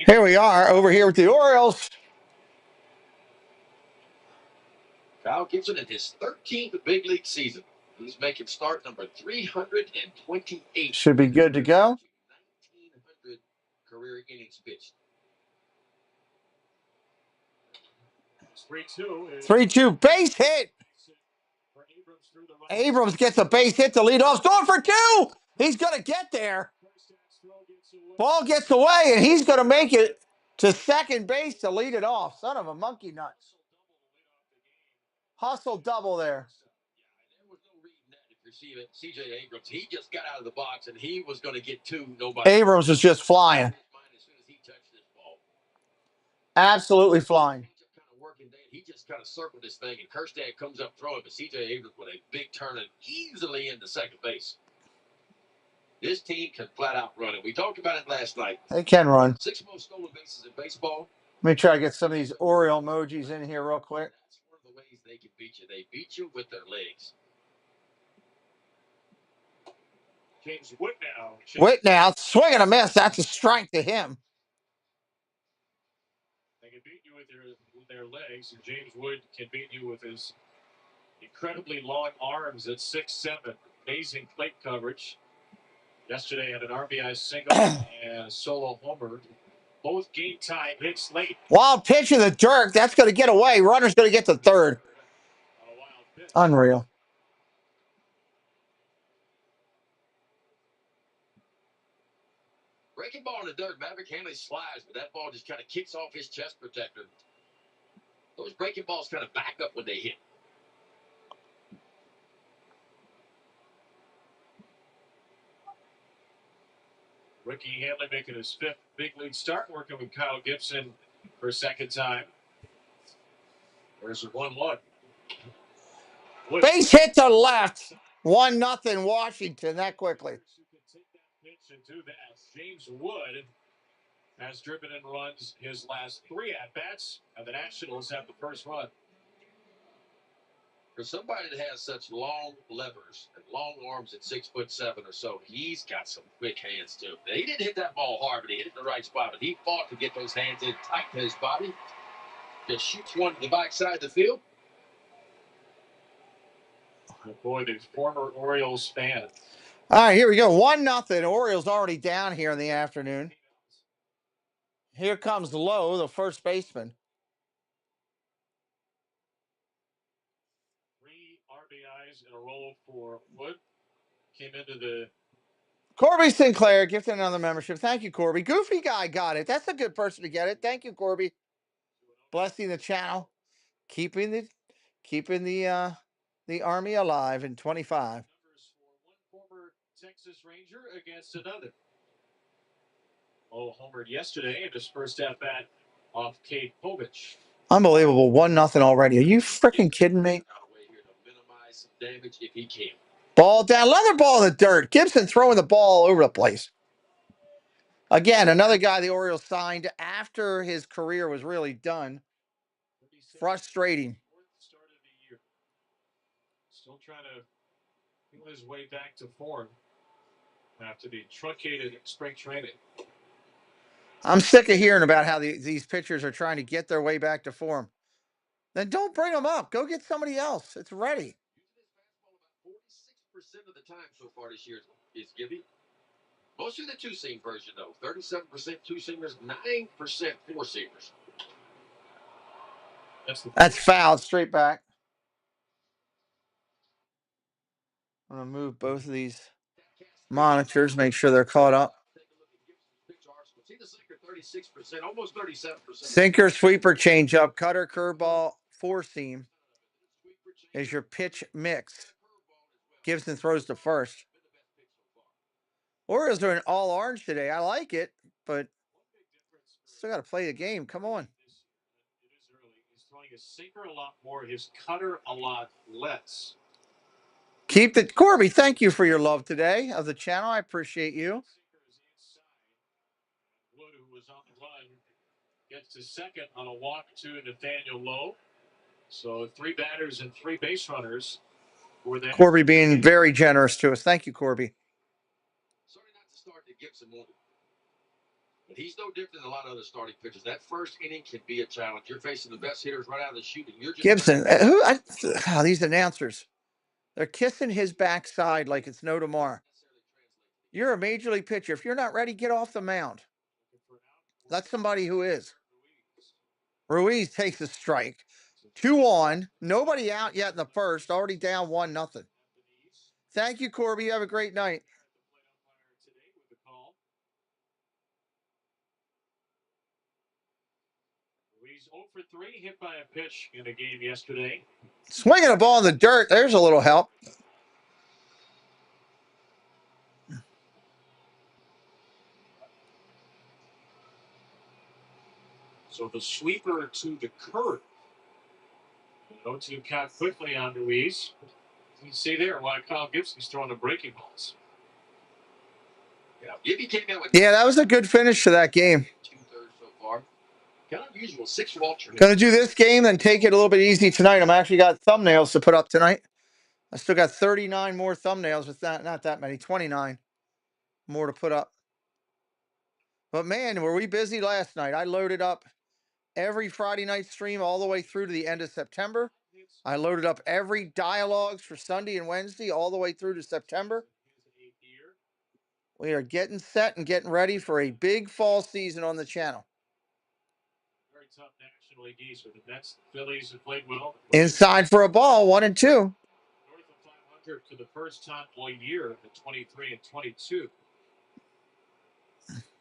Here we are over here with the Orioles. Kyle Gibson in his 13th big league season. He's making start number 328. Should be good to go. 1,900 career innings pitched. 3-2 base hit. Abrams gets a base hit to lead off. Going for two. He's going to get there. Ball gets away, and he's going to make it to second base to lead it off. Son of a monkey nut. Hustle double there. There was no reading that if you're seeing C.J. Abrams. He just got out of the box, and he was going to get two. Nobody. Abrams was just flying. As soon as he touched this ball. Absolutely flying. He just kind of circled this thing, and Kerstad comes up throwing, but C.J. Abrams with a big turn and easily into second base. This team can flat out run it. We talked about it last night. They can run. 6 most stolen bases in baseball. Let me try to get some of these Oriole emojis in here real quick. That's one of the ways they can beat you. They beat you with their legs. James Wood now. Witt now, swing and a miss. That's a strike to him. They can beat you with their legs, and James Wood can beat you with his incredibly long arms at 6'7". Amazing plate coverage. Yesterday had an RBI single and a solo homer. Both game time hits late. Wild pitch in the dirt. That's going to get away. Runner's going to get to third. Unreal. Breaking ball in the dirt. Maverick Hanley slides, but that ball just kind of kicks off his chest protector. Those breaking balls kind of back up when they hit. Ricky Hanley making his 5th big league start, working with Kyle Gibson for a second time. There's a 1-1. Base hit to left. 1-0 Washington that quickly. James Wood has driven in runs his last 3 at-bats, and the Nationals have the first run. For somebody that has such long levers and long arms at 6'7" or so, he's got some quick hands too. He didn't hit that ball hard, but he hit it in the right spot. But he fought to get those hands in tight to his body. Just shoots one to the backside of the field. Boy, the former Orioles fan. All right, here we go. 1-0. Orioles already down here in the afternoon. Here comes Lowe, the first baseman. 3 RBIs in a row for Wood. Came into the... Corby Sinclair gifted another membership. Thank you, Corby. Goofy guy got it. That's a good person to get it. Thank you, Corby. Blessing the channel. Keeping the army alive in 25. One former Texas Ranger against another. Homered yesterday in his first at-bat off Kate Povich. Unbelievable. 1-0 already. Are you freaking kidding me? Minimize some damage if he can. Ball down. Leather ball in the dirt. Gibson throwing the ball all over the place. Again, another guy the Orioles signed after his career was really done. Frustrating. Start of the year. Still trying to feel his way back to form after the truncated spring training. I'm sick of hearing about how these pitchers are trying to get their way back to form. Then don't bring them up. Go get somebody else. It's ready. 46% of the time so far this year is Gibby. Mostly the two-seam version, though. 37% two-seamers, 9% four-seamers. That's fouled. Straight back. I'm going to move both of these monitors, make sure they're caught up. See the sinker, 36%, almost 37%. Sinker, sweeper, changeup, cutter, curveball, four-seam is your pitch mix. Gibson throws to first. Orioles are in all orange today. I like it, but still got to play the game. Come on. It is early. He's throwing his sinker a lot more, his cutter a lot less. Keep it. Corby, thank you for your love today of the channel. I appreciate you. Wood, who was on the run, gets to second on a walk to Nathaniel Lowe. So 3 batters and 3 base runners. Corby being very generous to us. Thank you, Corby. Sorry not to start the Gibson one. But he's no different than a lot of other starting pitchers. That first inning can be a challenge. You're facing the best hitters right out of the chute, and you're just Gibson, these announcers, they're kissing his backside like it's no tomorrow. You're a major league pitcher. If you're not ready, get off the mound. That's somebody who is. Ruiz takes a strike. 2 on. Nobody out yet in the first. Already down 1-0. Thank you, Corby. You have a great night. Ruiz 0 for 3, hit by a pitch in a game yesterday. Swinging a ball in the dirt. There's a little help. So the sweeper to the curve. 0-2 count quickly on Ruiz. You can see there why Kyle Gibson's throwing the breaking balls. Yeah, that was a good finish to that game. 2/3 so far. Kind of unusual. 6 walks. Going to do this game, then take it a little bit easy tonight. I'm actually got thumbnails to put up tonight. I still got 39 more thumbnails with that, not that many, 29 more to put up. But man, were we busy last night. I loaded up every Friday night stream all the way through to the end of September. I loaded up every dialogues for Sunday and Wednesday all the way through to September. We are getting set and getting ready for a big fall season on the channel. Very tough National League East with the Mets, Phillies have played well. Inside for a ball, 1-2. North of 500 for the first time all year at 23 and 22.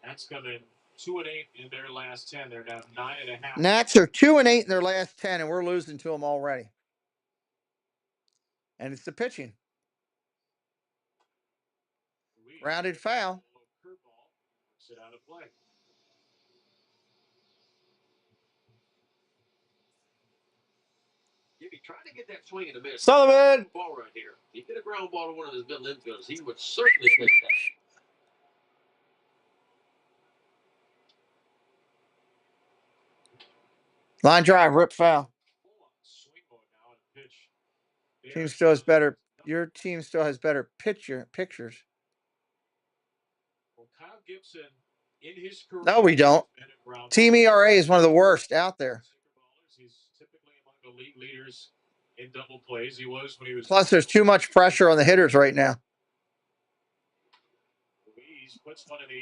That's coming 2-8 in their last 10. They're down 9.5. Nats are 2-8 in their last 10, and we're losing to them already. And it's the pitching. Rounded foul. Sit out of play. Gibby trying to get that swing in the middle. Sullivan. Ball right here. He hit a ground ball to one of his middle infielders. He would certainly take that. Line drive, rip foul. Team still has better. Your team still has better pictures. Well, Kyle Gibson, in his career, No, we don't. Team ERA is one of the worst out there. He's typically among the league leaders in double plays. He was when he was. Plus, there's too much pressure on the hitters right now.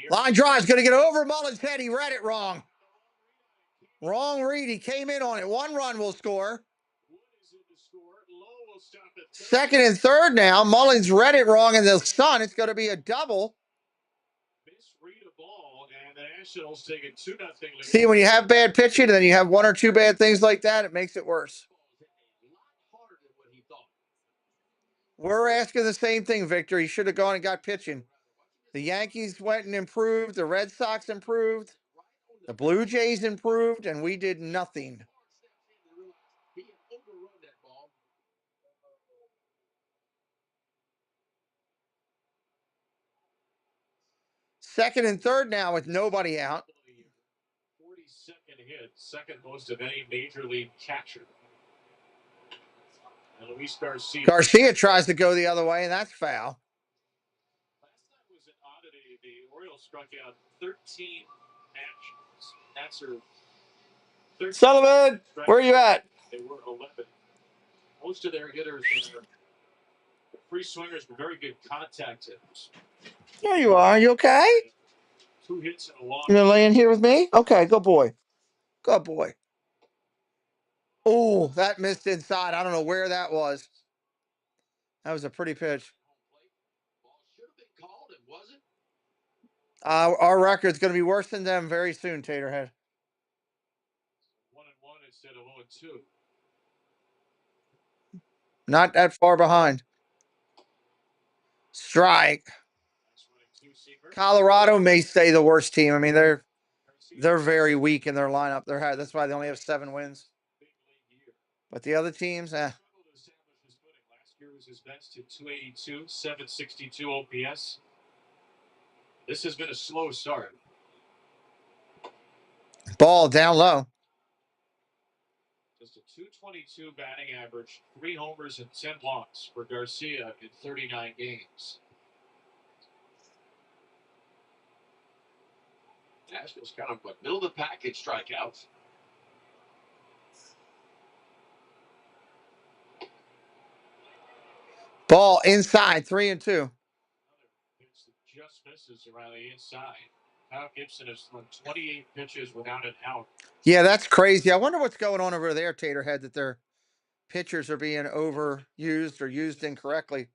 Line drive's going to get over Mullins' head. He read it wrong. Wrong read. He came in on it. 1 run will score. Second and third now. Mullins read it wrong in the sun. It's going to be a double. See, when you have bad pitching and then you have 1 or 2 bad things like that, it makes it worse. We're asking the same thing, Victor. He should have gone and got pitching. The Yankees went and improved. The Red Sox improved. The Blue Jays improved, and we did nothing. Second and third now with nobody out. 42nd hit, second most of any major league catcher. And Luis Garcia tries to go the other way, and that's foul. Last night was an oddity. The Orioles struck out 13 actions. That's her 13. Sullivan, where are you at? They were 11. Most of their hitters were free swingers, were very good contact hitters. There you are. You okay? 2 hits and a walk. You gonna lay in here with me? Okay, good boy. Good boy. Oh, that missed inside. I don't know where that was. That was a pretty pitch. Our record's going to be worse than them very soon, Taterhead. 1-1 instead of 0-2. Not that far behind. Strike. Colorado may stay the worst team. I mean, they're very weak in their lineup. That's why they only have 7 wins. But the other teams, Last year was his best at 282, 762 OPS. This has been a slow start. Ball down low. Just a 222 batting average, 3 homers and 10 walks for Garcia in 39 games. Nationals kind of like middle of the package strikeouts. Ball inside, 3-2. Just misses around the inside. Kyle Gibson has thrown 28 pitches without an out. Yeah, that's crazy. I wonder what's going on over there, Taterhead, that their pitchers are being overused or used incorrectly.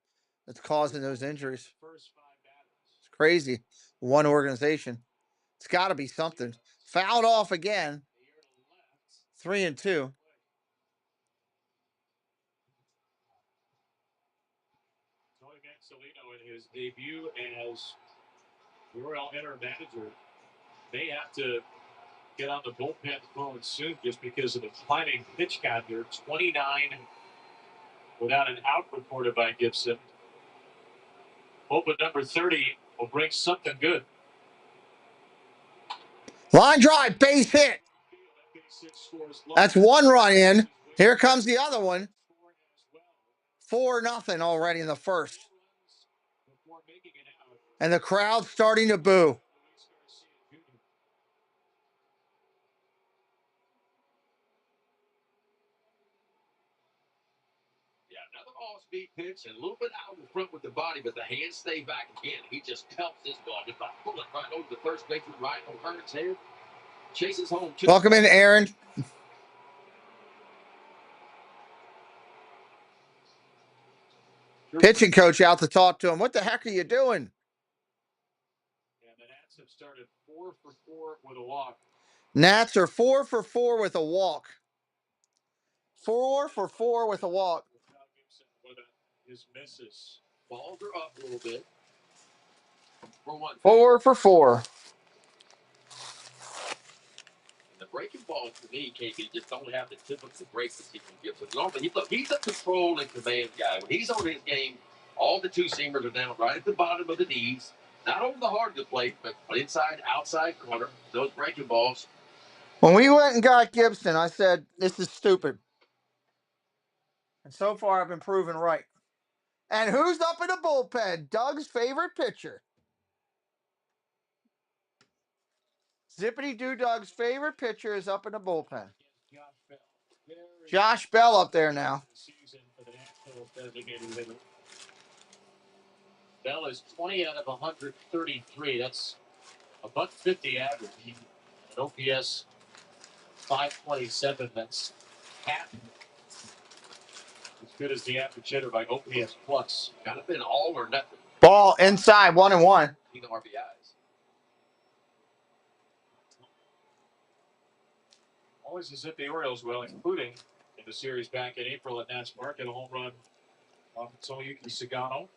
That's causing those injuries. It's crazy. One organization. It's got to be something. Fouled off again. 3-2. Tony Mansolino in his debut as the Oriole interim manager may have to get on the bullpen phone soon just because of the climbing pitch count here. 29 without an out reported by Gibson. Hoping number 30 will bring something good. Line drive, base hit. That's one run in. Here comes the other one. 4-0 already in the first. And the crowd's starting to boo. Yeah, another off-speed pitch and a little bit out in front with the body, but the hands stay back again. He just pelts this ball just by pulling right over the first baseman, right on Herman's head. Chases home two. Welcome in, Aaron. Pitching coach out to talk to him. What the heck are you doing? And the Nats have started 4 for 4 with a walk. Nats are 4 for 4 with a walk. 4 for 4 with a walk. His misses. Balls are up a little bit. 4 for 4. The breaking ball for me, KP, just don't have the typical break that he can give. So normally, he's a control and command guy. When he's on his game, all the two-seamers are down right at the bottom of the knees. Not over the heart of the plate, but inside, outside corner. Those breaking balls. When we went and got Gibson, I said, this is stupid. And so far, I've been proven right. And who's up in the bullpen? Doug's favorite pitcher. Zippity-Doo Doug's favorite pitcher is up in the bullpen. Josh Bell up there now. Bell is 20 out of 133. That's a $150 average. An OPS 527. That's half as good as the average hitter by OPS plus. Kind of been all or nothing. Ball inside, 1-1. RBIs. Always as if the Orioles will, including in the series back in April at Nats Park, at a home run off Tomoyuki Sagano.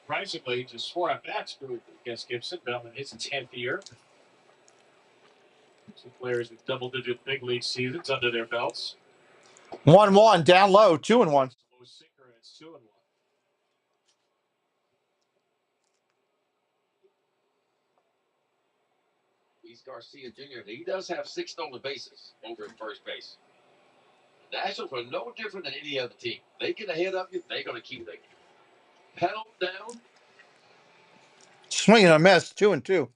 Surprisingly, just 4 at-bats against Gibson. Bell in his 10th year. Some players with double-digit big league seasons under their belts. 1-1, down low, 2-1. Low sinker, and it's 2-1. He's Garcia Jr. He does have 6 stolen bases over at first base. The Nationals are no different than any other team. They get ahead of you, they're going to keep thinking. Pedal down. Swing and a miss, 2-2.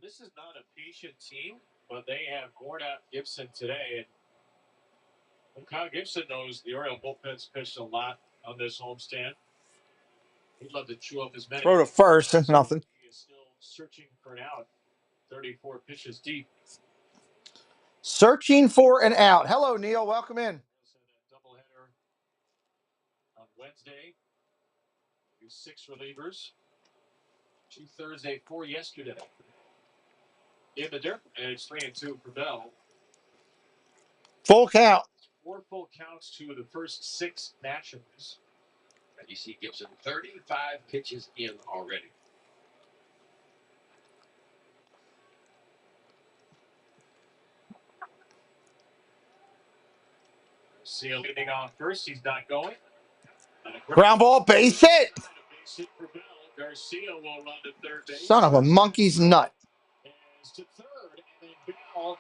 This is not a patient team, but they have worn out Gibson today. And Kyle Gibson knows the Oriole bullpen's pitched a lot on this homestand. He'd love to chew up his many. Throw to first, and nothing. He is still searching for an out. 34 pitches deep. Searching for an out. Hello, Neil. Welcome in. Doubleheader on Wednesday. 6 relievers. 2 Thursday, 4 yesterday. In the dirt, and it's 3-2 for Bell. Full count. 4 full counts to the first 6 Nationals. And you see Gibson 35 pitches in already. Garcia leading on first. He's not going. Ground ball, base hit. Base hit for Bell. Garcia will run to third base. Son of a monkey's nut. To third, and then Bell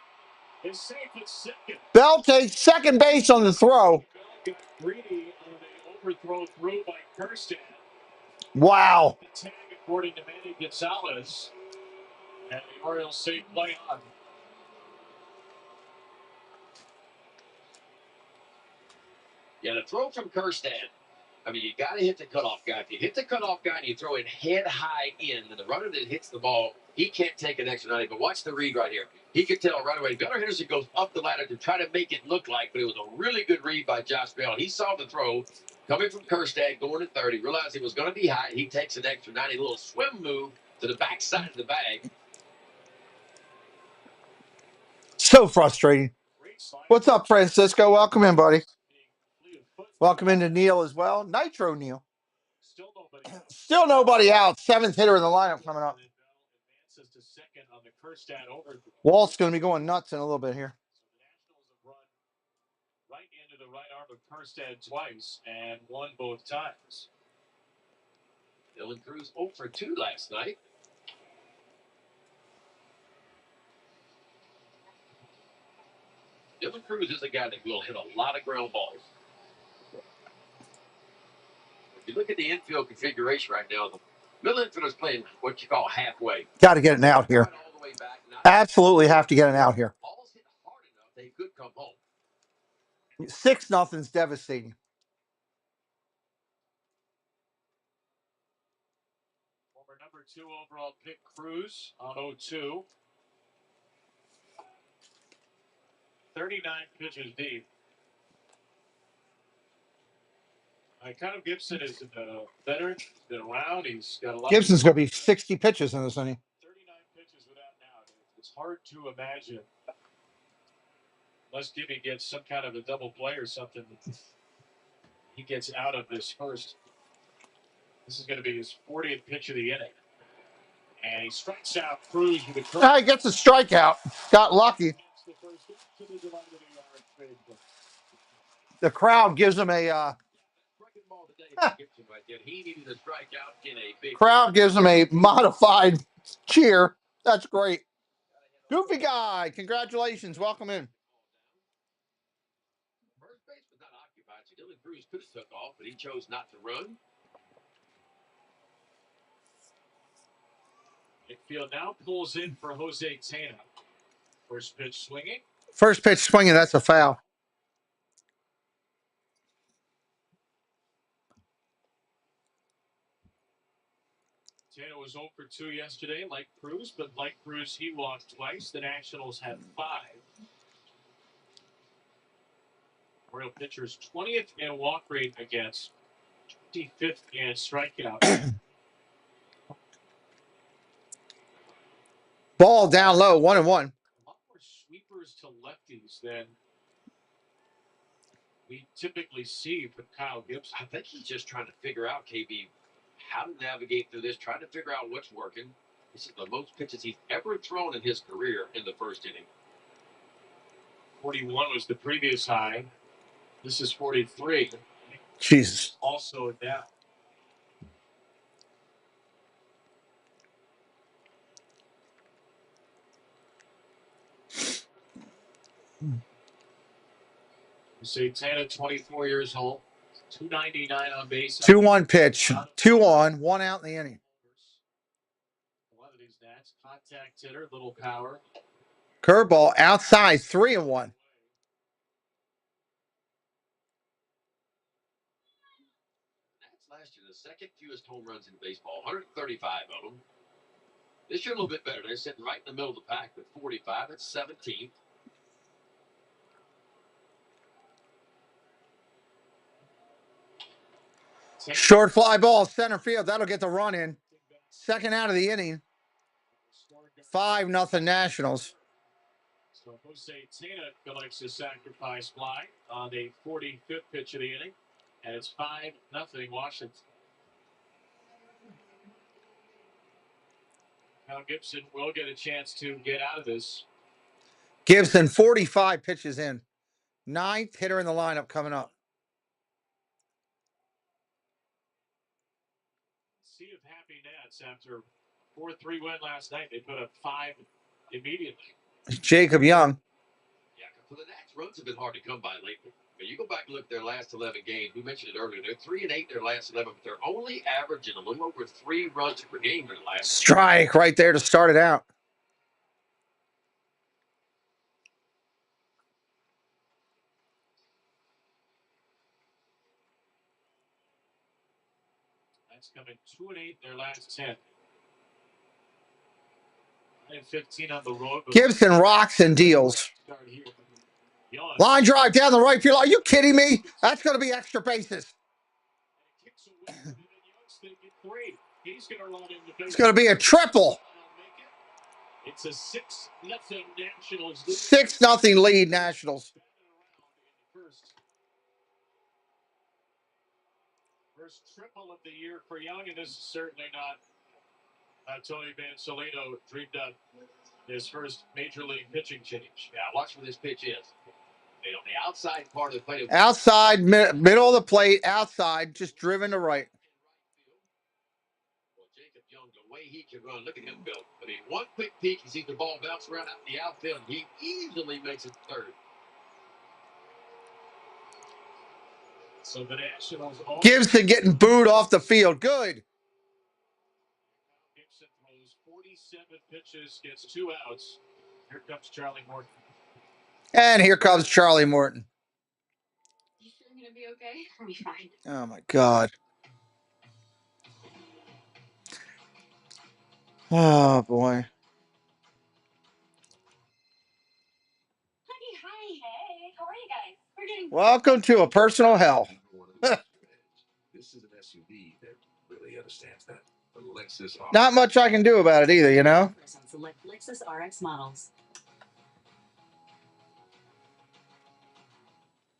is safe at second. Bell takes second base on the throw. Bell got greedy on the overthrow through by Kirsten. Wow. The tag, according to Manny Gonzalez, and the Orioles say play on. Yeah, the throw from Kirsten. I mean, you got to hit the cutoff guy. If you hit the cutoff guy and you throw it head high in, and the runner that hits the ball, he can't take an extra 90. But watch the read right here. He could tell right away. Gunnar Henderson goes up the ladder to try to make it look like, but it was a really good read by Josh Bell. He saw the throw coming from Kirstad, going to 30, realized it was going to be high. He takes an extra 90, little swim move to the back side of the bag. So frustrating. What's up, Francisco? Welcome in, buddy. Welcome into Neil as well. Nitro Neil. Still nobody out. Seventh hitter in the lineup coming up. Walt's going to be going nuts in a little bit here. Right into the right arm of Kirstad twice and won both times. Dylan Cruz 0 for 2 last night. Dylan Cruz is a guy that will hit a lot of ground balls. If you look at the infield configuration right now, the middle infielder is playing what you call halfway. Got to get an out here. Absolutely have to get an out here. Balls hit hard enough, they could come home. 6-0's devastating. Former number 2 overall pick Cruz on 0-2. 39 pitches deep. Kyle Gibson is a veteran. He's been around. He's got a lot. Gibson's going to be 60 pitches in this inning. 39 pitches without an out. It's hard to imagine, unless Gibby gets some kind of a double play or something, he gets out of this first. This is going to be his 40th pitch of the inning. And he strikes out Cruz with a curve. He gets a strikeout. Got lucky. The crowd gives him a modified cheer. That's great. Goofy guy, congratulations. Welcome in. First base was not occupied, so Dylan Cruz could have took off, but he chose not to run. Infield now pulls in for Jose Tena. First pitch swinging. First pitch swinging, that's a foul. Tena was 0 for 2 yesterday, like Cruz, but like Cruz, he walked twice. The Nationals had 5. Oriole pitchers 20th in walk rate against, 25th in strikeout. Ball down low, 1-1. A lot more sweepers to lefties than we typically see from Kyle Gibson. I think he's just trying to figure out, KB, how to navigate through this, trying to figure out what's working. This is the most pitches he's ever thrown in his career in the first inning. 41 was the previous high. This is 43. Jesus. Also down. Say Tana, 24 years old, 299 on base. 2-1 pitch, 2 on, 1 out in the inning. A lot of these Nats, contact hitter, little power. Curveball outside, 3-1. Nats last year, the second fewest home runs in baseball, 135 of them. This year a little bit better. They're sitting right in the middle of the pack with 45. That's 17th. Short fly ball, center field. That'll get the run in. Second out of the inning. 5-0 Nationals. So Jose Tena likes to sacrifice fly on the 45th pitch of the inning, and it's 5-0 Washington. Now Gibson will get a chance to get out of this. Gibson, 45 pitches in. 9th hitter in the lineup coming up. Sea of happy Nats after 4-3 win last night. They put up 5 immediately. Jacob Young. runs have been hard to come by lately. But you go back and look at their last 11 games. We mentioned it earlier. They're 3-8 their last 11, but they're only averaging a little over 3 runs per game in their last. Strike right there to start it out. That's coming 2-8 their last 10. And 15 on the road. Gibson rocks and deals. Line drive down the right field. Are you kidding me? That's going to be extra bases. It's going to be a triple. It's a 6-0 Nationals. 6-0 lead Nationals. First triple of the year for Young, and this is certainly not Tony Mansolino dreamed up his first major league pitching change. Yeah, watch where this pitch is. On the outside part of the plate. Outside, middle of the plate, outside, just driven to right. Well, Jacob Young, the way he can run, look at him go. I mean, one quick peek, he sees the ball bounce around out in the outfield, and he easily makes it third. So the Nationals. Gibson getting booed off the field. Good. Gibson throws 47 pitches, gets 2 outs. Here comes Charlie Morton. And here comes Charlie Morton. You sure you're gonna be okay? I'll be fine. Oh my God. Oh boy. Hi. Hey, how are you guys? We're doing Welcome to a personal hell. This is an SUV that really understands that. The Lexus. Not much I can do about it either, you know? Select Lexus RX models.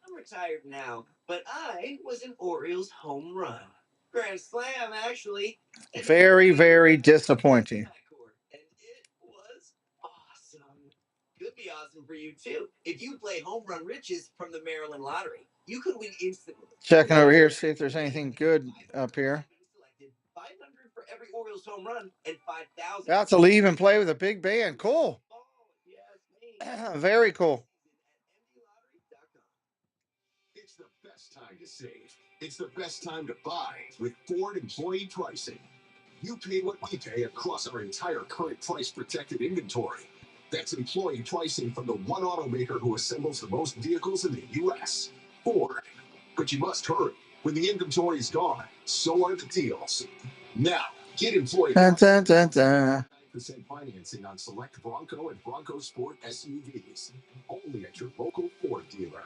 I'm retired now, but I was an Orioles home run. Grand slam, actually. Very, very disappointing. And it was awesome. Could be awesome for you, too. If you play Home Run Riches from the Maryland Lottery, you could win instantly. Checking over here, see if there's anything good up here. 500 for every Orioles home run and 5,000. That's a leave and play with a big band. Cool. Very cool. It's the best time to save. It's the best time to buy with Ford employee pricing. You pay what we pay across our entire current price protected inventory. That's employee pricing from the one automaker who assembles the most vehicles in the U.S. Ford. But you must hurry. When the inventory is gone, so are the deals. Now, get employee pricing. 9% financing on select Bronco and Bronco Sport SUVs. Only at your local Ford dealer.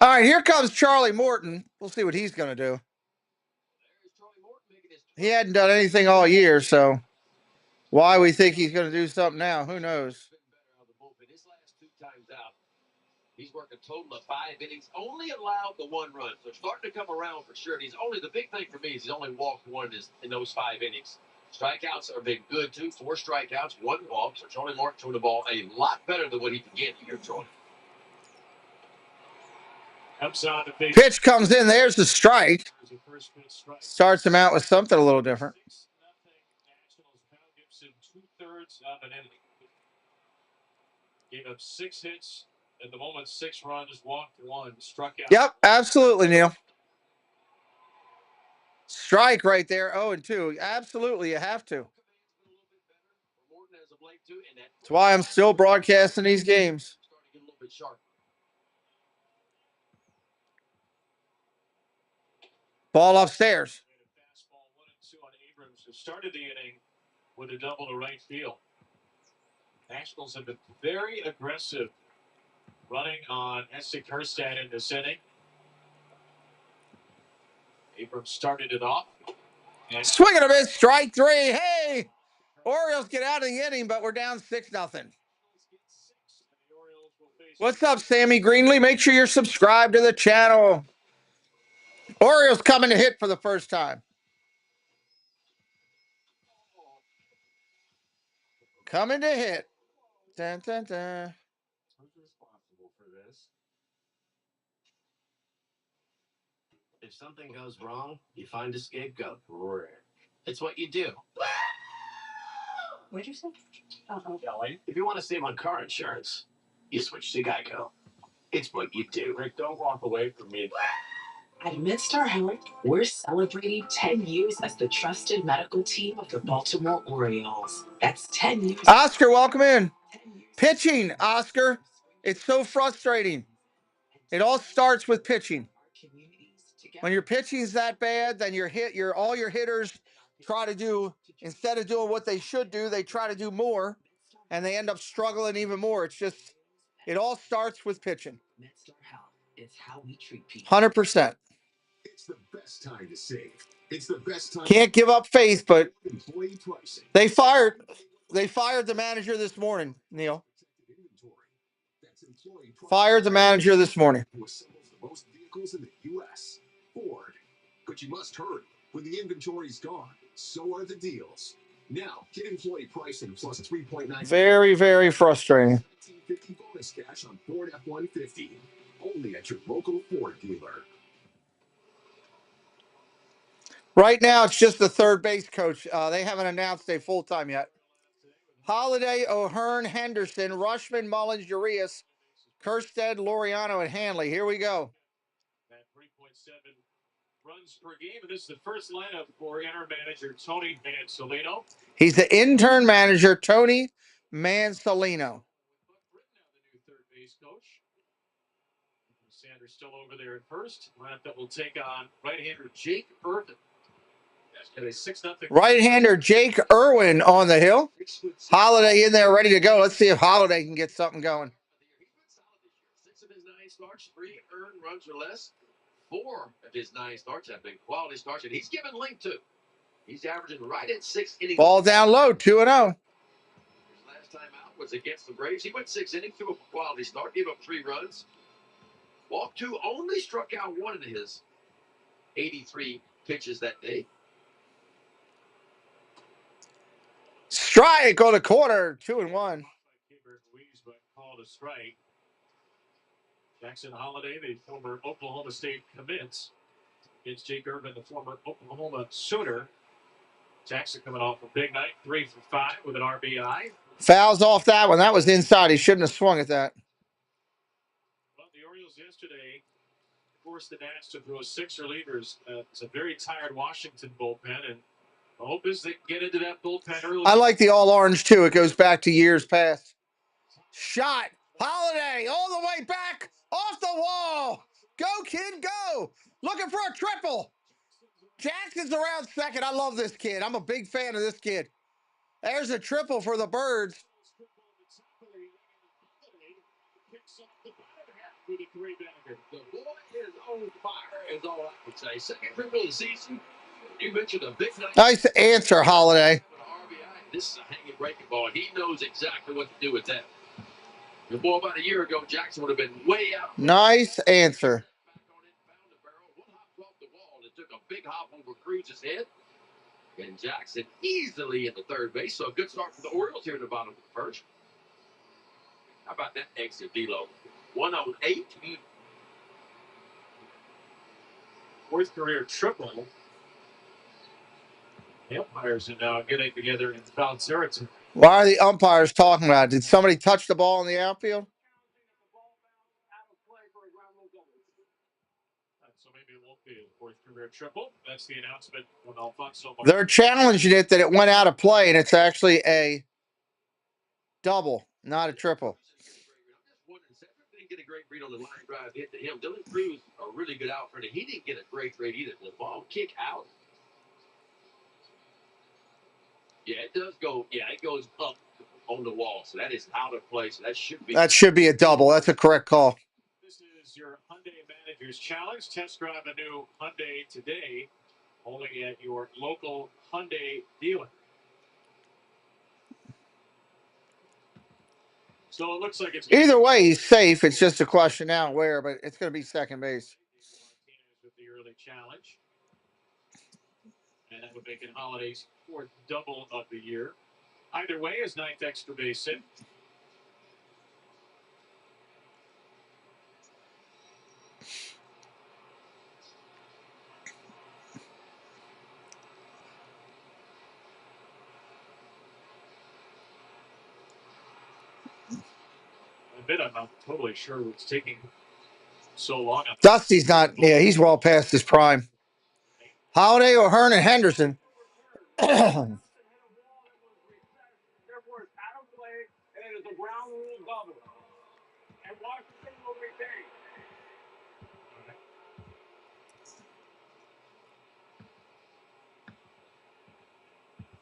All right, here comes Charlie Morton. We'll see what he's going to do. He hadn't done anything all year, so why we think he's going to do something now, who knows? His last 2 times out, he's worked a total of 5 innings, only allowed the 1 run. So starting to come around for sure. And the big thing for me is he's only walked 1 in those 5 innings. Strikeouts have been good too. 4 strikeouts, 1 walk. So Charlie Morton throwing the ball a lot better than what he began the year throwing. Pitch comes in. There's the strike. Starts him out with something a little different. 2/3 of an inning. Gave up 6 hits. At the moment, 6 runs, walked 1, struck out. Yep, absolutely, Neil. Strike right there. 0-2. Absolutely, you have to. That's why I'm still broadcasting these games. Ball upstairs. Fastball 1-2 on Abrams, who started the inning with a double to right field. Nationals have been very aggressive running on Estic Herstad in this inning. Abrams started it off. Swing and a miss, strike 3. Hey, Orioles get out of the inning, but we're down 6-0. What's up, Sammy Greenlee? Make sure you're subscribed to the channel. Orioles coming to hit for the first time. Coming to hit. Dun, dun, dun. Who's responsible for this? If something goes wrong, you find a scapegoat. It's what you do. What'd you say? Uh-oh. If you want to save on car insurance, you switch to Geico. It's what you do. Rick, don't walk away from me. At MidStar Health, we're celebrating 10 years as the trusted medical team of the Baltimore Orioles. That's 10 years. Oscar, welcome in. 10 years Pitching, Oscar. It's so frustrating. It all starts with pitching. When your pitching's that bad, then all your hitters try to do, instead of doing what they should do, they try to do more, and they end up struggling even more. It's just, it all starts with pitching. MidStar Health is how we treat people. 100%. It's the best time to save. It's the best time. Can't give up faith, but Employee pricing. they fired the manager this morning, Neil. Fired the manager this morning. Who assembles the most vehicles in the U.S. Ford. But you must hurry. When the inventory's gone, so are the deals. Now, get employee pricing plus 3.9. Very, very frustrating. 1950 bonus cash on Ford F-150. Only at your local Ford dealer. Right now, it's just the third base coach. They haven't announced a full-time yet. Holiday, O'Hearn, Henderson, Rushman, Mullins, Urias, Kerstead, Laureano, and Hanley. Here we go. At 3.7 runs per game, and this is the first lineup for interim manager Tony Mansolino. He's the intern manager, Tony Mansolino. The new third base coach. Sanders still over there at first. Lineup that will take on right-hander Jake Irvin. At a 6-0. Right-hander Jake Irwin on the hill. Holiday in there ready to go. Let's see if Holiday can get something going. 6 of his 9 starts, 3 earned runs or less. 4 of his 9 starts have been quality starts, and he's given length to. He's averaging right at 6 innings. Ball down low, 2-0. His last time out was against the Braves. He went 6 innings, threw a quality start, gave up 3 runs. Walked 2, only struck out 1 in his 83 pitches that day. Strike on the corner, 2-1. But called a strike. Jackson Holiday, the former Oklahoma State commit, against Jake Irvin, the former Oklahoma Sooner. Jackson coming off a big night, 3 for 5 with an RBI. Fouls off that one. That was inside. He shouldn't have swung at that. Well, the Orioles yesterday forced the Nats to throw 6 relievers. It's a very tired Washington bullpen, and the hope is they can get into that bullpen early. I like the all orange too. It goes back to years past. Shot. Holiday all the way back off the wall. Go, kid, go. Looking for a triple. Jackson's around second. I love this kid. I'm a big fan of this kid. There's a triple for the Birds. The boy is on fire, is all I would say. Second triple of the season. You mentioned a big night. Nice answer, Holiday. This is a hanging breaking ball. He knows exactly what to do with that. The ball about a year ago, Jackson would have been way out. Nice answer. Back on it, found the barrel. 1 hop off the wall. It took a big hop over Cruz's head. And Jackson easily in the third base. So a good start for the Orioles here in the bottom of the first. How about that exit velo? 108. Fourth career triple. The umpires are now getting together in foul territory. Why are the umpires talking about it? Did somebody touch the ball in the outfield? So maybe it won't be a fourth career triple. That's the announcement when Alfonso. They're challenging it that it went out of play, and it's actually a double, not a triple. Didn't get a great read on the line drive hit to him. Dylan Cruz, a really good outfielder. He didn't get a great read either. The ball kick out. Yeah, it does go. Yeah, it goes up on the wall. So that is out of place. So that should be a double. That's a correct call. This is your Hyundai Manager's Challenge. Test drive a new Hyundai today, only at your local Hyundai dealer. So it looks like it's either way. He's safe. It's just a question now where, but it's going to be second base. With the early challenge, and that would make it Holiday's 4th double of the year. Either way, his 9th extra base hit. admit I'm not totally sure what's taking so long. Dusty's not. Yeah, he's well past his prime. Holiday, O'Hearn, and Henderson.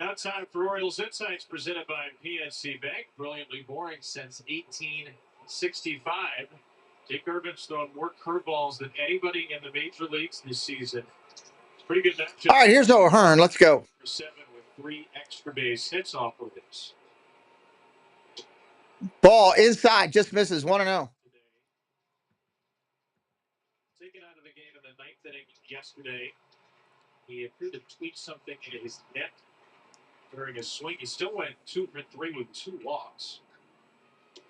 Now time for Orioles Insights presented by PNC Bank. Brilliantly boring since 1865. Jake Urban's thrown more curveballs than anybody in the major leagues this season. It's pretty good matchup. All right, here's O'Hearn. Let's go. For 7 with 3 extra base hits off of this. Ball inside, just misses 1-0. Taken out of the game in the 9th inning yesterday. He appeared to tweak something in his neck during his swing. He still went 2 for 3 with 2 walks.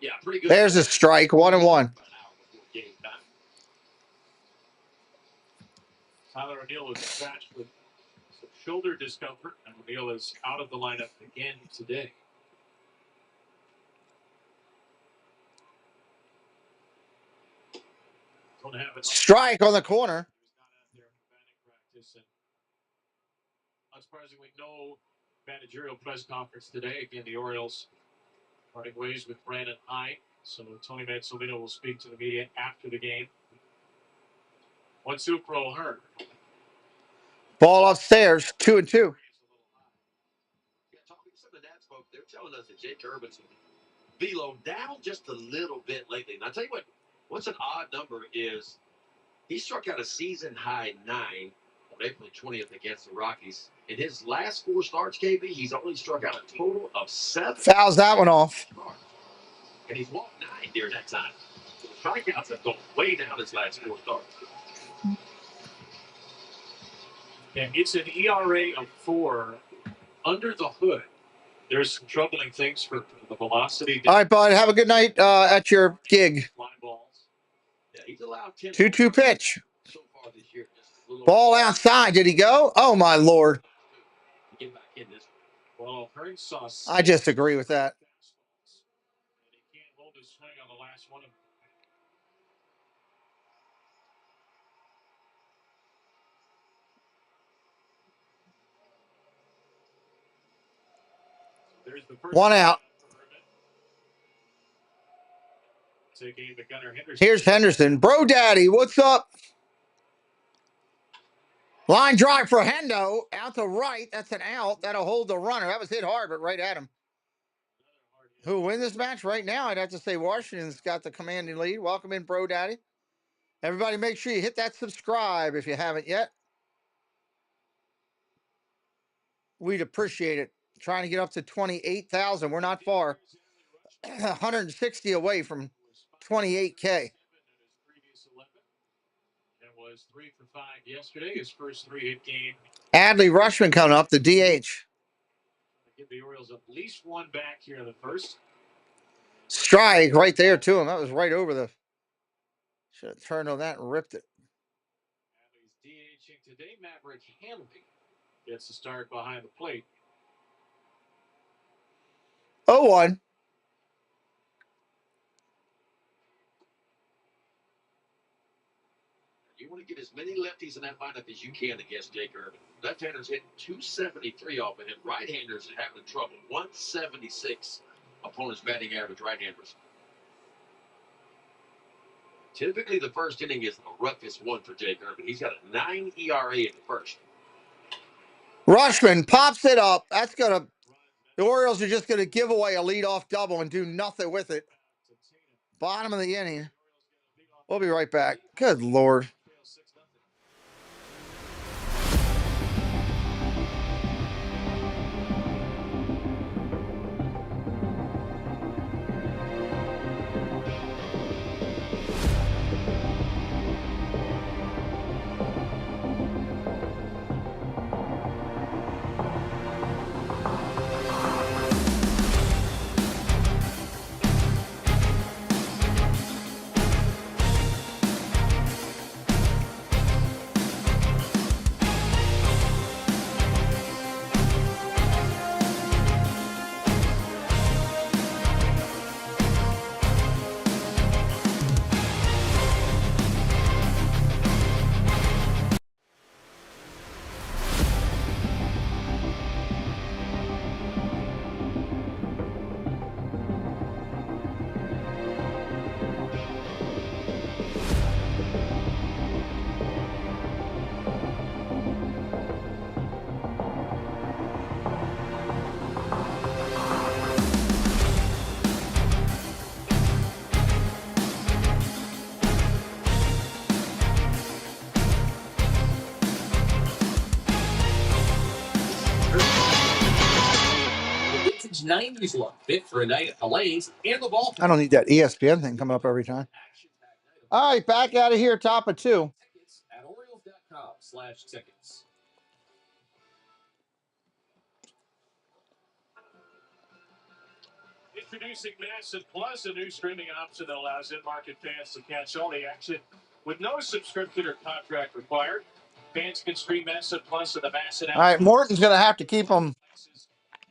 Yeah, pretty good. There's a strike, 1-1. Tyler O'Neill was dispatched with some shoulder discomfort, and O'Neill is out of the lineup again today. Don't have it. Strike on the corner. Unsurprisingly, no managerial press conference today. Again, the Orioles parting ways with Brandon Hyde. So Tony Mansolino will speak to the media after the game. 1-2 for O'Hearn. Ball upstairs, 2-2. Yeah, talking to some of the Nats folks, they're telling us that Jake Urban's velo down just a little bit lately. And I'll tell you what, what's an odd number is he struck out a season high 9 on April 20th against the Rockies. In his last 4 starts, KB, he's only struck out a total of 7. Fouls that one off. And he's walked 9 during that time. So the strikeouts have gone way down his last 4 starts. And it's an ERA of 4 under the hood. There's some troubling things for the velocity. All right, bud. Have a good night at your gig. Fly balls. Yeah, he's allowed 10 2-2 pitch. so far this year. Just a little Ball outside. Did he go? Oh, my Lord. get back in this. Well, Hearn saw I just agree with that. and he can't hold his swing on the last one of them. There's the first 1 out. Taking the gunner Henderson. Here's Henderson. Bro Daddy, what's up? Line drive for Hendo. Out to right. That's an out. That'll hold the runner. That was hit hard, but right at him. Who will win this match right now? I'd have to say Washington's got the commanding lead. Welcome in, Bro Daddy. Everybody make sure you hit that subscribe if you haven't yet. We'd appreciate it. Trying to get up to 28,000. We're not far. 160 away from 28K. Was 3 for 5 yesterday. His first 3-hit game. Adley Rushman coming up, the DH. Give the Orioles at least 1 back here in the first. Strike right there to him. That was right over the. Should have turned on that and ripped it. Adley's DHing today. Maverick Hanley gets the start behind the plate. 0-1. You want to get as many lefties in that lineup as you can against Jake Urban. Left-handers hitting 273 off of him. Right-handers are having trouble. 176 opponents batting average right-handers. Typically, the first inning is the roughest one for Jake Urban. He's got a 9 ERA in the first. Rushman pops it up. That's going to. The Orioles are just going to give away a leadoff double and do nothing with it. Bottom of the inning. We'll be right back. Good Lord. vintage 90s look, fit for a night at the lanes and the ball. I don't need that ESPN thing coming up every time. All right, back out of here, top of 2. Tickets at oriolesnationalsorioleslivestream. Introducing Massive Plus, a new streaming option that allows in-market fans to catch all the action with no subscription or contract required. Fans can stream Massive Plus and the Massive. All right, Morton's going to have to keep them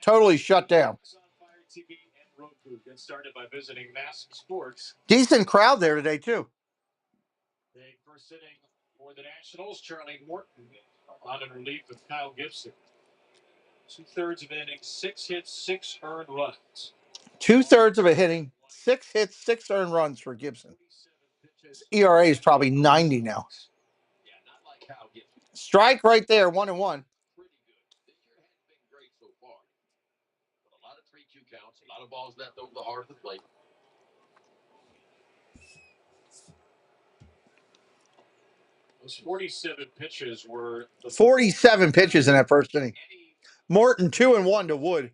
totally shut down. Fire TV and Roku. Get started by visiting Massive Sports. Decent crowd there today, too. The first inning for the Nationals, Charlie Morton on in relief of Kyle Gibson. 2/3 of an inning, 6 hits, 6 earned runs. 2/3 of a hitting, 6 hits, 6 earned runs for Gibson. His ERA is probably 90 now. Yeah, not like Kyle Gibson. Strike right there, 1-1. Pretty good. This year hasn't been great so far. But a lot of 3-2 counts, a lot of balls left over the heart of the plate. Those 47 pitches were 47 pitches in that first inning. Morton 2-1 to Wood.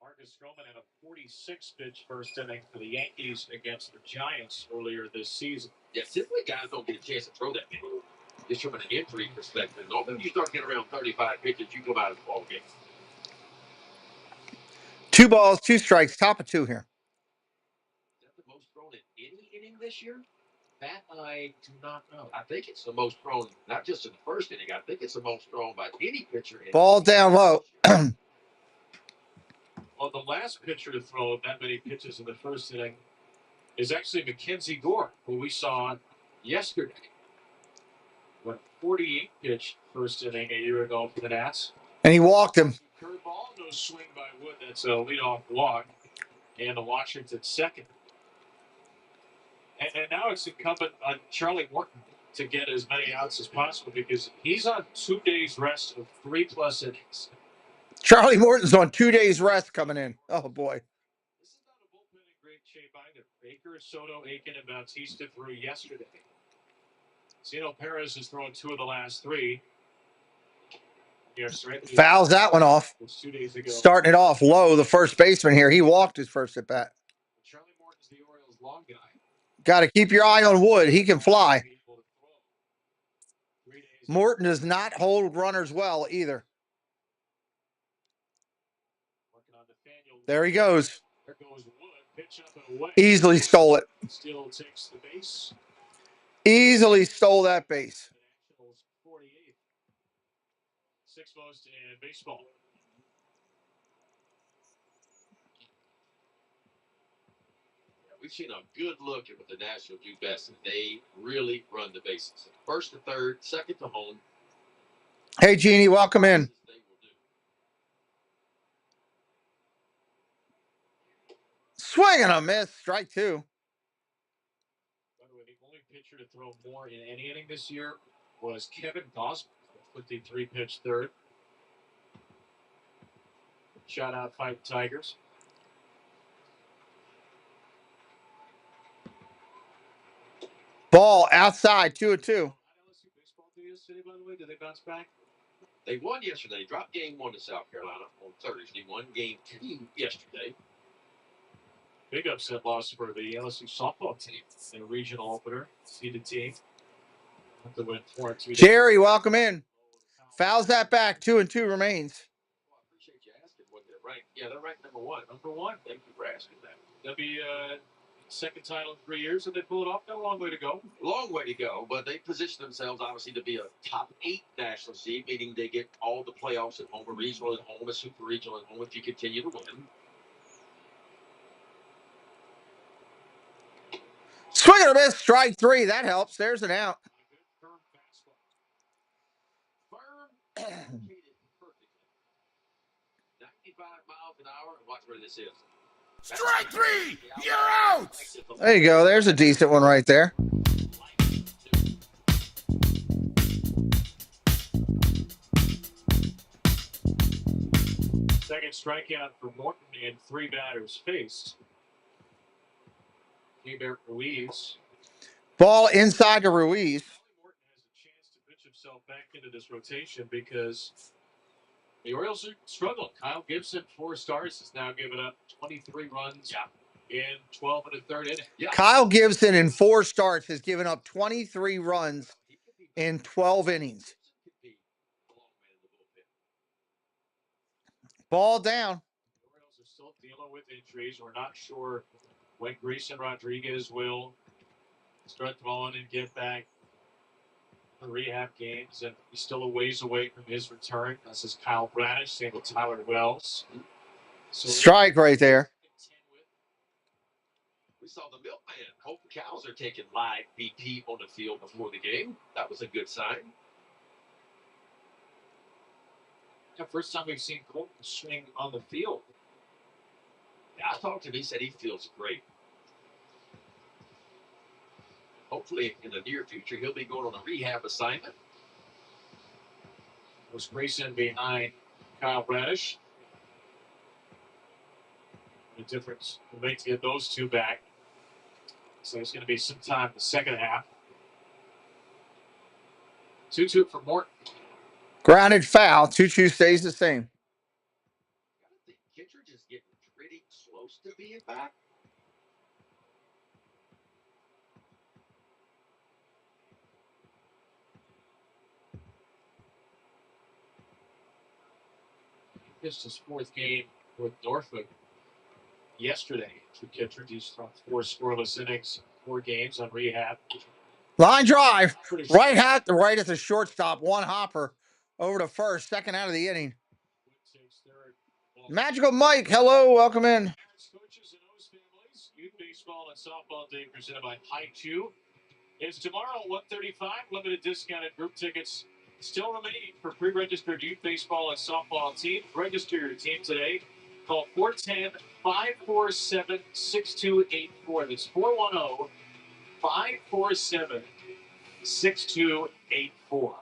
Marcus Stroman had a 46-pitch first inning for the Yankees against the Giants earlier this season. Yeah, typically guys don't get a chance to throw that many. Just from an injury perspective, when you start getting around 35 pitches, you come out of the ball game. 2 balls, 2 strikes, top of 2 here. Is that the most thrown in any inning this year? That I do not know. I think it's the most thrown, not just in the first inning. I think it's the most thrown by any pitcher. Ball down low. Well, the last pitcher to throw that many pitches in the first inning is actually Mackenzie Gore, who we saw yesterday. What, 48-pitch first inning a year ago for the Nats. And he walked him. Curveball, no swing by Wood. That's a leadoff walk. And the Washington second. And now it's incumbent on Charlie Morton to get as many outs as possible because he's on 2 days rest of 3+ innings. Charlie Morton's on 2 days rest coming in. Oh, boy. This is not a bullpen in great shape either. Baker, Soto, Aiken, and Bautista threw yesterday. Zeno Perez has thrown 2 of the last 3. Fouls that one off. 2 days ago. Starting it off low, the first baseman here. He walked his first at bat. Charlie Morton's the Orioles' long guy. Got to keep your eye on Wood. He can fly. Morton does not hold runners well either. There he goes. There goes Wood. Pitch up and away. Easily stole it. Still takes the base. Easily stole that base. 48th. 6th most in baseball. We've seen a good look at what the Nationals do best, and they really run the bases. First to third, second to home. Hey, Jeannie, welcome in. Swing and a miss. Strike 2. By the way, the only pitcher to throw more in any inning this year was Kevin Gausman with the 3-pitch third. Shout out Fight Tigers. Ball outside, 2-2. LSU baseball do yesterday, by the way? Did they bounce back? They won yesterday. Dropped game 1 to South Carolina on Thursday. Won game 2 yesterday. Big upset loss for the LSU softball team in a regional opener. Seeded team. Have to win 4-2. Jerry, welcome in. Fouls that back. 2-2 remains. Well, I appreciate you asking what they're ranked. Yeah, they're ranked number 1. Number 1. Thank you for asking that. That'll be second title in 3 years. If they pull it off, got a long way to go. Long way to go, but they position themselves obviously to be a top 8 national seed, meaning they get all the playoffs at home, a regional at home, a super regional at home if you continue to win. Swing and a miss. Strike 3. That helps. There's an out. Firm fastball. Firm executed perfectly. 95 miles an hour. Watch where this is. Strike 3! You're out! There you go. There's a decent one right there. Second strikeout for Morton and 3 batters faced. Hubert Ruiz. Ball inside to Ruiz. Morton has a chance to pitch himself back into this rotation because The Orioles are struggling. Kyle Gibson, 4 starts, has now given up 23 runs in 12 and a third inning. Kyle Gibson in 4 starts has given up 23 runs in 12 innings. Ball down. The Orioles are still dealing with injuries. We're not sure when Grayson Rodriguez will start throwing and get back for rehab games, and he's still a ways away from his return. This is Kyle Bradish, same with Tyler Wells. So strike right there. We saw the milkman. Hope the cows are taking live BP on the field before the game. That was a good sign. The first time we've seen Colton swing on the field. Yeah, I talked to him. He said he feels great. Hopefully, in the near future, he'll be going on a rehab assignment. Was Grayson behind Kyle Bradish? The difference will make to get those two back. So it's going to be some time in the second half. 2-2 for Morton. Grounded foul. 2-2 stays the same. I think Kittredge is getting pretty close to being back. He missed his 4th game with Norfolk yesterday. For Kittredge, he's thrown 4 scoreless innings, 4 games on rehab. Line drive. Right at the shortstop. 1 hopper over to first. Second out of the inning. Magical Mike, hello, welcome in. Coaches and O's families, youth baseball and softball day presented by Haiku. It's tomorrow, 1:35. Limited discounted group tickets still remaining for pre-registered youth baseball and softball teams. Register your team today. Call 410-547-6284. That's 410-547-6284.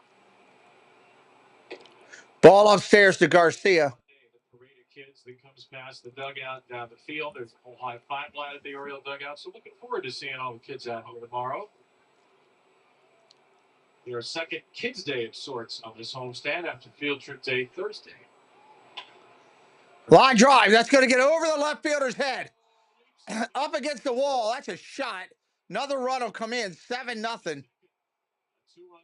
Ball upstairs to Garcia. The parade of kids that comes past the dugout down the field. There's a whole high five line at the Oriole dugout. So looking forward to seeing all the kids out here tomorrow. Their second Kids Day of sorts on this homestand after Field Trip Day Thursday. Line drive. That's going to get over the left fielder's head. Up against the wall. That's a shot. Another run will come in. 7-0. 2-run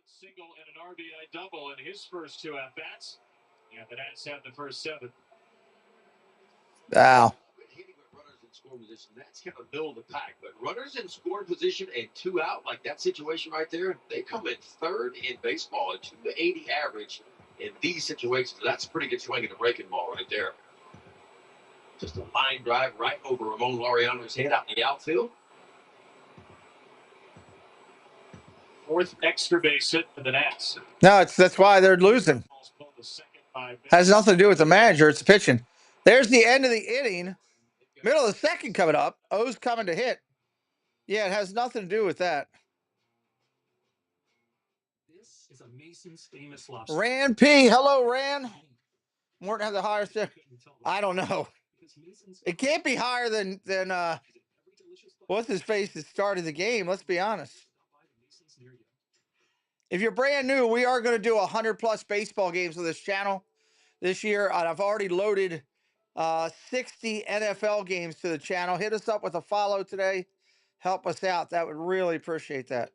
single and an RBI double in his first 2 at-bats. Yeah, the Nats have the first 7. Wow. Hitting with runners in scoring position, that's kind of middle of the pack. But runners in scoring position and 2 out, like that situation right there, they come in 3rd in baseball, a 280 average in these situations. That's a pretty good swing and a breaking ball right there. Just a line drive right over Ramon Laureano's head out in the outfield. 4th extra base hit for the Nats. No, that's why they're losing. Has nothing to do with the manager. It's the pitching. There's the end of the inning. Middle of the second coming up. O's coming to hit. Yeah, it has nothing to do with that. This is a Mason's famous lobster. Rand P. Hello, Rand. Morton has the highest. I don't know. It can't be higher than what's his face that started the game. Let's be honest. If you're brand new, we are going to do 100+ baseball games on this channel this year. And I've already loaded 60 NFL games to the channel. Hit us up with a follow today. Help us out. That would really appreciate that.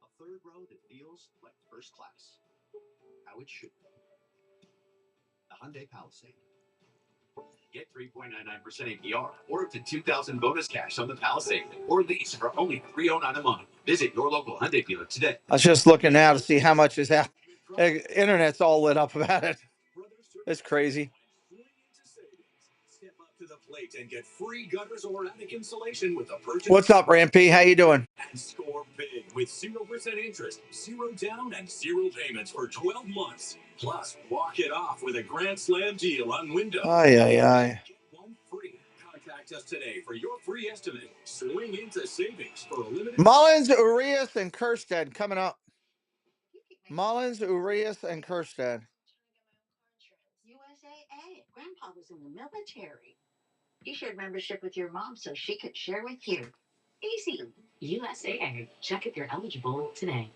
A 3rd row that feels like first class. How it should be. The Hyundai Palisade. Get 3.99% APR or up to $2,000 bonus cash on the Palisade or lease for only $309 a month. Visit your local Hyundai dealer today. I was just looking now to see how much is out. Internet's all lit up about it. It's crazy. Step up to the plate and get free gutters or attic insulation with a purchase. What's up, Rampy? How you doing? And score big with 0% interest, 0 down, and 0 payments for 12 months. Plus, walk it off with a Grand Slam deal on windows. Aye, aye, aye. Get one free. Contact us today for your free estimate. Swing into savings for a limited. Mullins, Urias, and Kirstead coming up. Mullins, Urias, and Kirstead. USAA. Grandpa was in the military. You shared membership with your mom so she could share with you. Easy. USAA. Check if you're eligible today.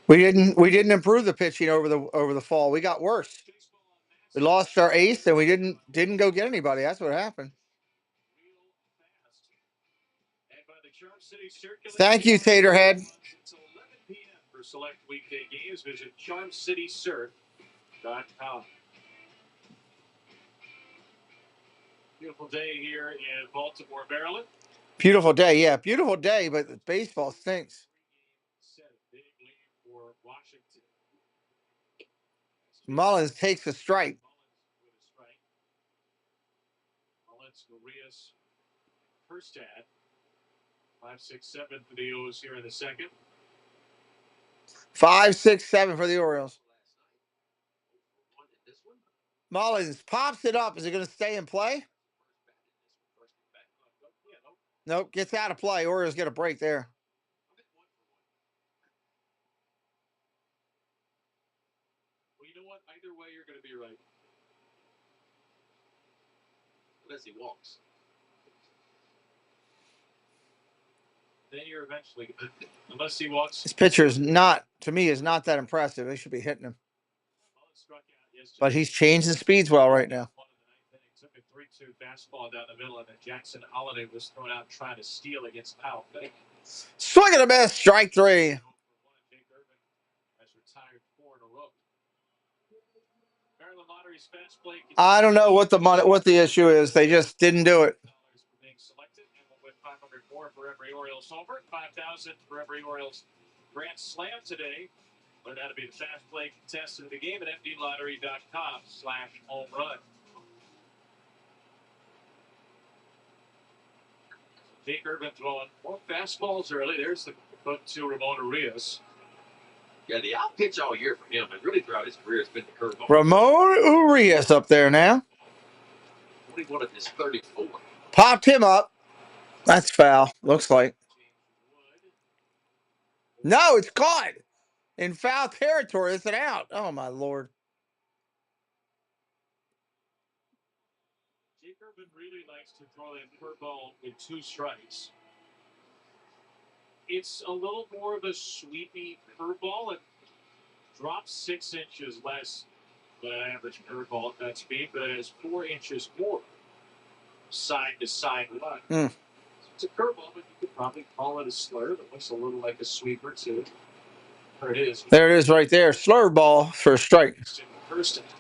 We didn't improve the pitching over the fall. We got worse. We lost our ace and we didn't go get anybody. That's what happened. Thank you, Taterhead. Until 11 p.m. for select weekday games, visit charmcitysurf.com. Beautiful day here in Baltimore, Maryland. Beautiful day, yeah, beautiful day, but the baseball stinks. Big lead for Washington. Mullins takes a strike. Mullins, Urias, first at 5-6-7 for the O's here in the second. 5, 6, 7 for the Orioles. Mullins pops it up. Is it going to stay in play? Nope, gets out of play. Orioles get a break there. Well, you know what? Either way, you're going to be right. Unless he walks. Then you're eventually, unless he walks. This pitcher is not, to me, is not that impressive. They should be hitting him. But he's changing speeds well right now. Took a 3-2 fastball down the middle, and then Jackson Holiday was thrown out trying to steal against Powell. Swing and a miss, strike 3. I don't know what the issue is. They just didn't do it. Being selected, and we'll win 500 more for every Orioles homer, 5,000 for every Orioles grand slam today. Learn how to be the fast play contestant of the game at MLB.com/home run. Jake Urban throwing more fastballs early. There's the hook to Ramon Urias. Yeah, the out pitch all year for him, and really throughout his career, has been the curveball. Ramon Urias up there now. 21 of his 34. Popped him up. That's foul. Looks like. No, it's caught in foul territory. It's an out. Oh my Lord. Jake Urban really likes to throw that curveball with 2 strikes. It's a little more of a sweepy curveball. It drops 6 inches less than an average curveball at that speed, but it has 4 inches more side to side line. So it's a curveball, but you could probably call it a slur. That looks a little like a sweeper too. There it is. There it is right there. Slur ball for a strike.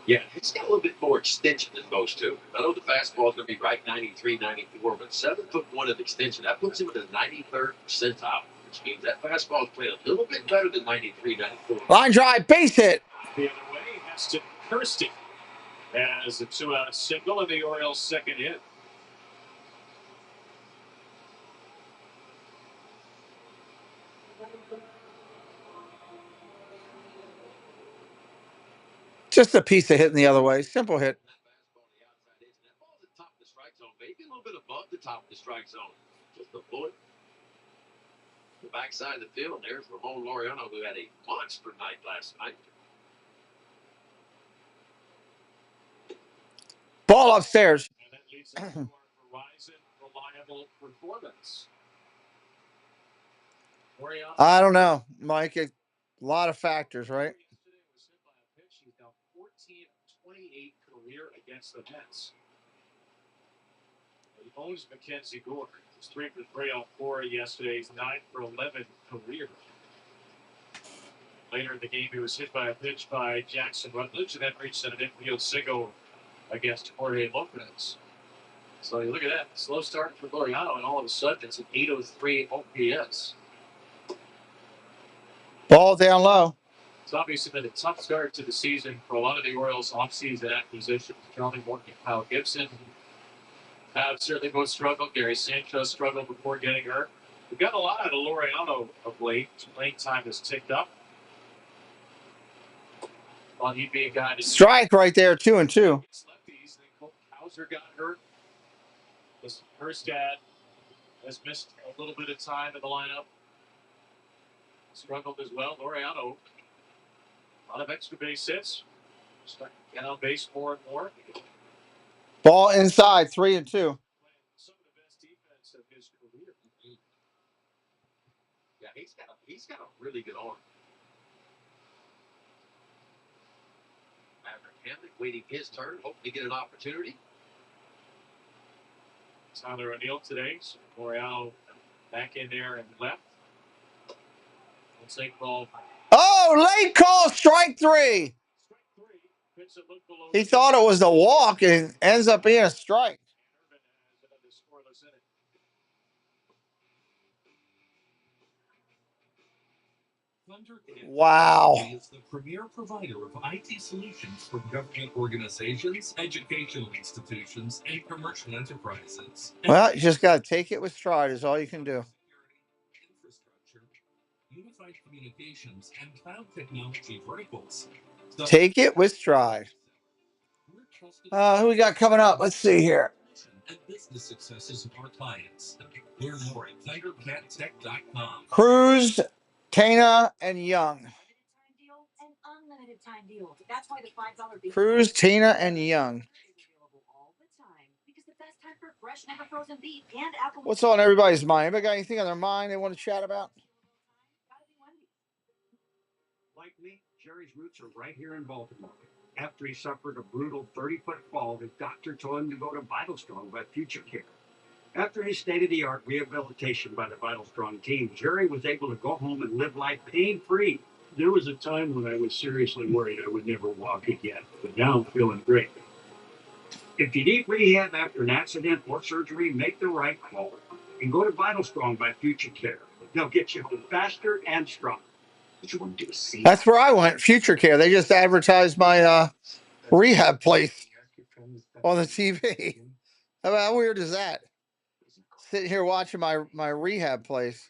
Yeah, it's got a little bit more extension than most too. I know the fastball is going to be right 93, 94, but 7'1" of extension, that puts him in the 93rd percentile, which means that fastball is playing a little bit better than 93, 94. Line drive, base hit. The other way, Heston Kirsten as a 2-out single and the Orioles' second hit. Just a piece of hitting the other way. Simple hit. That ball's at the top of the strike zone, maybe a little bit above the top of the strike zone. Just a bullet. The backside of the field, there's Ramon Laureano, who had a monster night last night. Ball upstairs. And that leads us to our Verizon reliable performance. I don't know, Mike. A lot of factors, right? He's now 14 of 28 career against the Mets. He owns Mackenzie Gore. He's 3 for 3 off 4 yesterday. He's 9 for 11 career. Later in the game, he was hit by a pitch by Jackson Rutledge and then reached an infield single against Jorge Lopez. So you look at that slow start for Laureano, and all of a sudden it's an 803 OPS. Ball down low. It's obviously been a tough start to the season for a lot of the Orioles' offseason acquisitions. Charlie Morton and Kyle Gibson have certainly both struggled. Gary Sanchez struggled before getting hurt. We've got a lot out of Laureano of late. His playing time has ticked up. Thought he'd be a guy to strike right there, 2-2. Lefties. Then Hauser got hurt. Herstad has missed a little bit of time in the lineup. Struggled as well. Laureano, a lot of extra base hits. Starting to get on base more and more. Ball inside, 3-2. Some of the best defense of his career. Yeah, he's got a really good arm. Hamnick waiting his turn, hoping to get an opportunity. Tyler O'Neill today. So L'Oreal back in there and left. Take ball. Oh, late call, strike 3. He thought it was a walk and ends up being a strike. Wow. Is the premier provider of IT solutions for government organizations, educational institutions, and commercial enterprises. Well, you just got to take it with stride is all you can do. Infrastructure, unified communications, and cloud technology verticals. Take it with stride. Who we got coming up? Let's see here. And business successes of our clients. Learn more at TigerCatTech.com. Cruz, Tana, and Young. Cruz, Tina, and Young. What's on everybody's mind? Anybody got anything on their mind they want to chat about? Like me, Jerry's roots are right here in Baltimore. After he suffered a brutal 30-foot fall, his doctor told him to go to BALvsWAS by Future Care. After his state-of-the-art rehabilitation by the BALvsWAS team, Jerry was able to go home and live life pain-free. There was a time when I was seriously worried I would never walk again, but now I'm feeling great. If you need rehab after an accident or surgery, make the right call and go to BALvsWAS by Future Care. They'll get you home faster and stronger. That's where I went, Future Care. They just advertised my rehab place on the TV. How weird is that? Sitting here watching my rehab place.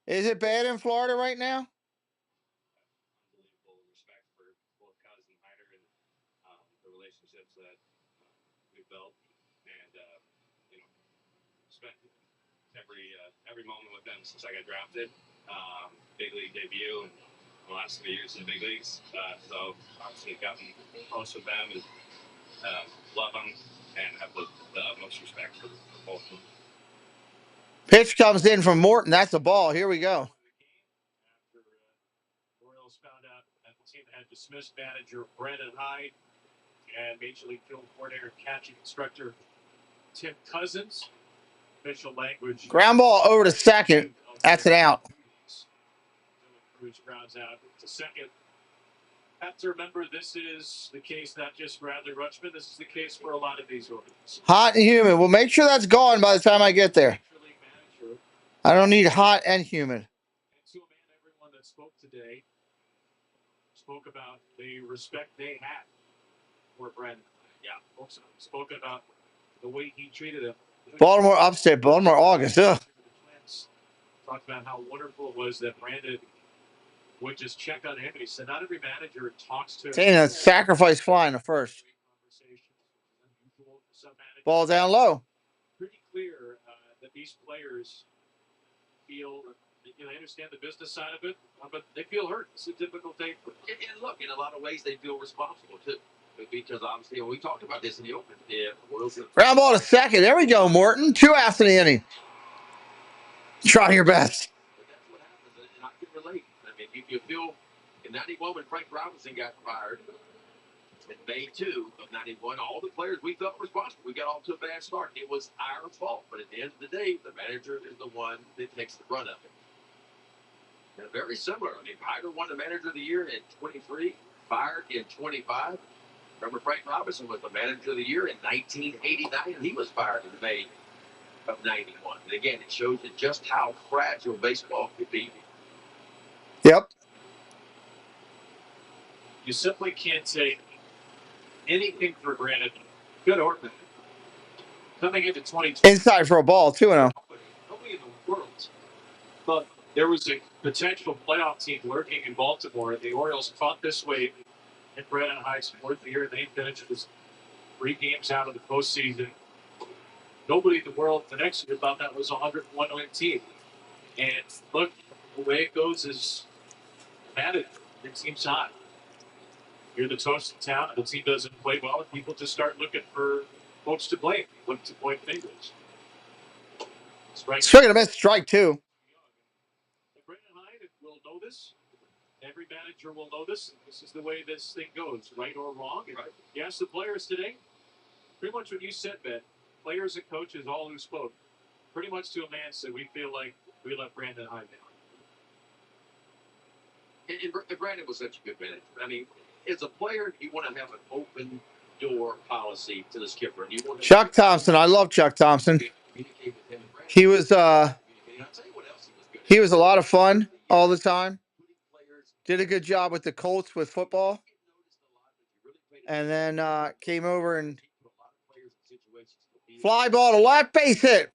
Is it bad in Florida right now? Unbelievable respect for both Cuz and Hyder and the relationships that we've built, and spent every moment with them since I got drafted. Big league debut and the last 3 years in the big leagues. So obviously gotten close with them and love them and have the utmost respect for both of them. Pitch comes in from Morton. That's a ball. Here we go. After the Orioles found out that the team had dismissed manager Brandon Hyde and Major League Field coordinator and catching instructor Tim Cousins. Official language. Ground ball over to second. That's an out. Cruz grounds out to second. Have to remember, this is the case not just for Adley Rutschman. This is the case for a lot of these Orioles. Hot and humid. Well, make sure that's gone by the time I get there. I don't need hot and humid. And to a man, everyone that spoke today spoke about the respect they had for Brandon. Yeah, folks spoke about the way he treated him. Baltimore upstate, Baltimore August. Ugh. Talked about how wonderful it was that Brandon would just check on him. And he said, not every manager talks to him. Tana sacrifice fly in the first. Ball down low. Pretty clear that these players feel, they understand the business side of it, but they feel hurt. It's a difficult day for them. And look, in a lot of ways, they feel responsible too, because obviously we talked about this in the open. Ground ball to second. There we go, Morton. 2 after the inning. Try your best. But that's what happens, and I can relate. I mean, you feel in '91 when Frank Robinson got fired, in May 2 of '91, all the players we felt responsible. We got off to a bad start. It was our fault. But at the end of the day, the manager is the one that takes the brunt of it. And very similar. I mean, Hyder won the manager of the year in 23, fired in 25. Remember, Frank Robinson was the manager of the year in 1989, and he was fired in May of '91. And again, it shows you just how fragile baseball could be. Yep. You simply can't take anything for granted, good or bad. Coming into 2020, Inside for a ball, 2-0. nobody in the world thought there was a potential playoff team lurking in Baltimore, and the Orioles fought this way in Brandon Hyde's 4th year. They finished with 3 games out of the postseason. Nobody in the world the next year thought that was a 101-win team. And look, the way it goes is bad. Your team's hot. You're the toast in town, and the team doesn't play well, and people just start looking for folks to blame, look to point fingers. Swing and a miss, strike 2. Brandon Hyde will know this, Every manager will know this. This is the way this thing goes, right or wrong. Right. You ask the players today, pretty much what you said, Ben. Players and coaches, all who spoke, pretty much to a man said, we feel like we let Brandon Hyde down. And Brandon was such a good manager. I mean, as a player, you want to have an open door policy to the skipper. And you want to Chuck Thompson. I love Chuck Thompson. communicate with him and Brandon. He was I'll tell you what else he was good at. he was a lot of fun all the time. Did a good job with the Colts with football. And then came over and fly ball to left, base hit.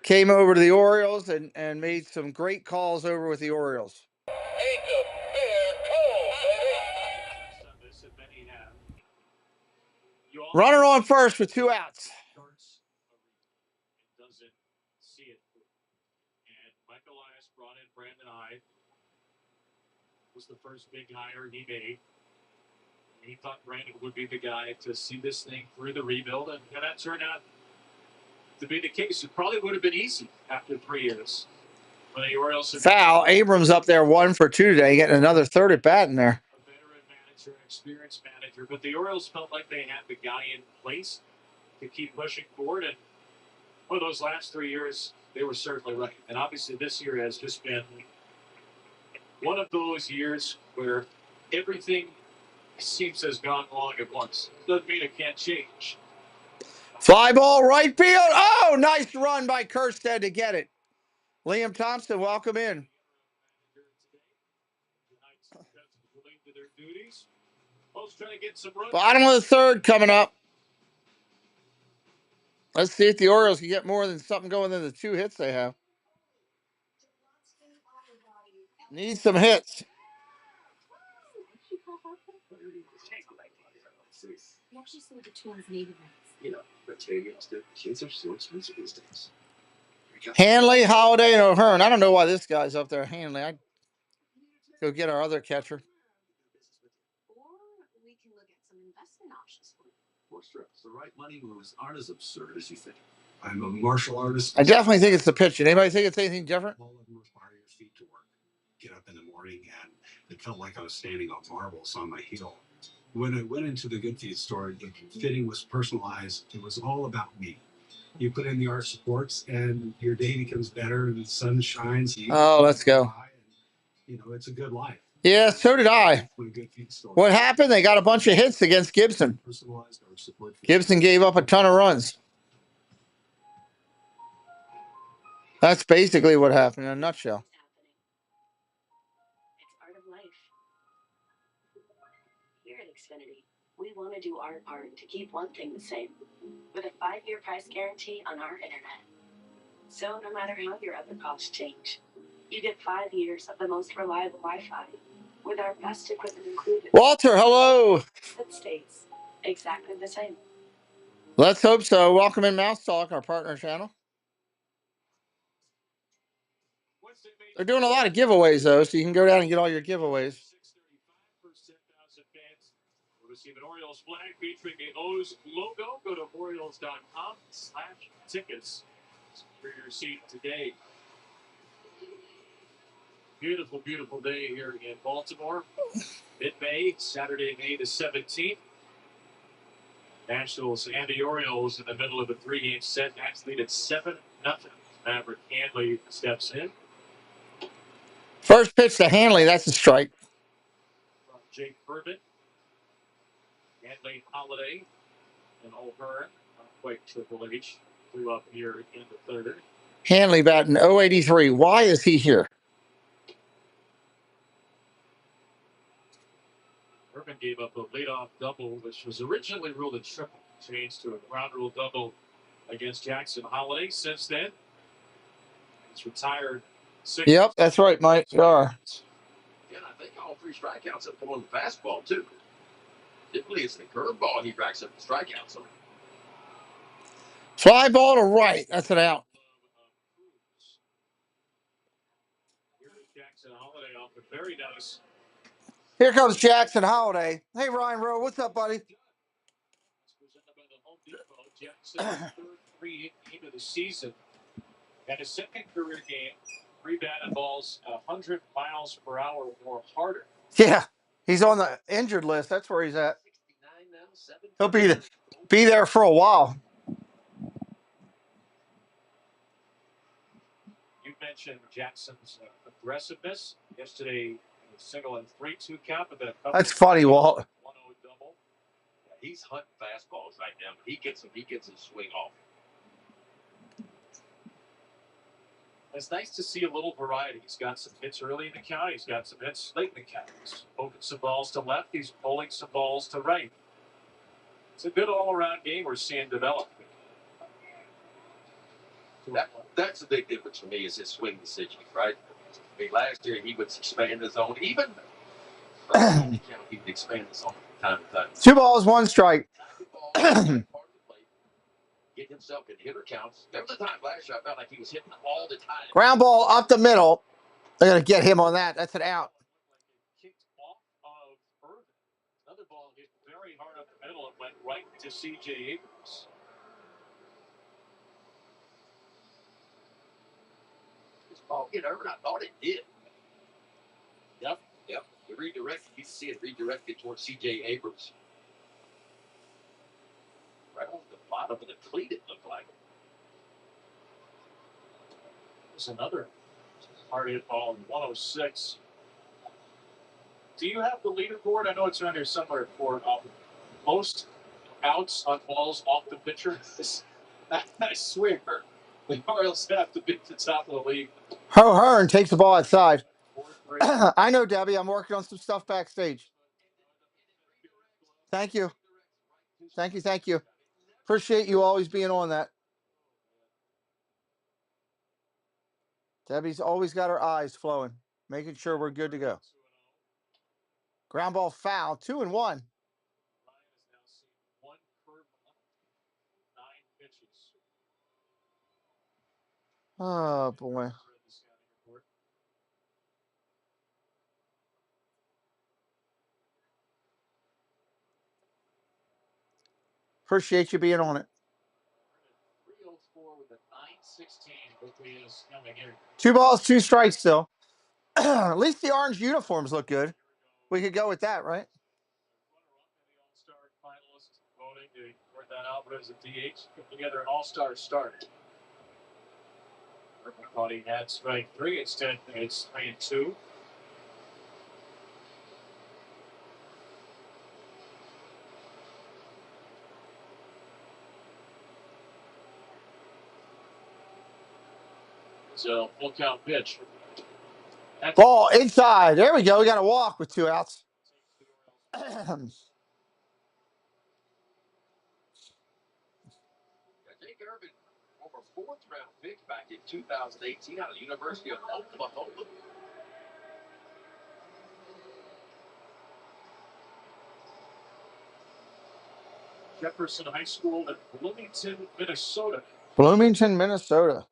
Came over to the Orioles and made some great calls over with the Orioles. Runner on first with 2 outs. Doesn't see it. And Mike Elias brought in Brandon Hyde. Was the first big hire he made. He thought Brandon would be the guy to see this thing through the rebuild, and that turned out to be the case. It probably would have been easy after 3 years. When the Orioles Foul. Abrams up there 1 for 2 today, getting another third at bat in there. A veteran manager, experienced manager, but the Orioles felt like they had the guy in place to keep pushing forward. And one of those last 3 years, they were certainly right. And obviously, this year has just been one of those years where everything seems has gone wrong at once. Doesn't mean it can't change. Fly ball right field. Oh, nice run by Kerstead to get it. Liam Thompson, welcome in. Bottom of the third coming up. Let's see if the Orioles can get more than something going than the 2 hits they have. Need some hits. Hanley, Holiday, and O'Hearn. I don't know why this guy's up there. Hanley. I'd go get our other catcher. Or we can look at some investment options for you. The right money moves aren't as absurd as you think. I'm a martial artist. I definitely think it's the pitching. Anybody think it's anything different? All of them require your feet to work. Get up in the morning, and it felt like I was standing on marbles on my heel. When I went into the Good Feet store, the fitting was personalized. It was all about me. You put in the arch supports, and your day becomes better, and the sun shines. Oh, let's go. You know, it's a good life. Yeah, so did I. What happened? They got a bunch of hits against Gibson. Gibson gave up a ton of runs. That's basically what happened in a nutshell. It's part of life. Here at Xfinity, we want to do our part to keep one thing the same, with a 5-year price guarantee on our internet. So no matter how your other costs change, you get 5 years of the most reliable Wi-Fi with our best equipment included. Walter, hello. That stays exactly the same. Let's hope so. Welcome in Mouse Talk, our partner channel. They're doing a lot of giveaways, though, so you can go down and get all your giveaways. Receive an Orioles flag featuring the O's logo. Go to orioles.com/tickets for your seat today. Beautiful, beautiful day here in Baltimore. Mid-May, Saturday, May the 17th. Nationals and the Orioles in the middle of a 3-game set. Nats lead at 7-0. Maverick Hanley steps in. First pitch to Hanley, that's a strike. From Jake Bourbon. Hanley, Holiday, and O'Hearn. Not quite Triple H. Flew up here in the third. Hanley batting 083. Why is he here? Bourbon gave up a leadoff double, which was originally ruled a triple. Changed to a ground rule double against Jackson Holiday. Since then, he's retired. Yep, that's right, Mike. You are. Yeah, I think all 3 strikeouts have come on the fastball, too. Typically, it's the curveball he racks up the strikeouts on. Fly ball to right. That's an out. Jackson Holiday off a very nice. Here comes Jackson Holiday. Hey, Ryan Rowe. What's up, buddy? Jackson, third 3 game of the season. Had a second career game, 3 batted balls, 100 miles per hour or harder. Yeah, he's on the injured list. That's where he's at. He'll be there for a while. You mentioned Jackson's aggressiveness yesterday. Single and 3-2 count, but then a couple. That's funny, Walt. 1-0 double. Yeah, he's hunting fastballs right now. He gets them. He gets his swing off. It's nice to see a little variety. He's got some hits early in the count. He's got some hits late in the count. He's poking some balls to left. He's pulling some balls to right. It's a good all-around game we're seeing develop. That's the big difference for me is his swing decision, right? I mean, last year he would expand his zone. Even he would expand his zone from time to time. 2 balls, 1 strike. Get himself in hitter counts. There was a time last year I felt like he was hitting all the time. Ground ball up the middle. They're going to get him on that. That's an out. Kicked off of Irvin. Another ball hit very hard up the middle and went right to C.J. Abrams. This ball hit Irvin. I thought it did. Yep. You redirect. You see it redirected towards C.J. Abrams. Right off the bottom of the cleat, it looked like. There's another hard hit ball in 106. Do you have the leaderboard? I know it's around here somewhere for most outs on balls off the pitcher. I swear, the Orioles have to be at the top of the league. Ho Hearn takes the ball outside. I know, Debbie. I'm working on some stuff backstage. Thank you. Thank you. Appreciate you always being on that. Debbie's always got her eyes flowing, making sure we're good to go. Ground ball foul, 2-1. Oh, boy. Appreciate you being on it. 2 balls, 2 strikes still. At least the orange uniforms look good. We could go with that, right? Alvarez at DH put together an all-star start. I thought he had strike 3. Instead, it's 3-2. So full count pitch. Ball inside. There we go. We got a walk with 2 outs. Jake Irvin, former 4th-round pick back in 2018 out of the University of Oklahoma. Jefferson High School in Bloomington, Minnesota. Bloomington, Minnesota.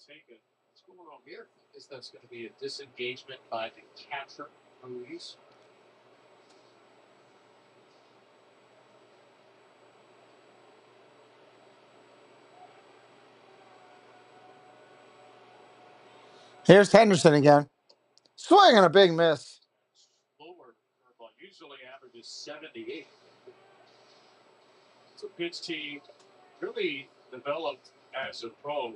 Take it. What's going on here? Is that's going to be a disengagement by the catcher, Ruiz. Here's Henderson again. Swinging a big miss. Lower curveball usually averages 78. It's a pitch he really developed as a pro.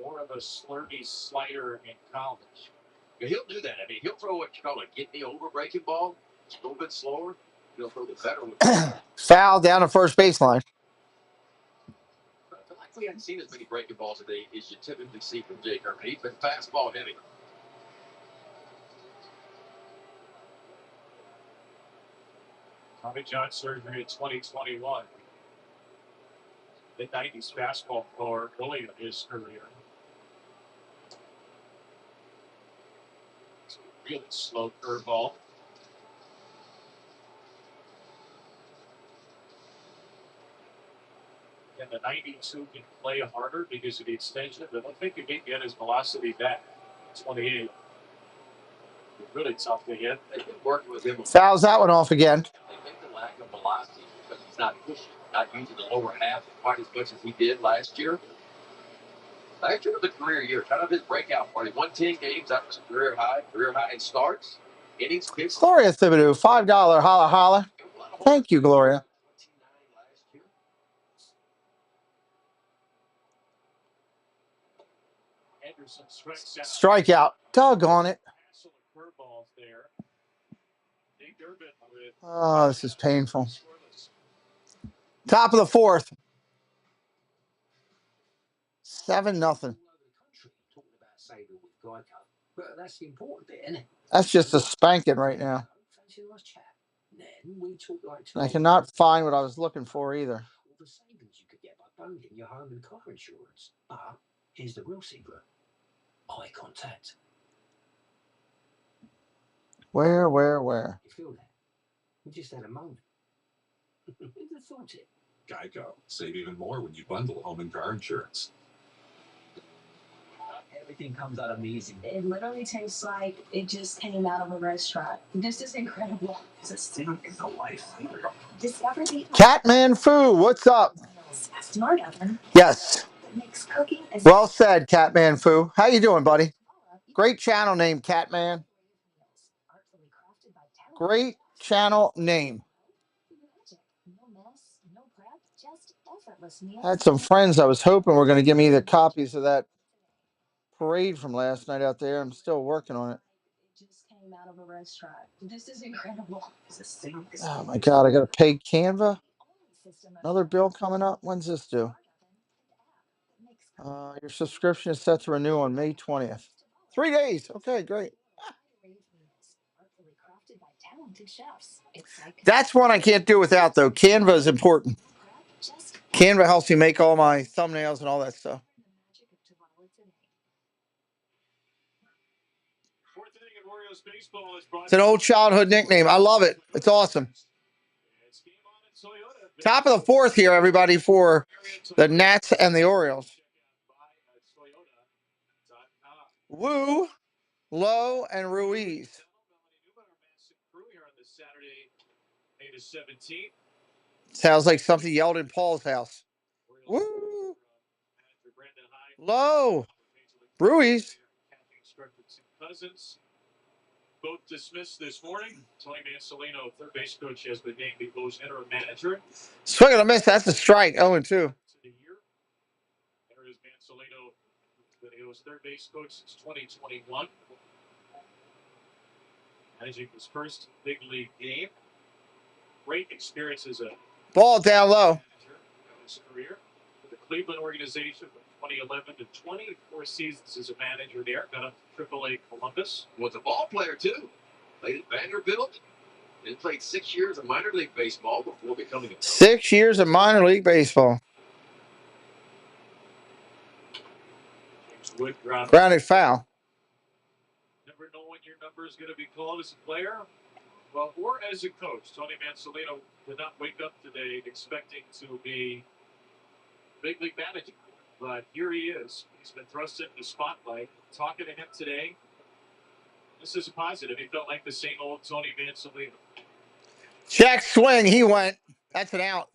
More of a slurpy slider in college. He'll do that. I mean, he'll throw what you call a get me over breaking ball. It's a little bit slower. He'll throw the better one. Foul down the first baseline. I feel like we haven't seen as many breaking balls today as you typically see from Jake Irvin. He's been fastball heavy. Tommy John surgery in 2021. Mid-90s fastball thrower early in his career. It's a really slow curveball. And the 92 can play harder because of the extension, but I don't think you can get his velocity back. 28. Really tough to hit. They've been working with him. Fouls that one off again. They think the lack of velocity because he's not pushing, not using the lower half quite as much as he did last year. Last year was a career year, kind of his breakout party. Won 10 games, that was a career high in starts, innings pitched. Gloria Thibodeau, $5 holla holla. Thank you, Gloria. Strikeout. Doggone it. Oh, this is painful. Top of the fourth. 7-0. That's just a spanking right now. I cannot find what I was looking for either. Here's the real secret. Eye contact. Where? You feel that? We just had a moment. Who'd have thought it? Geico. Save even more when you bundle home and car insurance. Everything comes out amazing. It literally tastes like it just came out of a restaurant. This is incredible. It's a thing in the life. Discover the Catman Foo, what's up? smart oven Yes. that makes cooking as Well said, Catman Foo. How you doing, buddy? Great channel name, Catman. Great channel name. I had some friends I was hoping were going to give me the copies of that parade from last night out there. I'm still working on it. just came out of a restaurant. This is incredible. Oh my God, I got to pay Canva. Another bill coming up. When's this due? Your subscription is set to renew on May 20th. 3 days. Okay, great. That's one I can't do without, though. Canva is important. Canva helps me make all my thumbnails and all that stuff. It's an old childhood nickname. I love it. It's awesome. Top of the fourth here, everybody, for the Nats and the Orioles. Woo, Lowe, and Ruiz. Sounds like something yelled in Paul's house. Woo, Lowe, Ruiz. Both dismissed this morning. Tony Mansolino, third base coach, has been named the Blues interim manager. Swing and a miss. That's a strike. 0-2. There is Mansolino, but he was third base coach since 2021. Managing his first big league game. Great experience as a Ball down low. manager in his career. With the Cleveland organization from 2011 to 24 seasons as a manager there. Got up to AAA Columbus. Was a ball player, too. Played at Vanderbilt. Then played 6 years of minor league baseball before becoming a coach. 6 years of minor league baseball. James Wood grounded. Grounded foul. Never know when your number is going to be called as a player. Well, or as a coach. Tony Mansolino did not wake up today expecting to be big league manager. But here he is. He's been thrust into the spotlight. Talking to him today, this is a positive. He felt like the same old Tony Mansolino. Check swing. He went. That's an out.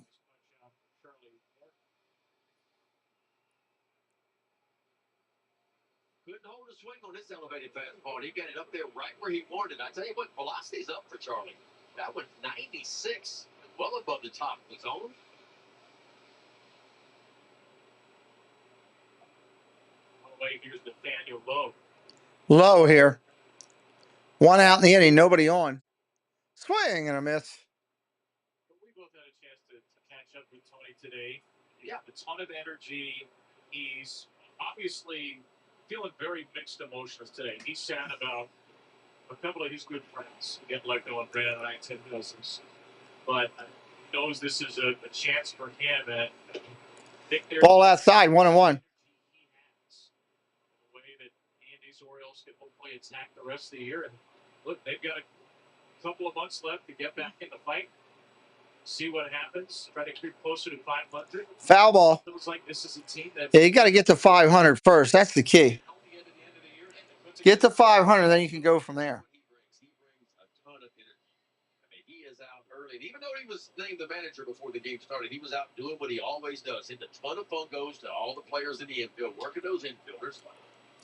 Couldn't hold a swing on this elevated fastball. He got it up there right where he wanted. I tell you what, velocity's up for Charlie. That went 96, well above the top of the zone. Away, here's Nathaniel Lowe. Low here. One out in the inning. Nobody on. Swing and a miss. We both had a chance to catch up with Tony today. Yeah, a ton of energy. He's obviously feeling very mixed emotions today. He's sad about a couple of his good friends getting let go on Brandon and 10 dozens. But knows this is a chance for him. And I think there's Ball outside. 1-1. the way that Andy's Orioles can hopefully attack the rest of the year. And look, they've got a couple of months left to get back in the fight. See what happens. Try to creep closer to 500. Foul ball. Feels like this is a team that Yeah, you got to get to 500 first. That's the key. Get to 500, then you can go from there. He brings a ton of energy. I mean, he is out early. And even though he was was named the manager before the game started. He was out doing what he always does. Hit a ton of phone goes to all the players in the infield, working those infielders.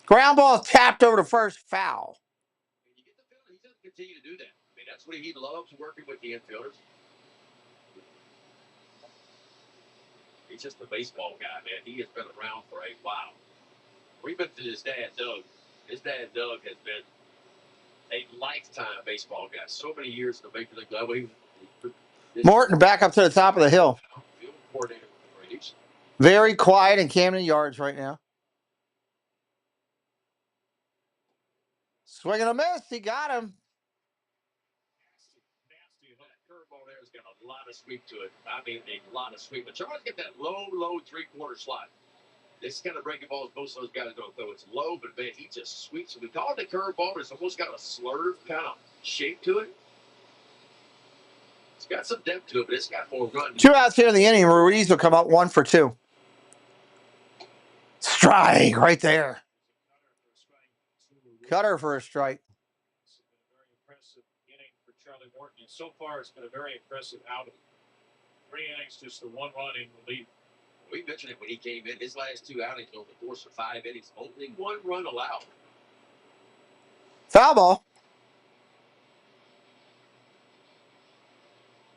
Ground ball tapped over to first, foul. And you get the feeling he's going to continue to do that. I mean, that's what he loves, working with the infielders. He's just a baseball guy, man. He has been around for a while. We've been to his dad, Doug. His dad, Doug, has been a lifetime baseball guy. So many years in the major league level. Morton back up to the top of the hill. Field coordinator for the Braves. Very quiet in Camden Yards right now. Swing and a miss. He got him. Nasty. That curveball there has got a lot of sweep to it. I mean, a lot of sweep. But Charles get that low three-quarter slide. This kind of breaking balls most of those guys don't throw. It's low, but man, he just sweeps it. We call it a curveball, but it's almost got a slurve kind of shape to it. It's got some depth to it, but it's got more run. 2 outs here in the inning. Ruiz will come up 1 for 2. Strike right there. Cutter for a strike. It's been a very impressive inning for Charlie Morton, and so far it's been a very impressive outing. 3 innings, just the 1 run in relief. We mentioned it when he came in. His last 2 outings over the course of 5 innings, only 1 run allowed. Foul ball.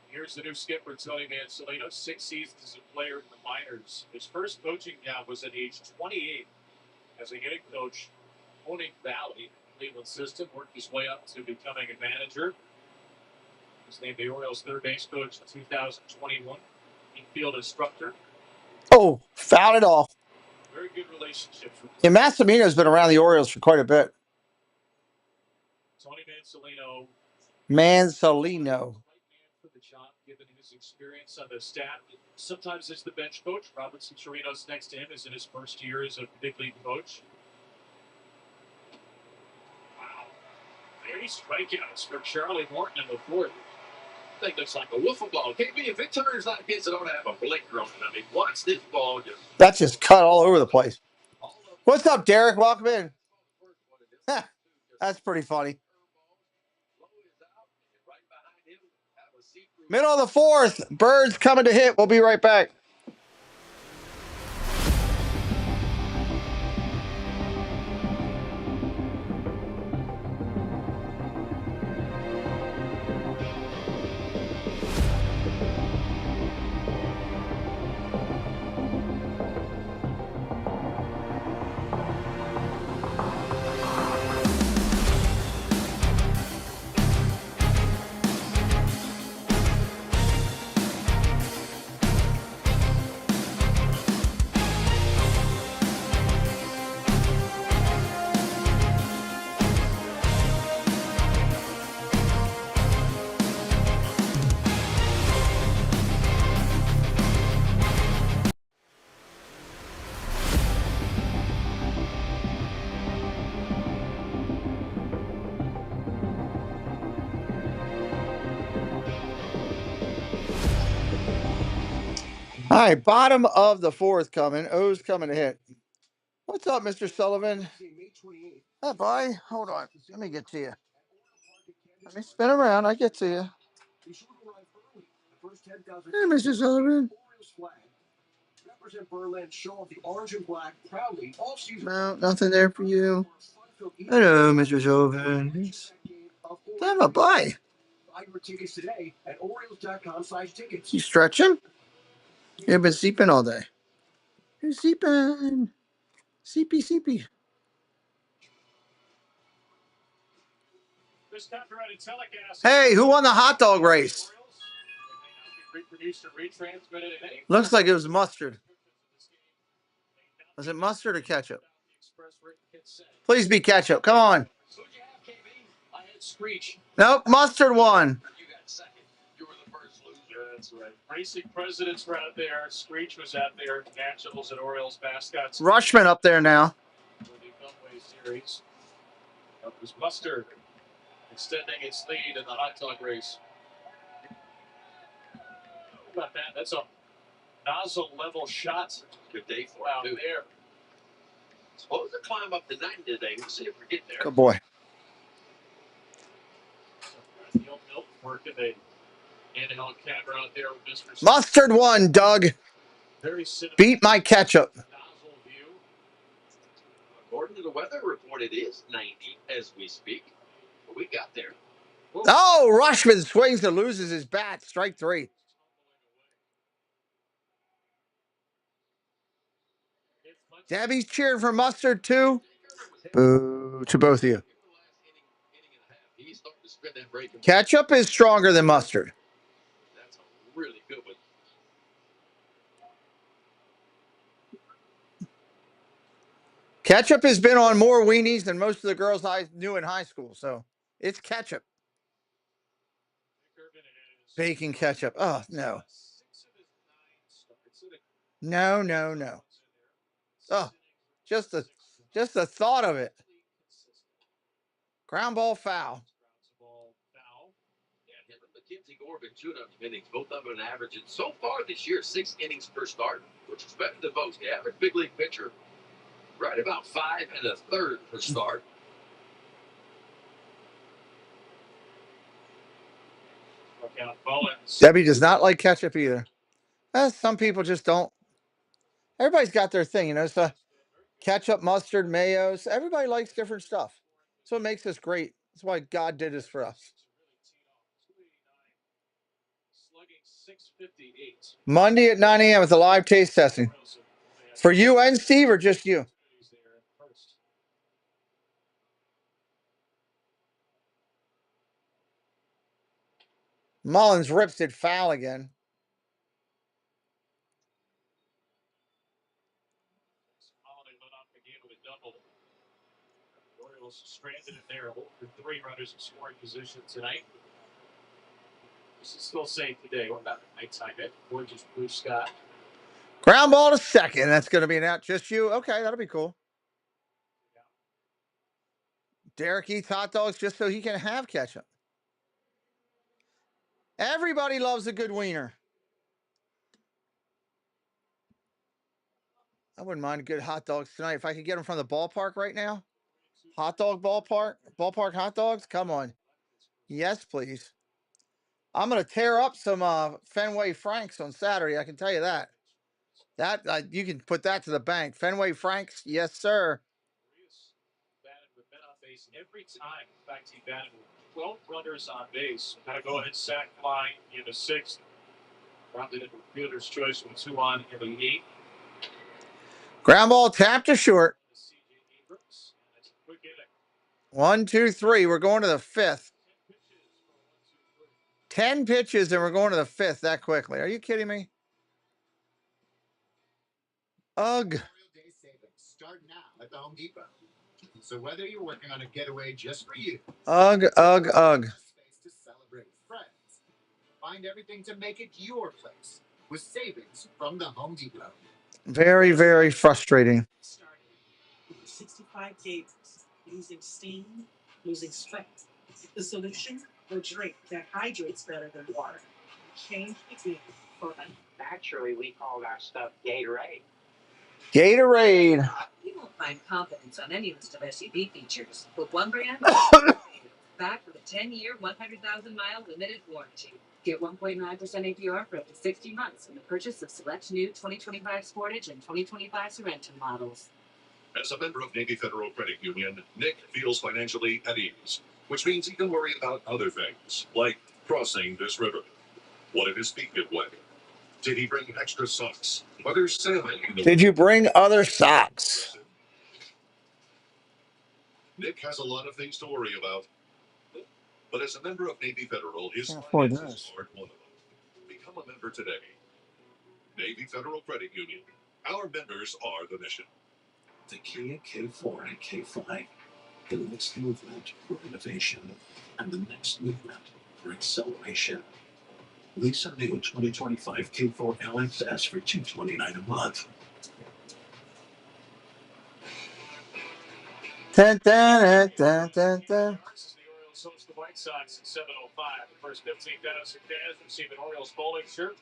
Here's the new skipper, Tony Mansolino, 6 seasons as a player in the minors. His first coaching job was at age 28 as a hitting coach, owning Valley, Cleveland system, worked his way up to becoming a manager. He was named the Orioles third base coach in 2021, infield instructor. Oh, fouled it off. Very good relationships with Yeah, Massimino's been around the Orioles for quite a bit. Tony Mansolino. Mansolino. For the job, given his experience on the staff. Sometimes as the bench coach. Robinson Chirinos next to him is in his first year as a big league coach. Wow. 3 strikeouts for Charlie Morton in the 4th. I think looks like a wiffle ball. KB, if it turns like this, it ought to have a blinker on it. I mean, watch this ball just. That's just cut all over the place. What's up, Derek? Welcome in. That's pretty funny. Middle of the 4th. Birds coming to hit. We'll be right back. All right, bottom of the 4th coming. O's coming to hit. What's up, Mr. Sullivan? Hi, boy. Hold on. Let me get to you. Let me spin around. I get to you. Hey, Mr. Sullivan. No, nothing there for you. Hello, Mr. Sullivan. Damn a boy. You stretching? You've been sleeping all day. You're sleeping. Sleepy. Hey, who won the hot dog race? Looks like it was mustard. Was it mustard or ketchup? Please be ketchup. Come on. Nope, mustard won. That's right. Racing presidents were out there. Screech was out there. Nationals and Orioles mascots. Rushman up there now. For the Beltway series. That was Mustard extending its lead in the hot dog race. How about that? That's a nozzle level shot. Good day for out him, too. there. Supposed to climb up to 90 today. We'll see if we get there. Good boy. Neil Milton working a Handheld camera out there with Mr. Mustard won, Doug. Very cinematic. Beat my ketchup. Nozzle view. According to the weather report, it is 90 as we speak. But we got there. Oh, Rushman swings and loses his bat. Strike 3. Debbie's cheering for Mustard, too. Boo to both of you. Ketchup is stronger than Mustard. That's a really good one. Ketchup has been on more weenies than most of the girls I knew in high school, so it's ketchup. Baking ketchup. Oh, no. No, no, no. Oh, just the thought of it. Ground ball foul. Yeah, him and McKenzie Corbin chewed up innings, both of them averaging so far this year 6 innings per start, which is better than most. The average big league pitcher, right about 5 1/3 per start. Debbie does not like ketchup either. Some people just don't. Everybody's got their thing, you know. It's the ketchup, mustard, mayos. Everybody likes different stuff. That's what makes us great. That's why God did this for us. Monday at 9 a.m. is a live taste testing. For you and Steve, or just you? Mullins rips it foul again. The Orioles stranded in there with 3 runners in scoring position tonight. This is still safe today. What about nighttime? Gorgeous blue sky. Ground ball to second. That's going to be an out. Just you? Okay, that'll be cool. Derek eats hot dogs just so he can have ketchup. Everybody loves a good wiener. I wouldn't mind good hot dogs tonight. If I could get them from the ballpark right now. Hot dog ballpark. Ballpark hot dogs. Come on. Yes, please. I'm going to tear up some Fenway Franks on Saturday. I can tell you that. That you can put that to the bank. Fenway Franks. Yes, sir. Batted with men on base every time. In fact, he batted with 12 runners on base. Got to go ahead and sack fly in the 6th. Rounded into fielder's choice with 2 on in the 8th. Ground ball tapped to short. 1, 2, 3. We're going to the 5th. 10 pitches and we're going to the 5th that quickly. Are you kidding me? Ugh. Start now at the Home Depot. So whether you're working on a getaway just for you, Ugh. space to celebrate with friends, find everything to make it your place with savings from the Home Depot. Very, very frustrating. 65 days using steam, losing strength. The solution? A drink that hydrates better than water. Change the game for life. Actually, we called our stuff Gatorade. Gatorade. You won't find confidence on any list of SUV features, but one brand back with a 10-year, 100,000-mile limited warranty. Get 1.9% APR for up to 60 months in the purchase of select new 2025 Sportage and 2025 Sorento models. As a member of Navy Federal Credit Union, Nick feels financially at ease, which means he can worry about other things, like crossing this river. What if his feet get wet? Did he bring extra socks? Are there salmon in the Did you bring other socks? Nick has a lot of things to worry about. But as a member of Navy Federal, his Can't afford finances this. aren't one of them. Become a member today. Navy Federal Credit Union. Our members are the mission. The Kia K4 and K5, the next movement for innovation and the next movement for acceleration. Lease a new 2025 K4 LXS for $229 a month. Dun, dun, dun, dun, dun. The Orioles host the White Sox at 7:05. The first 15,000 fans receive an Orioles bowling shirt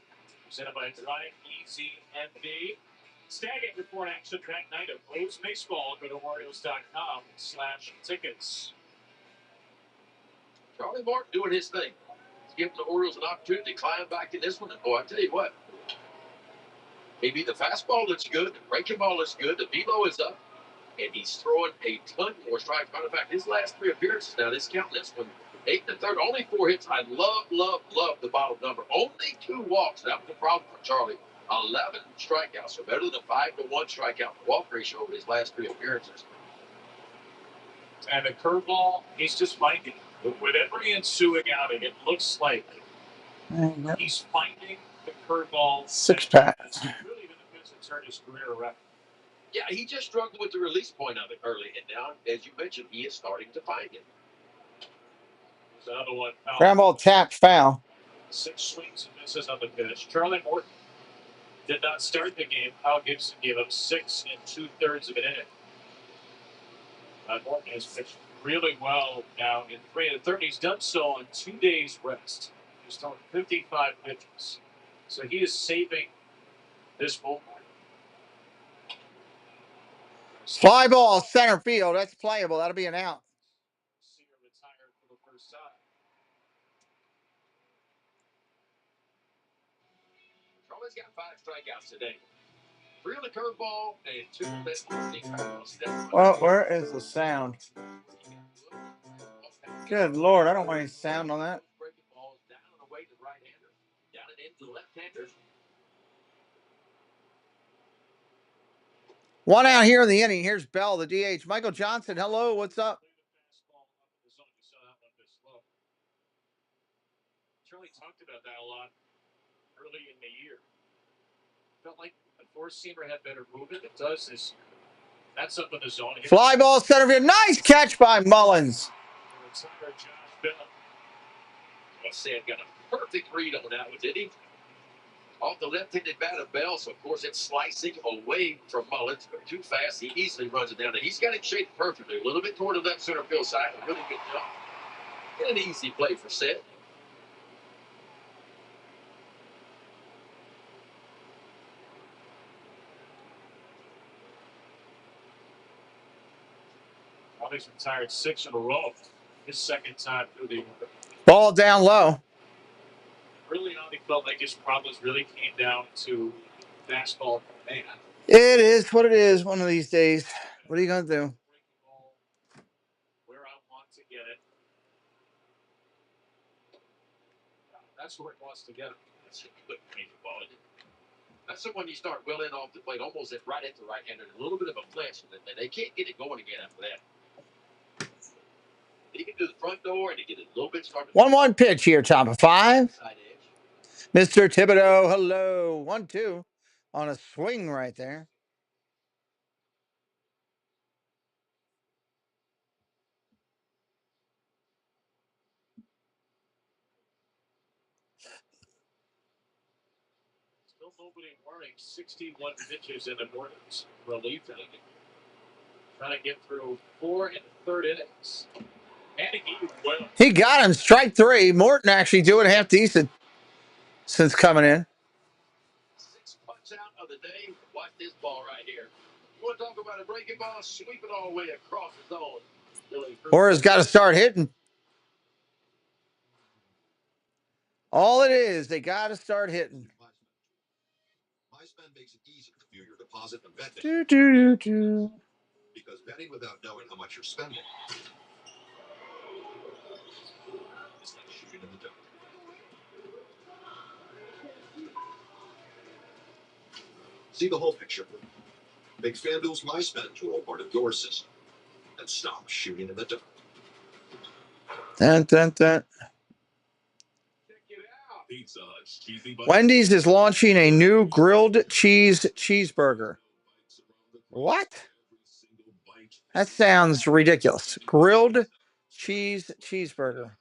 presented by Drive Easy MD. Staggered before an action-packed night of Blues baseball. Go to Orioles.com/tickets. Charlie Martin doing his thing. He's give the Orioles an opportunity to climb back in this one. And boy, I tell you what, maybe the fastball looks good, the breaking ball looks good, the velo is up, and he's throwing a ton more strikes. Matter of fact, his last 3 appearances now, this count this one, 8 and a third, only 4 hits. I love the bottom number. Only 2 walks. That was the problem for Charlie. 11 strikeouts, so better than a 5-to-1 strikeout walk ratio over his last 3 appearances. And the curveball, he's just finding it. With every ensuing outing, it looks like he's finding the curveball. 6-pack. Really benefits and turn his career around. Yeah, he just struggled with the release point of it early, and now, as you mentioned, he is starting to find it. There's another one. Ground ball tap foul. 6 swings and misses on the pitch. Charlie Morton did not start the game. Kyle Gibson gave up 6 2/3 of an inning. Morton has pitched really well now in 3 1/3. He's done so on 2 days rest. He's thrown 55 pitches. So he is saving this bullpen. Fly ball, center field. That's playable. That'll be an out. Singer retired for the first time. Charlie's got 5 strikeouts today. 3 on the curveball and 2 that. Well, where is the sound? Good Lord, I don't want any sound on that. Breaking balls down and away to the right-hander. Down and into the left-hander. 1 out here in the inning. Here's Bell, the DH. Michael Johnson, hello, what's up? Charlie talked about that a lot early in the year. Felt like the 4-seamer had better movement. It does this. That's up in the zone. Fly ball, center field. Nice catch by Mullins. Josh Bell. Well, Sam got a perfect read on that one, didn't he? Off the left-handed bat of Bell, so of course it's slicing away from Mullins, but too fast. He easily runs it down. And he's got it shaped perfectly. A little bit toward the left center field side. A really good job. And an easy play for Seth. Charlie's retired 6 in a row. His second time through the order. Ball down low. Early on, he felt like his problems really came down to fastball command. It is what it is one of these days. What are you going to do? Where I want to get it. That's where it wants to get it. That's a good ball. That's the one you start well in off the plate, almost right at the right hand, and a little bit of a flinch, and they can't get it going again after that. He can do the front door, and he get it a little bit started. 1-1 pitch here, top of 5. Mr. Thibodeau, hello. 1-2 on a swing right there. Still nobody warning 61 pitches in the Morton's relief inning. Trying to get through 4 1/3 innings. And he well. He got him. Strike 3. Morton actually doing half decent since coming in. 6 punch out of the day. Watch this ball right here. You want to talk about a breaking ball? Sweep it all the way across the zone. Orioles got to start hitting. All it is, they got to start hitting. MySpan makes it easy to view your deposit and bet. Because betting without knowing how much you're spending is like shooting in the dark. See the whole picture. Make FanDuel's MySpan tool part of your system and stop shooting in the dark. Dun, dun, dun. Wendy's is launching a new grilled cheese cheeseburger. What? That sounds ridiculous. Grilled cheese cheeseburger.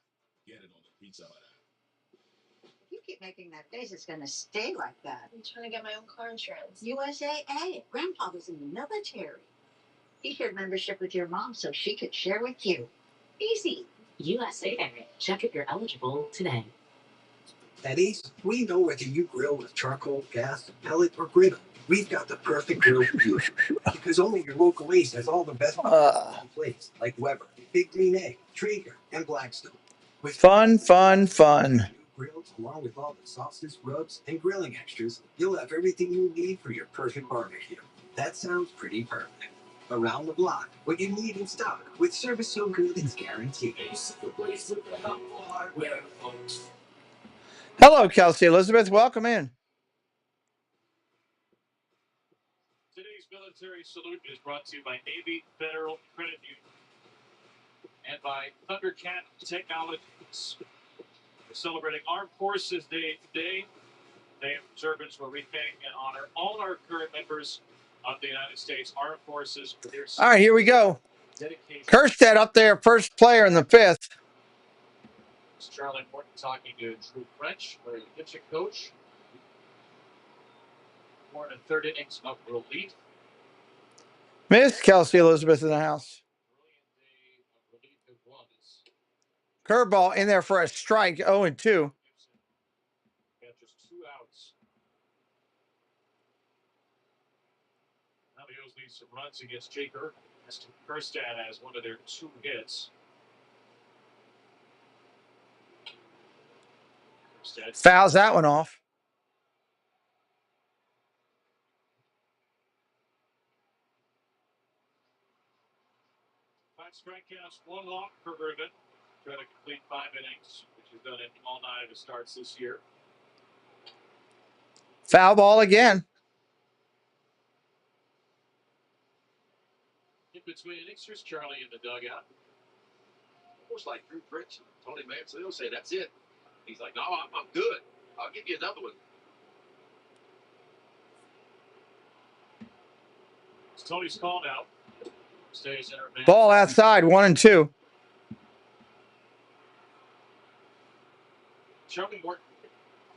You keep making that face, it's going to stay like that. I'm trying to get my own car insurance. USAA. Grandpa was in the military. He shared membership with your mom so she could share with you. Easy. USAA. Check if you're eligible today. At Ace, we know whether you grill with charcoal, gas, pellet, or griddle. We've got the perfect grill for you. Because only your local Ace has all the best in place, like Weber, Big Green Egg, Traeger, and Blackstone. With Fun. grilled along with all the sauces, rubs, and grilling extras, you'll have everything you need for your perfect barbecue. That sounds pretty perfect. Around the block, what you need in stock, with service so good it's guaranteed. Hello, Kelsey Elizabeth. Welcome in. Today's military salute is brought to you by Navy Federal Credit Union and by Thundercat Technologies. We're celebrating Armed Forces Day today. Day of Observance where we thank and honor all our current members of the United States Armed Forces for their All right, here we go. dedication. Kerstead up there, first player in the fifth. It's Charlie Morton talking to Drew French, our pitching coach. More in the third innings of relief. Miss Kelsey Elizabeth in the house. Curveball in there for a strike, 0-2. Just 2 outs. Now the O's need some runs against Jake Kerstad as one of their 2 hits. Kerstad Fouls that one off. Five strikeouts, 1 walk for Reuben. Trying to complete 5 innings, which he's done in all 9 of his starts this year. Foul ball again. In between innings, here's Charlie in the dugout. Almost like Drew French and Tony Mansell say, that's it. He's like, no, I'm good. I'll give you another one. It's Tony's call now. Stays in her man. Ball outside, 1-2. Charlie Morton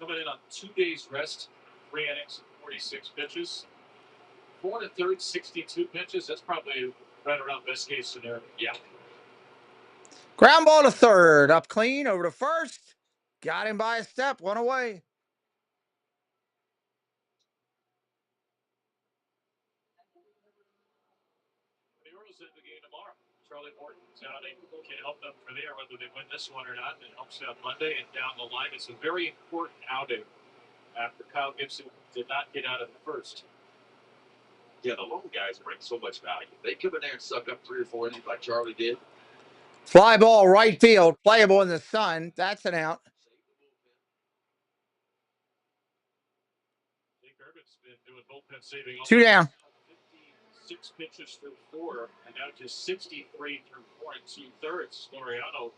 coming in on 2 days rest, 3 innings, 46 pitches. 4 1/3, 62 pitches. That's probably right around best case scenario. Yeah. Ground ball to third. Up clean, over to first. Got him by a step, 1 away. The Orioles have the game tomorrow. Charlie Morton's out. They can help them for there, whether they win this one or not. It helps out Monday and down the line. It's a very important outing after Kyle Gibson did not get out of the first. Yeah, the lone guys bring so much value. They come in there and suck up 3 or 4 innings like Charlie did. Fly ball right field, playable in the sun. That's an out. Jake Urban's been doing bullpen saving. 2 down. 56 pitches through 4, and now just 63 through 4 2/3. Laureano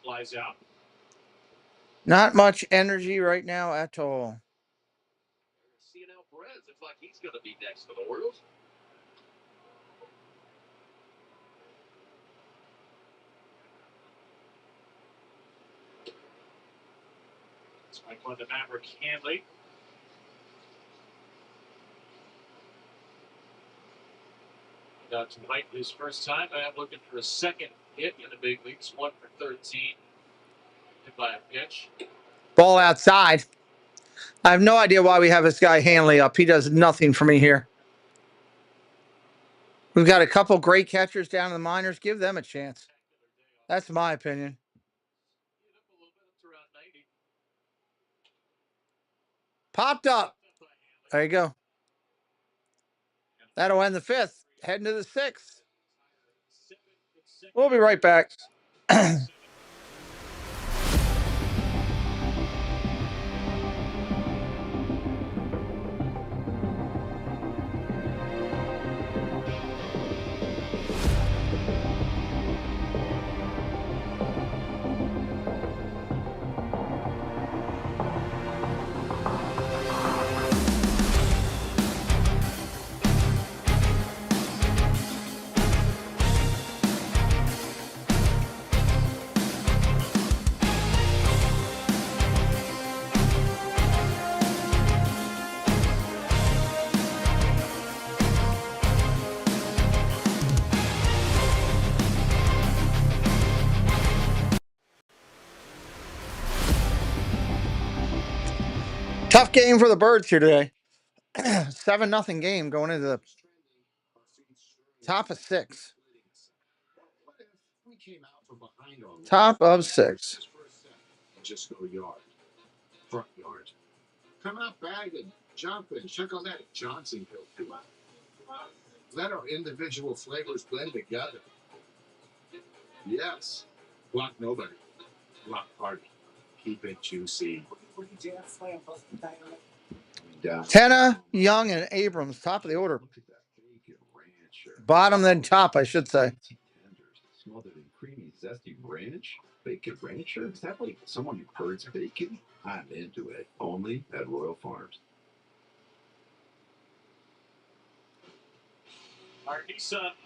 flies out. Not much energy right now at all. CNL Perez looks like he's going to be next for the Orioles. It's Mike on the Maverick Hanley. Tonight, his first time. I am looking for a second hit in the big leagues. 1 for 13. Hit by a pitch. Ball outside. I have no idea why we have this guy Hanley up. He does nothing for me here. We've got a couple great catchers down in the minors. Give them a chance. That's my opinion. Popped up. There you go. That'll end the 5th. Heading to the 6th. We'll be right back. Tough game for the Birds here today. 7-0 game going into the top of 6. Top of 6. Just go yard. front yard. Come out, bag and jump and check on that Johnson hill. Let our individual flavors blend together. Yes. Block nobody. Block party. Keep it juicy. Tenna, Young, and Abrams, top of the order. Bottom, then top, I should say. Smothered in creamy, zesty ranch? Bacon rancher? Is that like someone who birds bacon? I'm into it. Only at Royal Farms.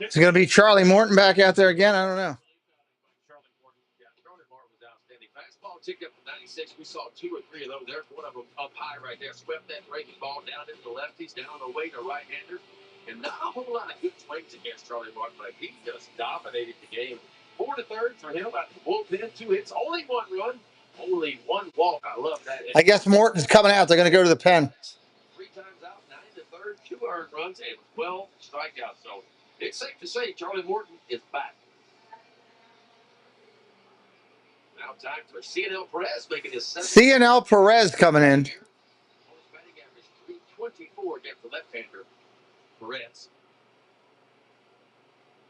It's going to be Charlie Morton back out there again. I don't know. Charlie Morton was outstanding. Fastball ticked up to 96. We saw 2 or 3 of those. There's one of them up high right there. Swept that breaking ball down into the lefties, down the way to right-handers. And not a whole lot of good swings against Charlie Morton, but he just dominated the game. 4 to 3rd for him. Out the bullpen, 2 hits, only 1 run, only 1 walk. I love that. I guess Morton's coming out. They're going to go to the pen. 3 times out, 9 to 3rd, 2 earned runs, and 12 strikeouts. So it's safe to say Charlie Morton is back. Now time for CNL Perez making his 7th. CNL Perez coming in. Batting average 324 against the left-hander, Perez.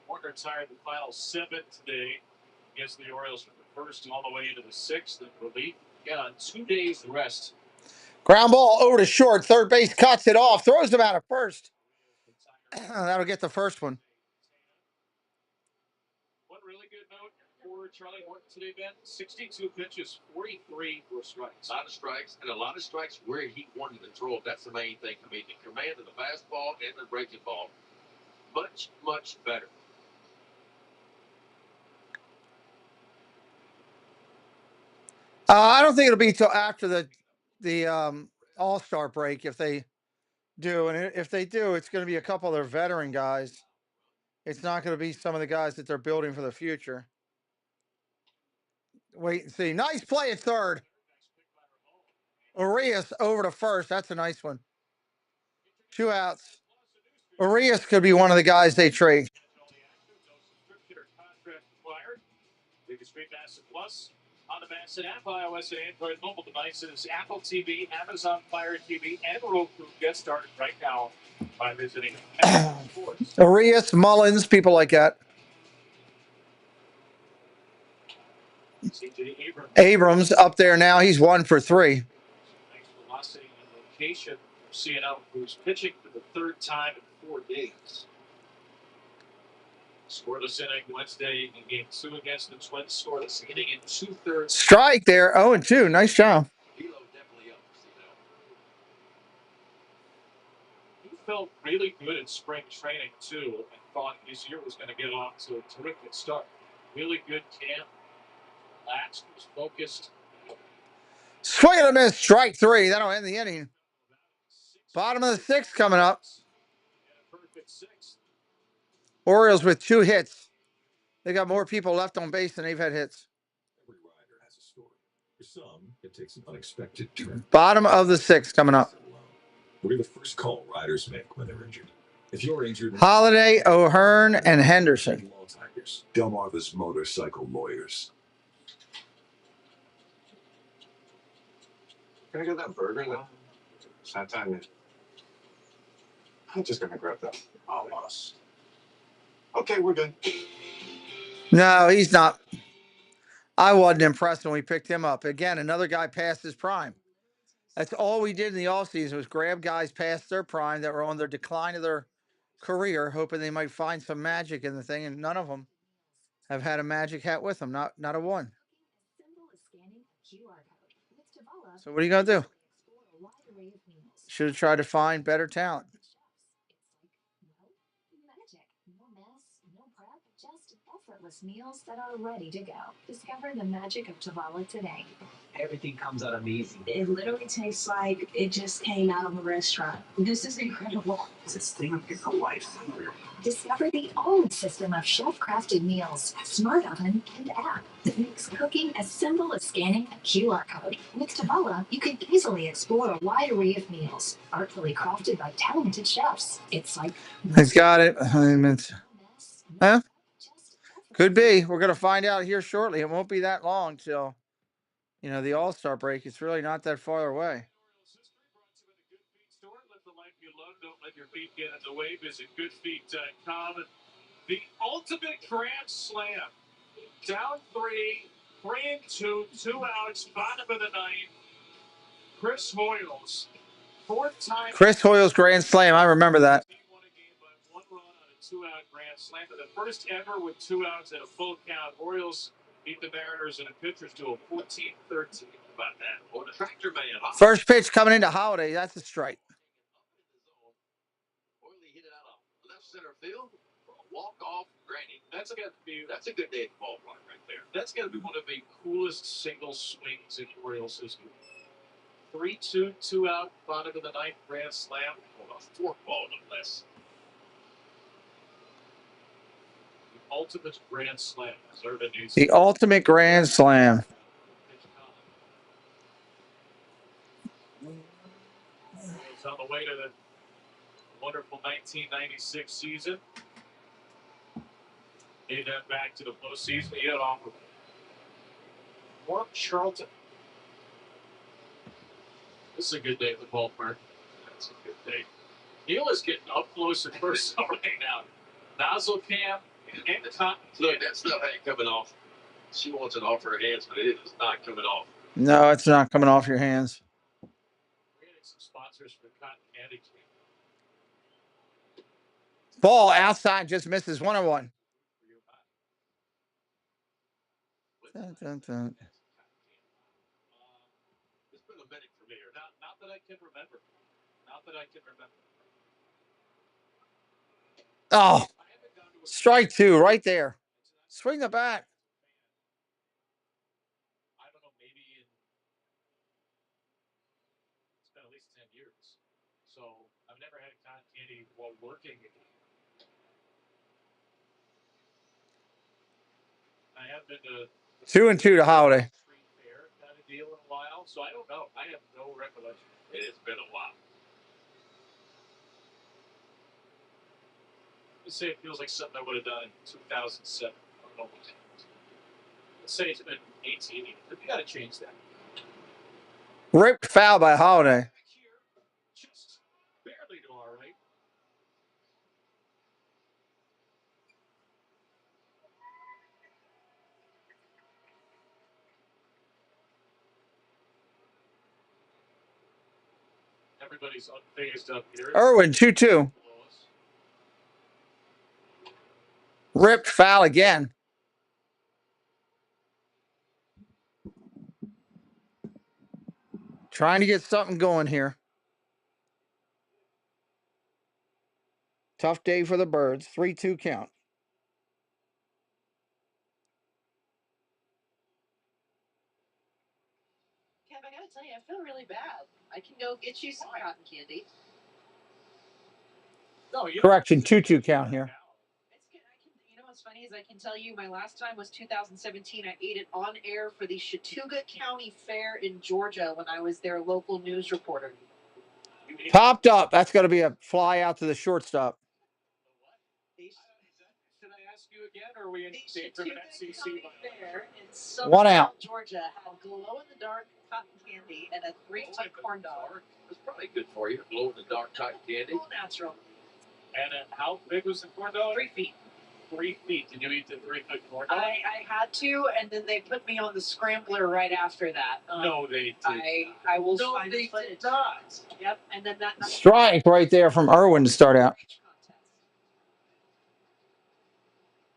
Morton retired the final 7 today against the Orioles from the 1st all the way into the 6th in relief. Got on 2 days rest. Ground ball over to short. Third base cuts it off. Throws him out of first. That'll get the first one. One really good note for Charlie Morton today, Ben. 62 pitches, 43 were strikes. A lot of strikes, and a lot of strikes where he wanted to throw it. That's the main thing to me. The command of the fastball and the breaking ball. Much, much better. I don't think it'll be till after the All-Star break if they do. And if they do, it's going to be a couple of their veteran guys. It's not going to be some of the guys that they're building for the future. Wait and see. Nice play at third. Arias over to first. That's a nice one. 2 outs. Arias could be one of the guys they trade. Biggest Great Bassett Plus on the Bassett app, iOS and Android mobile devices, Apple TV, Amazon Fire TV, and Roku. Get started right now by visiting Arias, Mullins, people like that. Abrams up there now. He's 1 for 3. Nice velocity and location. CNL, who's pitching for the 3rd time in 4 days. Scoreless inning Wednesday in Game 2 against the Twins. Scoreless inning in 2/3. Strike there. 0-2. Nice job. Definitely up for CNL. He felt really good in spring training, too, and thought his year was going to get off to a terrific start. Really good camp. Relaxed, was focused. Swing and a miss. Strike 3. That'll end the inning. Bottom of the 6th coming up. Orioles with 2 hits. They got more people left on base than they've had hits. Every rider has a story. For some, it takes an unexpected turn. Bottom of the 6th coming up. We're the first call riders make when they're injured. If you're injured, Holiday, O'Hearn, and Henderson. BALvsWAS Motorcycle Lawyers. Can I get that burger though? It's not time yet. I'm just gonna grab that. BALvsWAS. Okay, we're good. No, he's not. I wasn't impressed when we picked him up. Again, another guy past his prime. That's all we did in the offseason was grab guys past their prime that were on their decline of their career, hoping they might find some magic in the thing, and none of them have had a magic hat with them. Not a one. So what are you going to do? Should have tried to find better talent. Effortless meals that are ready to go. Discover the magic of Tavala today. Everything comes out amazing. It literally tastes like it just came out of a restaurant. This is incredible. This thing is a lifesaver. Discover the own system of chef-crafted meals, smart oven, and app that makes cooking as simple as scanning a QR code. With Tavala, you can easily explore a wide array of meals, artfully crafted by talented chefs. It's like... He's got it. Huh? Could be. We're going to find out here shortly. It won't be that long till You know, the All-Star break is really not that far away. Let the life you love, don't let your feet get in the way. Visit goodfeet.com. The ultimate grand slam. Down 3, 3-2, 2 outs, bottom of the ninth. Chris Hoyles, 4th time. Chris Hoyles grand slam. I remember that. He won a game by 1 run on a 2-out grand slam. The first ever with 2 outs and a full count. Orioles beat the Mariners in a pitcher's duel, 14-13. About that. Oh, the tractor man. First pitch coming into Holiday. That's a strike. Oily hit it out of left center field for a walk-off granny. That's a good day at the ballpark right there. That's got to be one of the coolest single swings in Orioles history. 3-2, 2 out, bottom of the ninth, grand slam. Hold on, forkball no less. The ultimate grand slam. The ultimate grand slam. It's on the way to the wonderful 1996 season. Made that back to the postseason. He had off with Mark Charlton. This is a good day at the ballpark. That's a good day. Neil is getting up close and personal right now. Nozzle cam and cotton. Look, that stuff ain't coming off. She wants it off her hands, but it is not coming off. No, it's not coming off your hands. We're getting some sponsors for cotton candy. Ball outside, just misses 1-1. Dun, dun, dun. It's been a minute for me, or not that I can remember. Not that I can remember. Oh, strike 2 right there. Swing the bat. I don't know, maybe it's been at least 10 years. So I've never had cotton candy while working. I have been to 2-2 to Holiday. Street fair kind of deal in a while, so I don't know. I have no recollection. It's been a while. Let's say it feels like something I would have done in 2007. Let's say it's been 18 years. We got to change that. Ripped foul by Holiday. Just barely to our right. Everybody's unfazed up here. Irwin, 2-2. Ripped foul again. Trying to get something going here. Tough day for the Birds. 3-2 count. Kev, I gotta tell you, I feel really bad. I can go get you some cotton candy. No, Correction, 2-2 count here. It's good. You know what's funny is I can tell you my last time was 2017. I ate it on air for the Chattooga County Fair in Georgia when I was their local news reporter. Popped up. That's going to be a fly out to the shortstop. Should I ask you again, or are we in The from an Chattooga FCC? County Fair in 1 out. Summerville, Georgia had glow-in-the-dark cotton candy and a 3-type corn dog. It's probably good for you. Glow in the dark cotton candy. All natural. And how big was the corn dog? 3 feet. 3 feet. Did you eat the 3-foot corn dog? I had to, and then they put me on the scrambler right after that. No, they did. I will find the footage. Not. Yep, and then that Strike right there from Irwin to start out.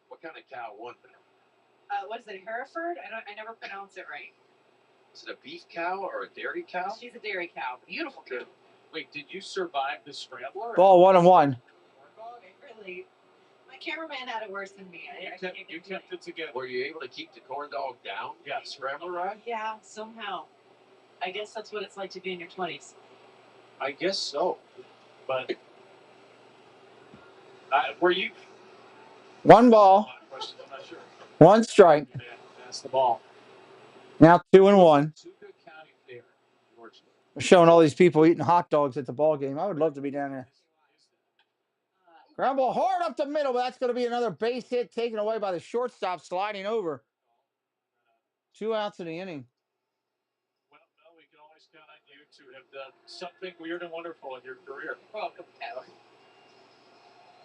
What kind of cow won that? What is it, Hereford? I never pronounce it right. Is it a beef cow or a dairy cow? She's a dairy cow. Beautiful cow. Wait, did you survive the scrambler? Ball 1-1. Really, my cameraman had it worse than me. You kept it together. Were you able to keep the corn dog down? Yeah, scrambler ride? Yeah, somehow. I guess that's what it's like to be in your 20s. I guess so. But were you? 1 ball, I'm not sure. 1 strike. That's the ball. Now 2-1. Chattooga County Fair, Georgia. We're showing all these people eating hot dogs at the ball game. I would love to be down there. Ground ball hard up the middle, but that's going to be another base hit taken away by the shortstop sliding over. 2 outs in the inning. something weird and wonderful in your career. Welcome.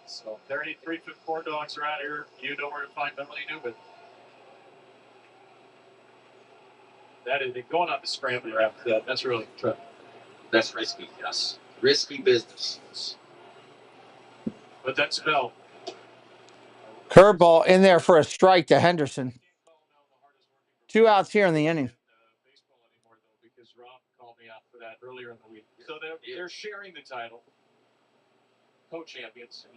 So 33 foot corn dogs around here. You know where to find Melanie Newman. That is going on the scrambler after that. That's really tough. That's risky, yes. Risky business. But that's Bell. Curveball in there for a strike to Henderson. 2 outs here in the inning. Baseball anymore though, because Rob called me out for that earlier in the week. So they're sharing the title, co-champions.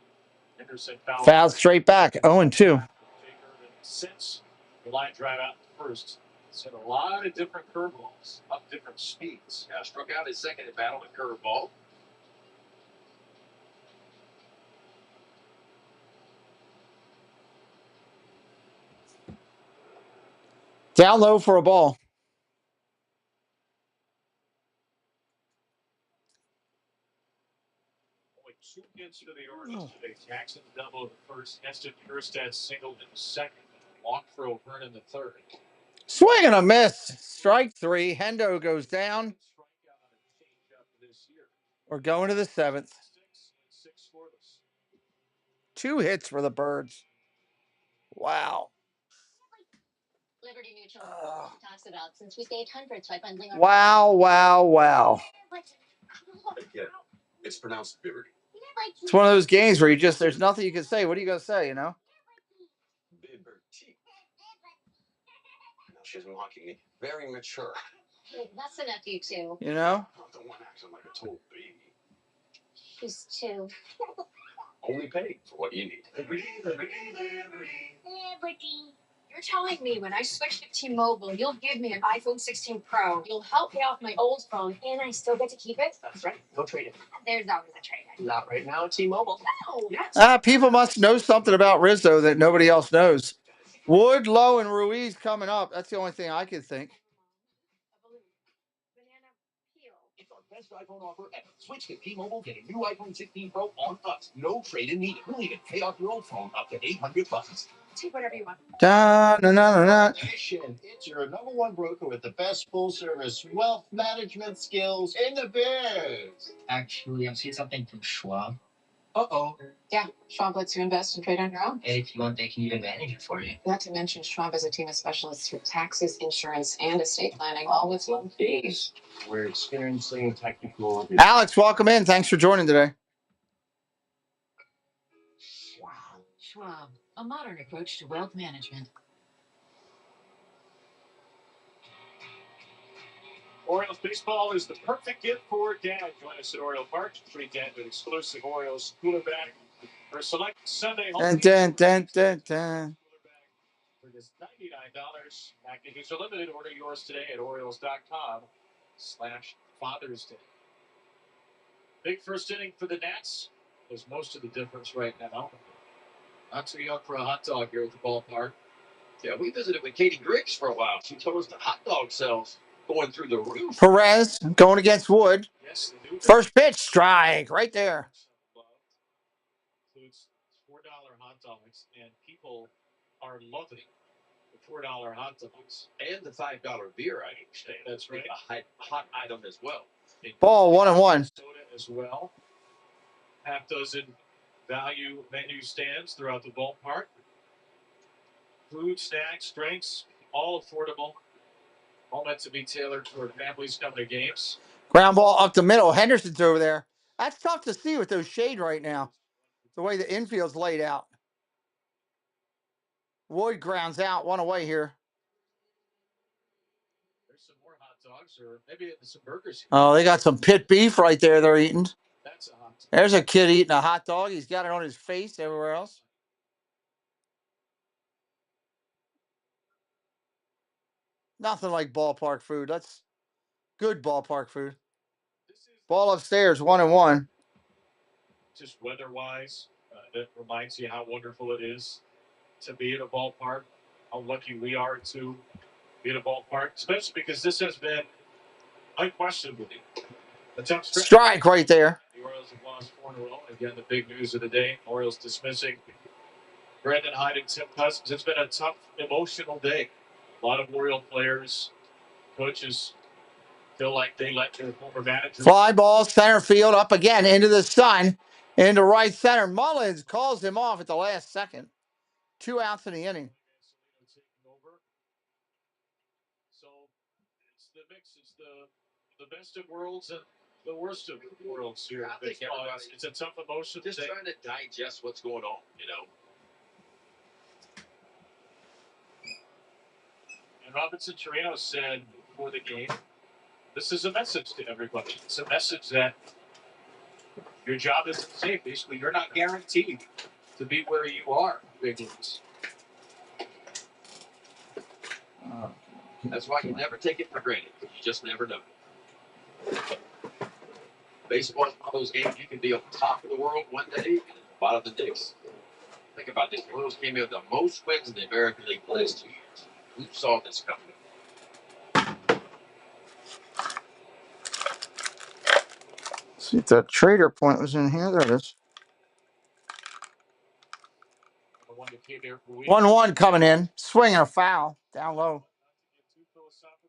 Henderson Fouled straight back, 0-2. Since the line drive out first, it's a lot of different curveballs up different speeds. Yeah, struck out his second at bat on a curveball. Down low for a ball. Only 2 hits for the Orioles today. Jackson double in the first. Heston Kjerstad singled in the second. Walk throw Vernon in the third. Swing and a miss. Strike 3. Hendo goes down. We're going to the 7th. 2 hits for the Birds. Wow. Liberty Mutual talks about since we saved hundreds by bundling our Wow. Again, it's pronounced Liberty. It's one of those games where there's nothing you can say. What are you going to say, you know? Liberty. Now she's mocking me. Very mature. That's enough, you two. You know? Not the one acting like a total baby. She's 2. Only pay for what you need. Liberty. You're telling me when I switch to T-Mobile, you'll give me an iPhone 16 Pro, you'll help pay off my old phone, and I still get to keep it? That's right. Go trade it. There's always a trade-in. Not right now, T-Mobile. No! Yes. People must know something about Rizzo that nobody else knows. Wood, Lowe, and Ruiz coming up. That's the only thing I can think. It's our best iPhone offer ever. Switch to T-Mobile, get a new iPhone 16 Pro on us. No trade-in needed. We'll even pay off your old phone up to $800. Take whatever you want. Nation, it's your #1 broker with the best full-service wealth management skills in the biz. Actually, I'm seeing something from Schwab. Uh-oh. Yeah, Schwab lets you invest and trade on your own. And if you want, they can even manage it for you. Not to mention, Schwab has a team of specialists for taxes, insurance, and estate planning, all with low fees. We're experiencing technical... Alex, welcome in. Thanks for joining today. Schwab, a modern approach to wealth management. Orioles baseball is the perfect gift for Dad. Join us at Oriole Park. Treat Dad with exclusive Orioles cooler bag for select Sunday home Dun. for just $99. Packages are limited. Order yours today at Orioles.com/Father's Day. Big first inning for the Nats. There's most of the difference right now. Not too young for a hot dog here at the ballpark. Yeah, we visited with Katie Griggs for a while. She told us the hot dog sales going through the roof. Perez going against Wood. Yes, they do. First pitch, strike right there. Includes $4 hot dogs, and people are loving the $4 hot dogs. And the $5 beer, I understand. That's right. A hot item as well. Ball 1-1. Soda as well. Half dozen value menu stands throughout the ballpark. Food, snacks, drinks, all affordable. All meant to be tailored toward families coming to games. Ground ball up the middle. Henderson's over there. That's tough to see with those shade right now. The way the infield's laid out. Wood grounds out. 1 away here. There's some more hot dogs, or maybe some burgers here. Oh, they got some pit beef right there they're eating. That's a hot dog. There's a kid eating a hot dog. He's got it on his face everywhere else. Nothing like ballpark food. That's good ballpark food. Ball upstairs, 1-1. Just weather-wise, that reminds you how wonderful it is to be at a ballpark. How lucky we are to be at a ballpark, especially because this has been unquestionably a tough stretch. Strike right there. The Orioles have lost 4 in a row. Again, the big news of the day: Orioles dismissing Brandon Hyde and Tim Cousins. It's been a tough, emotional day. A lot of Oriole players, coaches Feel like they let their former manager. Fly ball, center field, up again, into the sun, into right center. Mullins calls him off at the last second. 2 outs in the inning. So it's the mix. It's the best of worlds and the worst of worlds here. I think It's a tough emotion. Just trying to digest what's going on, you know. And Robinson Chirinos said before the game, this is a message to everybody. It's a message that your job isn't safe. Basically, you're not guaranteed to be where you are, big leagues. That's why you never take it for granted. You just never know. Baseball is one of those games you can be on top of the world one day and bottom of the next. Think about this. The Royals came in with the most wins in the American League the last 2 years. Who saw this coming? See if the trader point was in here. There it is. 1-1 coming in. Swinging a foul. Down low.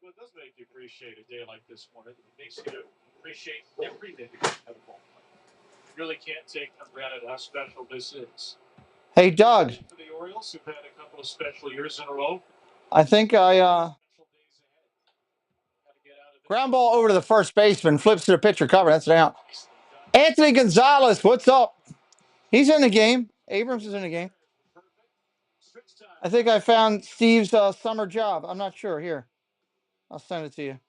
It does make you appreciate a day like this one. It makes you appreciate everything at a ball. You really can't take for granted how special this is. Hey, Doug. For the Orioles, who've had a couple of special years in a row. I think ground ball over to the first baseman. Flips to the pitcher cover. That's an out. Anthony Gonzalez, what's up? He's in the game. Abrams is in the game. I think I found Steve's summer job. I'm not sure. Here, I'll send it to you.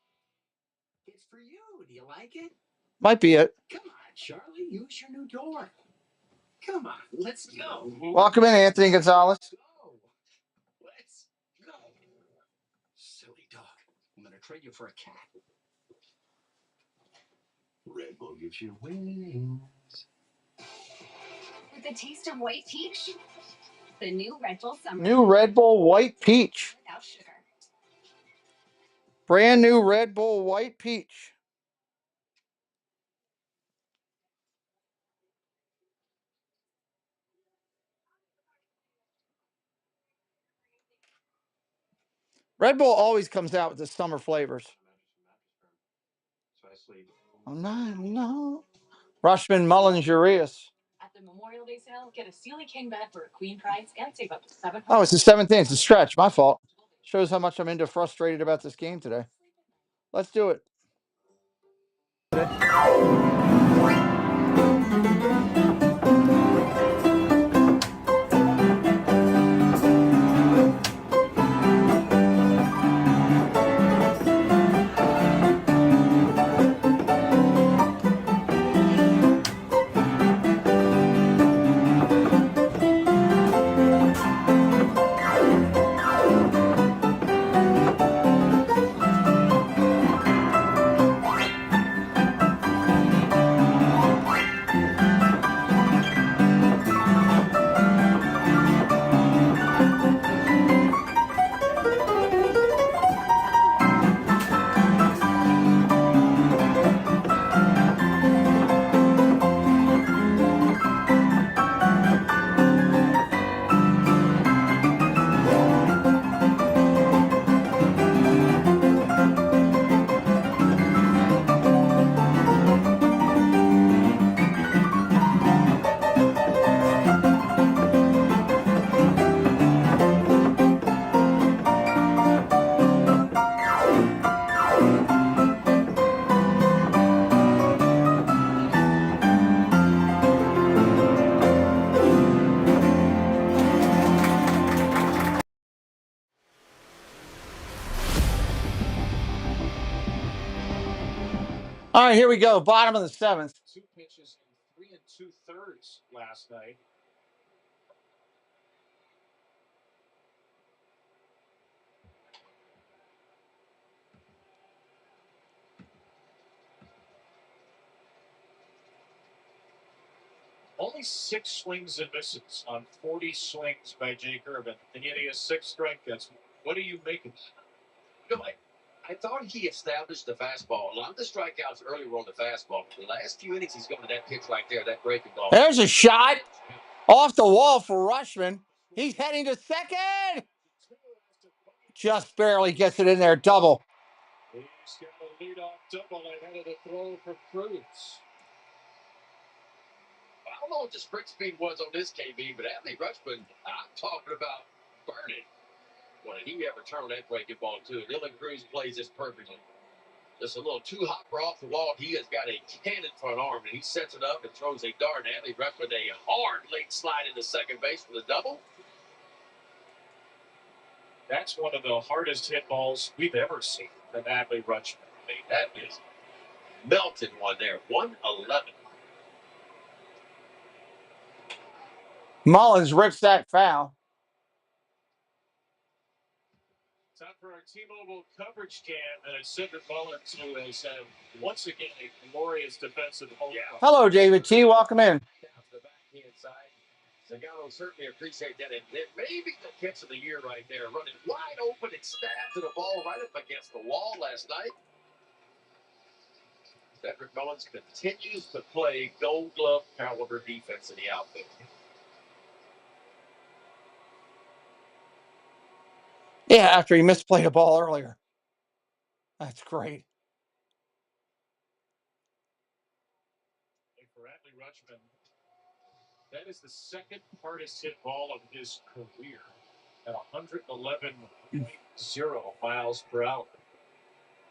It's for you. Do you like it? Might be it. Come on, Charlie. Use your new door. Come on. Let's go. Welcome in, Anthony Gonzalez. Let's go. Silly dog. I'm going to trade you for a cat. Red Bull gives you wings. With the taste of white peach. The new Red Bull Summer. New Red Bull White Peach. Without sugar. Brand new Red Bull White Peach. Red Bull always comes out with the summer flavors. Oh, no. Rushman, Mullins, Urias. At the Memorial Day sale, get a Sealy King bed for a queen price and save up to $700. Oh, it's the 17th. It's a stretch. My fault. Shows how much I'm into frustrated about this game today. Let's do it. All right, here we go. Bottom of the 7th. 2 pitches in 3 2/3 last night. Only 6 swings and misses on 40 swings by Jake Urban, and yet he has 6 strikeouts. What do you make of that? You know, I thought he established the fastball. A lot of the strikeouts earlier were on the fastball. The last few innings, he's going to that pitch right there, that breaking ball. There's a shot off the wall for Rushman. He's heading to second. Just barely gets it in there. Double. He's got the lead off Double ahead of the throw for Cruz. I don't know what the sprint speed was on this KB, but Anthony Rutschman, I'm talking about burning. When did he ever turn that breaking ball to? Dylan Cruz plays this perfectly. Just a little too hot for off the wall. He has got a cannon front arm, and he sets it up and throws a dart. Anthony Rutschman, a hard late slide into second base for the double. That's one of the hardest hit balls we've ever seen from Adley Rutschman. I mean, that is melted one there. 111. Mullins rips that foul. Time for our T-Mobile coverage cam, and it's Cedric Mullins who has once again a glorious defensive home run. Hello, David T. Welcome in. Down to the backhand side. Zagano certainly appreciate that. And it may be the catch of the year right there. Running wide open and stabbed to the ball right up against the wall last night. Cedric Mullins continues to play Gold Glove caliber defense in the outfield. Yeah, after he misplayed a ball earlier. That's great. For Adley Rutschman, that is the second hardest hit ball of his career at 111.0 miles per hour.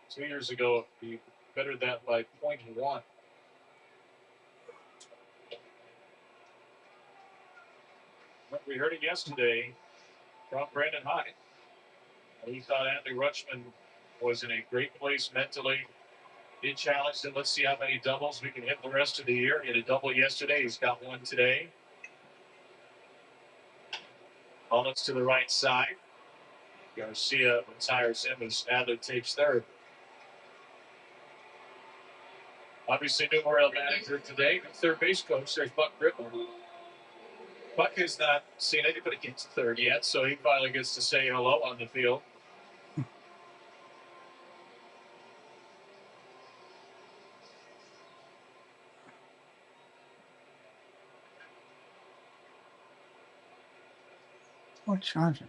2 years ago, he bettered that by 0.1. We heard it yesterday from Brandon Hyde. He thought Adley Rutschman was in a great place mentally. He challenged him. Let's see how many doubles we can hit the rest of the year. He had a double yesterday. He's got one today. Mullins to the right side. Garcia retires him as Adler takes third. Obviously, new Oriole manager today. Third base coach, there's Buck Griffin. Buck has not seen anybody get to third yet, so he finally gets to say hello on the field. What charges?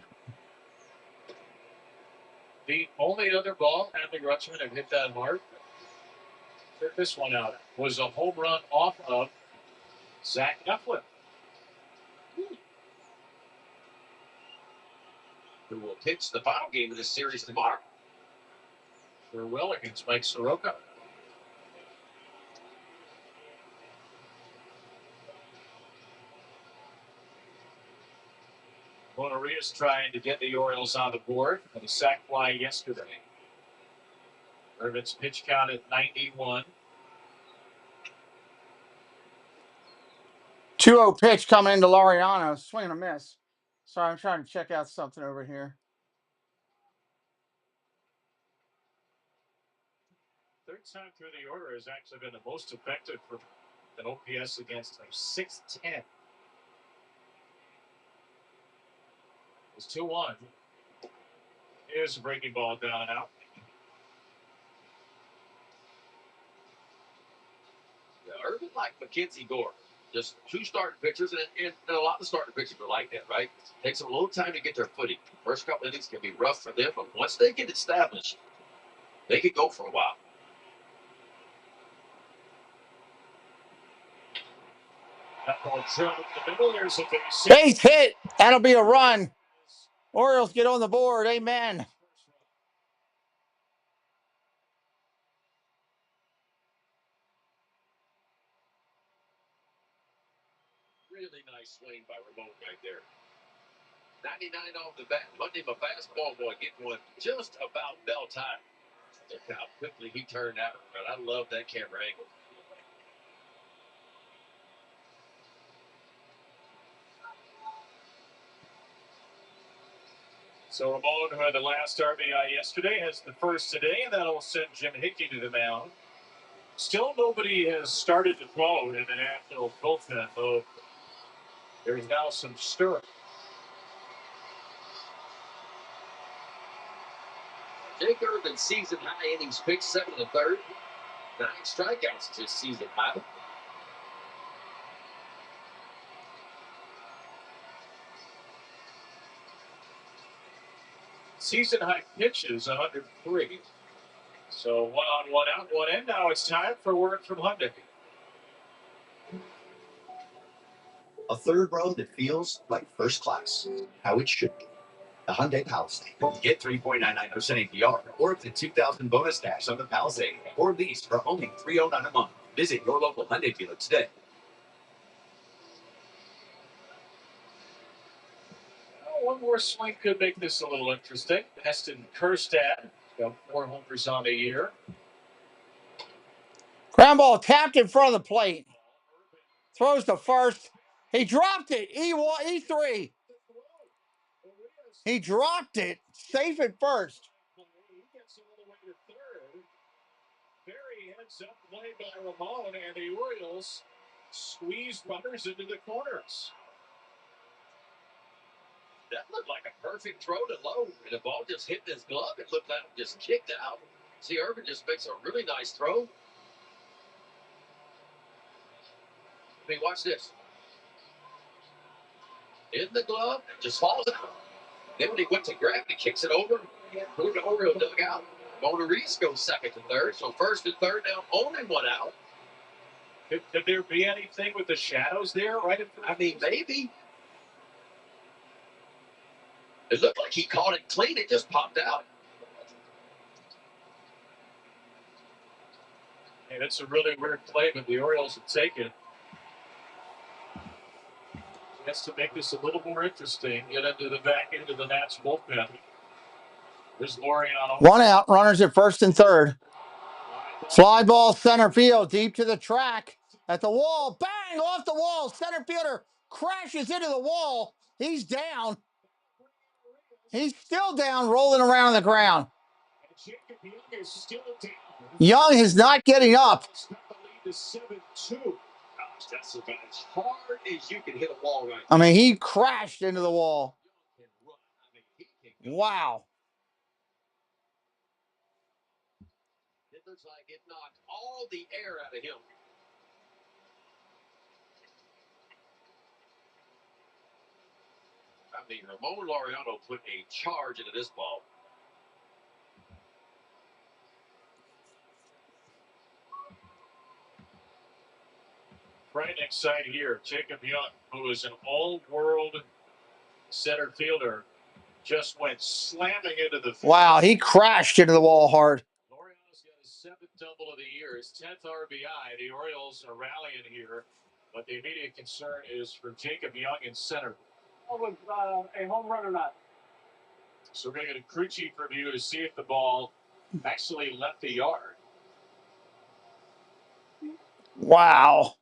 The only other ball Adley Rutschman had hit that hard, check this one out, was a home run off of Zach Eflin. Who will pitch the final game of this series tomorrow. Sure will against Mike Soroka. Monaria's trying to get the Orioles on the board and a sac fly yesterday. Irvin's pitch count at 91. 2-0 pitch coming into Laureano. Swing and a miss. Sorry, I'm trying to check out something over here. Third time through the order has actually been the most effective for an OPS against him. 610. It's 2-1. Here's a breaking ball down and out. Irvin like Mackenzie Gore. Just two starting pitchers, and a lot of starting pitchers are like that, right? Takes them a little time to get their footing. First couple innings can be rough for them, but once they get established, they could go for a while. That ball drilled in the middle. There's a Base hit. That'll be a run. Orioles get on the board. Amen. Really nice swing by Ramon right there. 99 off the bat. Hunting him a fastball, boy, get one just about bell time. Look how quickly he turned out. I love that camera angle. So Ramon, who had the last RBI yesterday, has the first today, and that'll send Jim Hickey to the mound. Still nobody has started to throw in the National bullpen, though there's now some stirring. Jake Irvin's season high innings pitched 7 1/3. 9 strikeouts is his season high. Season high pitches 103. So 1 on, 1 out, 1 in. Now it's time for word from Hyundai. A third row that feels like first class. How it should be. The Hyundai Palisade. Get 3.99% APR or up to $2,000 bonus cash on the Palisade or lease for only $309 a month. Visit your local Hyundai dealer today. One more swing could make this a little interesting. Heston Kjerstad got 4 homers on the year. Ground ball tapped in front of the plate. Throws to first. He dropped it. E3. He dropped it. Safe at first. He gets all the way to third. Very heads up play by Ramon, and the Orioles squeezed runners into the corners. That looked like a perfect throw to Lowe, and the ball just hit his glove. It looked like it just kicked out. See, Irvin just makes a really nice throw. I mean, watch this. In the glove, just falls out. Then when he went to grab it, he kicks it over. Toward the Oriole dugout. Mona Reese goes second to third. So first and third now, only 1 out. Could there be anything with the shadows there, right? I mean, maybe. It looked like he caught it clean. It just popped out. Hey, that's a really weird play, but the Orioles have taken. Has to make this a little more interesting. Get into the back end of the Nats bullpen. There's Laureano. 1 out. Runners at first and third. Fly ball center field. Deep to the track. At the wall. Bang! Off the wall. Center fielder crashes into the wall. He's down. He's still down, rolling around on the ground. Young is not getting up. That's about as hard as you can hit a wall right. I mean, he crashed into the wall. Wow. It looks like it knocked all the air out of him. I mean, Ramon Laureano put a charge into this ball. Frightening sight here. Jacob Young, who is an all-world center fielder, just went slamming into the field. Wow, he crashed into the wall hard. Laureano's got his 7th double of the year, his 10th RBI. The Orioles are rallying here, but the immediate concern is for Jacob Young in center. Was a home run or not? So we're going to get a crew chief review to see if the ball actually left the yard. Wow.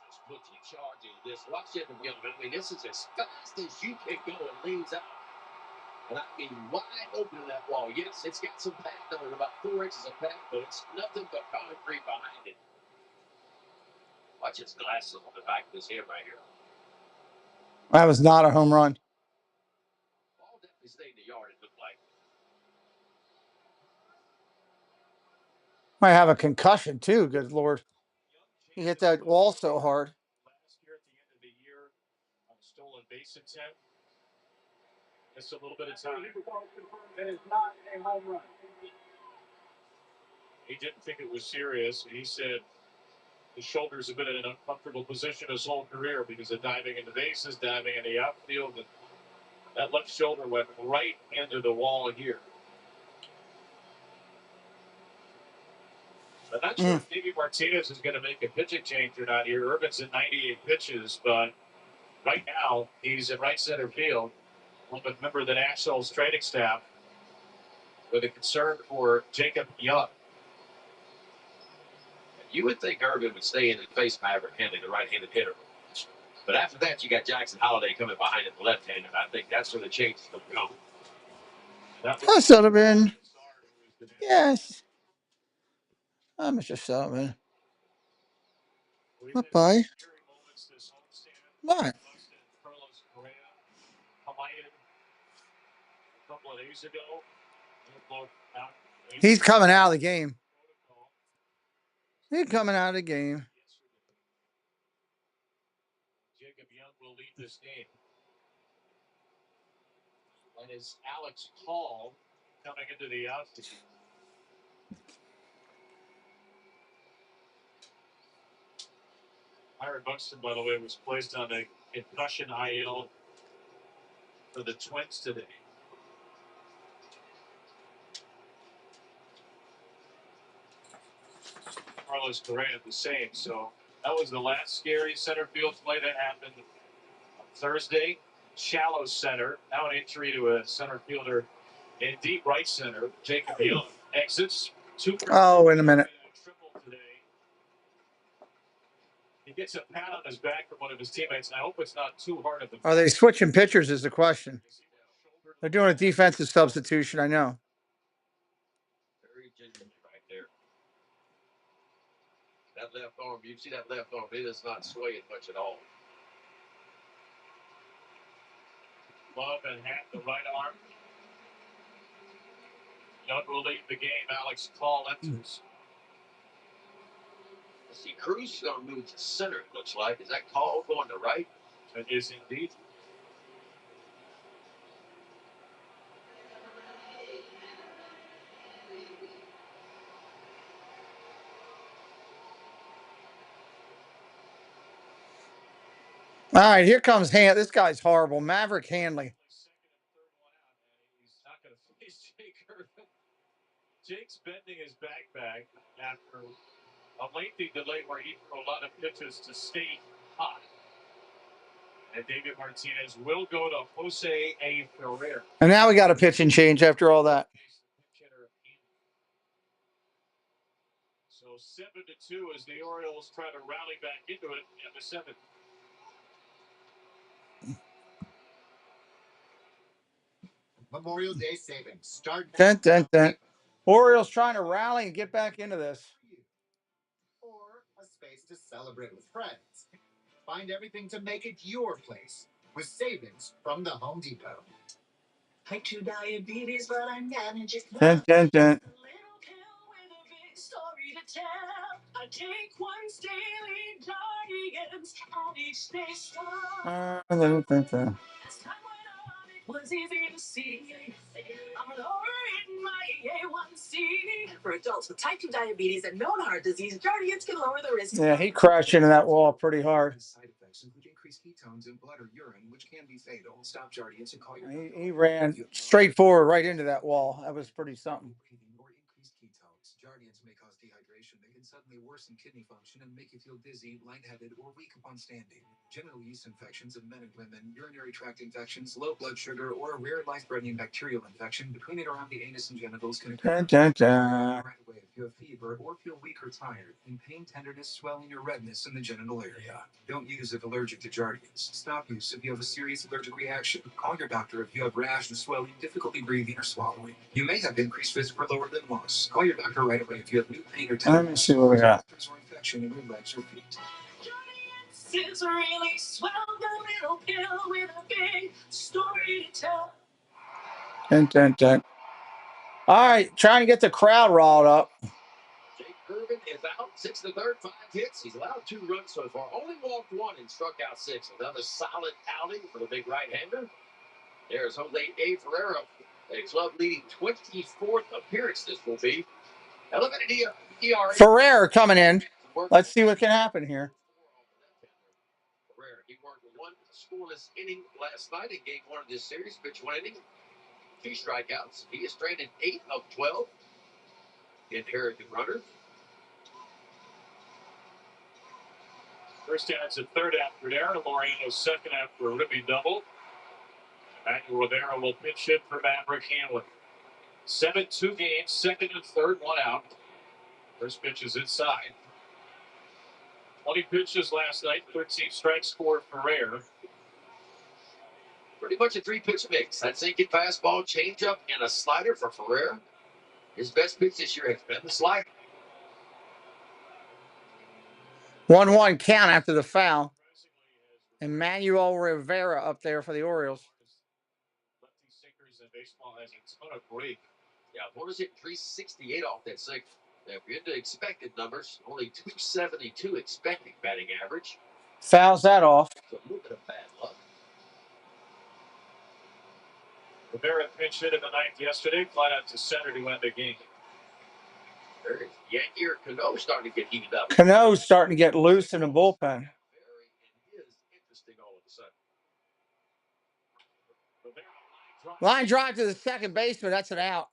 Just puts a charge into this. Watch it again. I mean, this is as fast as you can go and leans out. And I mean, wide open in that wall. Yes, it's got some pack on it, about 4 inches of pack, but it's nothing but concrete behind it. Watch its glasses on the back of his head right here. That was not a home run. Ball definitely stayed in the yard, it looked like. Might have a concussion too, good Lord. He hit that wall so hard. Last year at the end of the year on a stolen base attempt. Just a little bit of time. That is not a home run. He didn't think it was serious. He said his shoulders have been in an uncomfortable position his whole career because of diving into bases, diving in the outfield, and that left shoulder went right into the wall here. I'm not sure if Davey Martinez is going to make a pitching change or not here. Urban's at 98 pitches, but right now he's in right center field. Well, but remember the Nationals training staff with a concern for Jacob Young. You would think Urban would stay in and face Maverick Henley, the right-handed hitter. But after that, you got Jackson Holliday coming behind at the left-handed. I think that's where the change is going to come. That should have been. Yes. Mr. Sullivan. Bye-bye. What? He's coming out of the game. He's coming out of the game. Jacob Young will lead this game. And is Alex Hall coming into the outfield. Myron Buxton, by the way, was placed on a concussion IL for the Twins today. Carlos Correa the same. So that was the last scary center field play that happened on Thursday. Shallow center. Now an injury to a center fielder in deep right center. Jacob Young exits. Oh, wait a minute. Triple today. He gets a pat on his back from one of his teammates, and I hope it's not too hard of a. Are they switching pitchers is the question. They're doing a defensive substitution, I know. Very gingerly right there. That left arm, you see that left arm, it is not swaying much at all. Glove and hat the right arm. Young will lead the game. Alex Call enters. See, Cruz is going to move to center, it looks like. Is that Call going to right? It is indeed. All right, here comes This guy's horrible. Maverick Hanley. He's not going to face Jake Irvin. Jake's bending his back after a lengthy delay where he threw a lot of pitches to stay hot. And David Martinez will go to Jose A. Ferrer. And now we got a pitching change after all that. So 7-2 as the Orioles try to rally back into it in the seventh. Memorial Day savings. Start Dun, dun, dun. Orioles trying to rally and get back into this. or a space to celebrate with friends. Find everything to make it your place with savings from the Home Depot. Type 2 diabetes, but I'm managing. Dun, dun, dun. Story to tell. I take one's daily guardians, and each day starts. Dun, dun, dun. As time went on, it was easy to see. I'm lower in my A1C. For adults with type 2 diabetes and known heart disease, Jardians can lower the risk. Yeah, he crashed into that wall pretty hard. Side effects include increased ketones in blood or urine, which can be fatal. Stop Jardians and call your He ran straight forward right into that wall. That was pretty something. or increased ketones. Jardians may cause dehydration. They can suddenly worsen kidney function and make you feel dizzy, lightheaded, or weak upon standing. Genital yeast infections in men and women, urinary tract infections, low blood sugar, or a rare life-threatening bacterial infection between and around the anus and genitals can occur. Dun, dun, dun. Right away if you have fever or feel weak or tired, in pain, tenderness, swelling, or redness in the genital area. Don't use if allergic to Jardians. Stop use if you have a serious allergic reaction. Call your doctor if you have rash and swelling, difficulty breathing or swallowing. You may have increased physical or lower limb loss. Call your doctor right away if you have new pain or tenderness. Let me see what we got. Or infection in your legs or feet. Is really swell the little pill with a big story to tell. Dun, dun, dun. All right, trying to get the crowd riled up. Jake Irvin is out, 6 to third, 5 hits. He's allowed 2 runs so far. Only walked 1 and struck out 6. Another solid outing for the big right-hander. There's Jose A. Ferrero, a club-leading 24th appearance this will be. Elevated ERA. Ferrer coming in. Let's see what can happen here. Ferrer, he worked 1 scoreless inning last night in game 1 of this series. Pitch 1 inning, 2 strikeouts. He has stranded 8 of 12. Inherited runner. First out to third after Aaron Laureano, second after a ribby double. Manuel Rivera will pitch hit for Maverick Hanley. 7-2 games, second and third, 1 out. First pitch is inside. 20 pitches last night, 13 strikes for Ferrer. Pretty much a 3-pitch mix. That sinking fastball, changeup, and a slider for Ferrer. His best pitch this year has been the slider. 1-1 count after the foul. And Manuel Rivera up there for the Orioles. Lefty sinkers in baseball has a ton of break. Yeah, opponents hit 368 off that sinker. Now, if you're into expected numbers, only 272 expected batting average. Fouls that off. So a little bit of bad luck. Rivera pinch hit in the ninth yesterday, fly out to center to end the game. Yankee or Cano starting to get heated up. Cano's starting to get loose in the bullpen. Very interesting all of a sudden. Line drive to the second baseman. That's an out.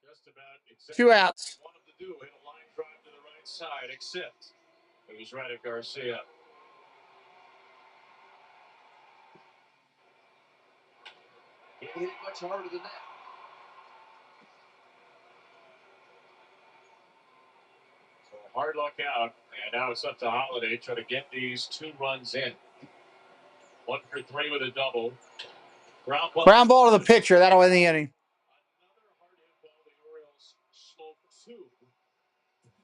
Just about exactly 2 outs. what he wanted to do. Hit a line drive to the right side, except it was right at Garcia. He hit it much harder than that. So hard luck out, and now it's up to Holiday trying to get these 2 runs in. 1 for 3 with a double. Ground ball to the pitcher. That'll end the inning. Another hard hit ball. The Orioles slope 2.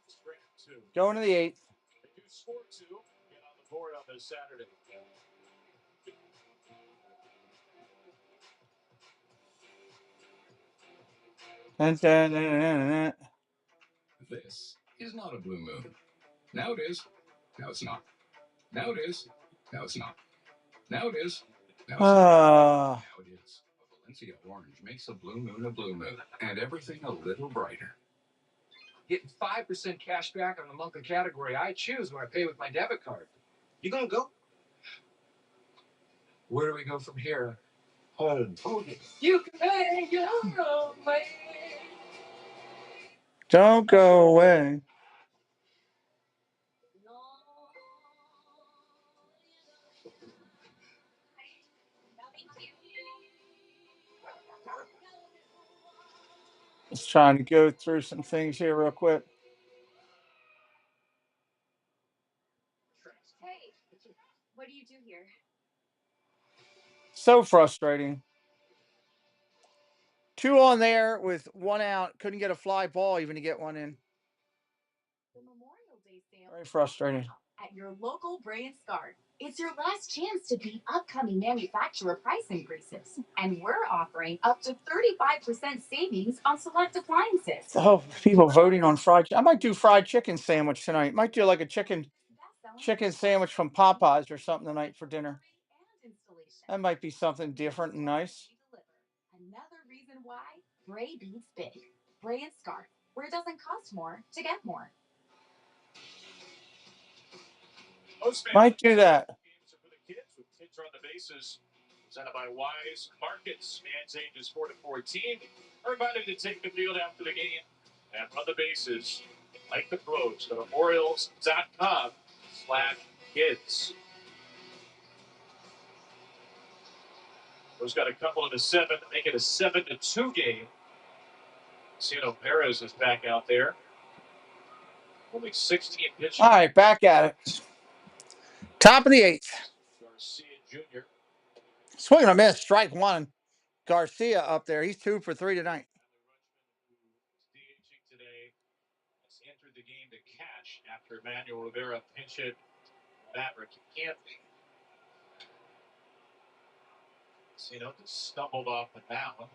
Straight 2. Going to the 8th. They do score 2. Get on the board on this Saturday. This is not a blue moon. Now it is. Now it's not. Now it is. Now it's not. Now it is. Now it's not. Now it is. A Valencia orange makes a blue moon, and everything a little brighter. Getting 5% cash back on the monthly category I choose when I pay with my debit card. You gonna go? Where do we go from here? Home. You can pay your own way. Don't go away. Just trying to go through some things here real quick. Hey, what do you do here? So frustrating. 2 on there with 1 out. Couldn't get a fly ball even to get 1 in. The Memorial Day sale. Very frustrating. At your local Bray & Scarf. It's your last chance to beat upcoming manufacturer price increases. And we're offering up to 35% savings on select appliances. Oh, people voting on fried. I might do fried chicken sandwich tonight. Might do like a chicken sandwich from Popeyes or something tonight for dinner. That might be something different and nice. Another reason why Bray beats big. Bray & Scarf, where it doesn't cost more to get more. Might do that. Games are for the kids with kids on the bases. Presented by Wise Markets. Fans ages 4 to 14 are invited to take the field after the game and run the bases like the pros. Go to Orioles.com/kids. Those got a couple of the 7 to make it a 7-2 game. Cino Perez is back out there. Only 16 pitches. All right, back at it. Top of the 8th. Garcia Jr. Swing and a miss. Strike 1. Garcia up there. He's 2 for 3 tonight. DHing today has entered the game to catch after Manuel Rivera pinch hit Maverick. He can't be. Cino just stumbled off the mound.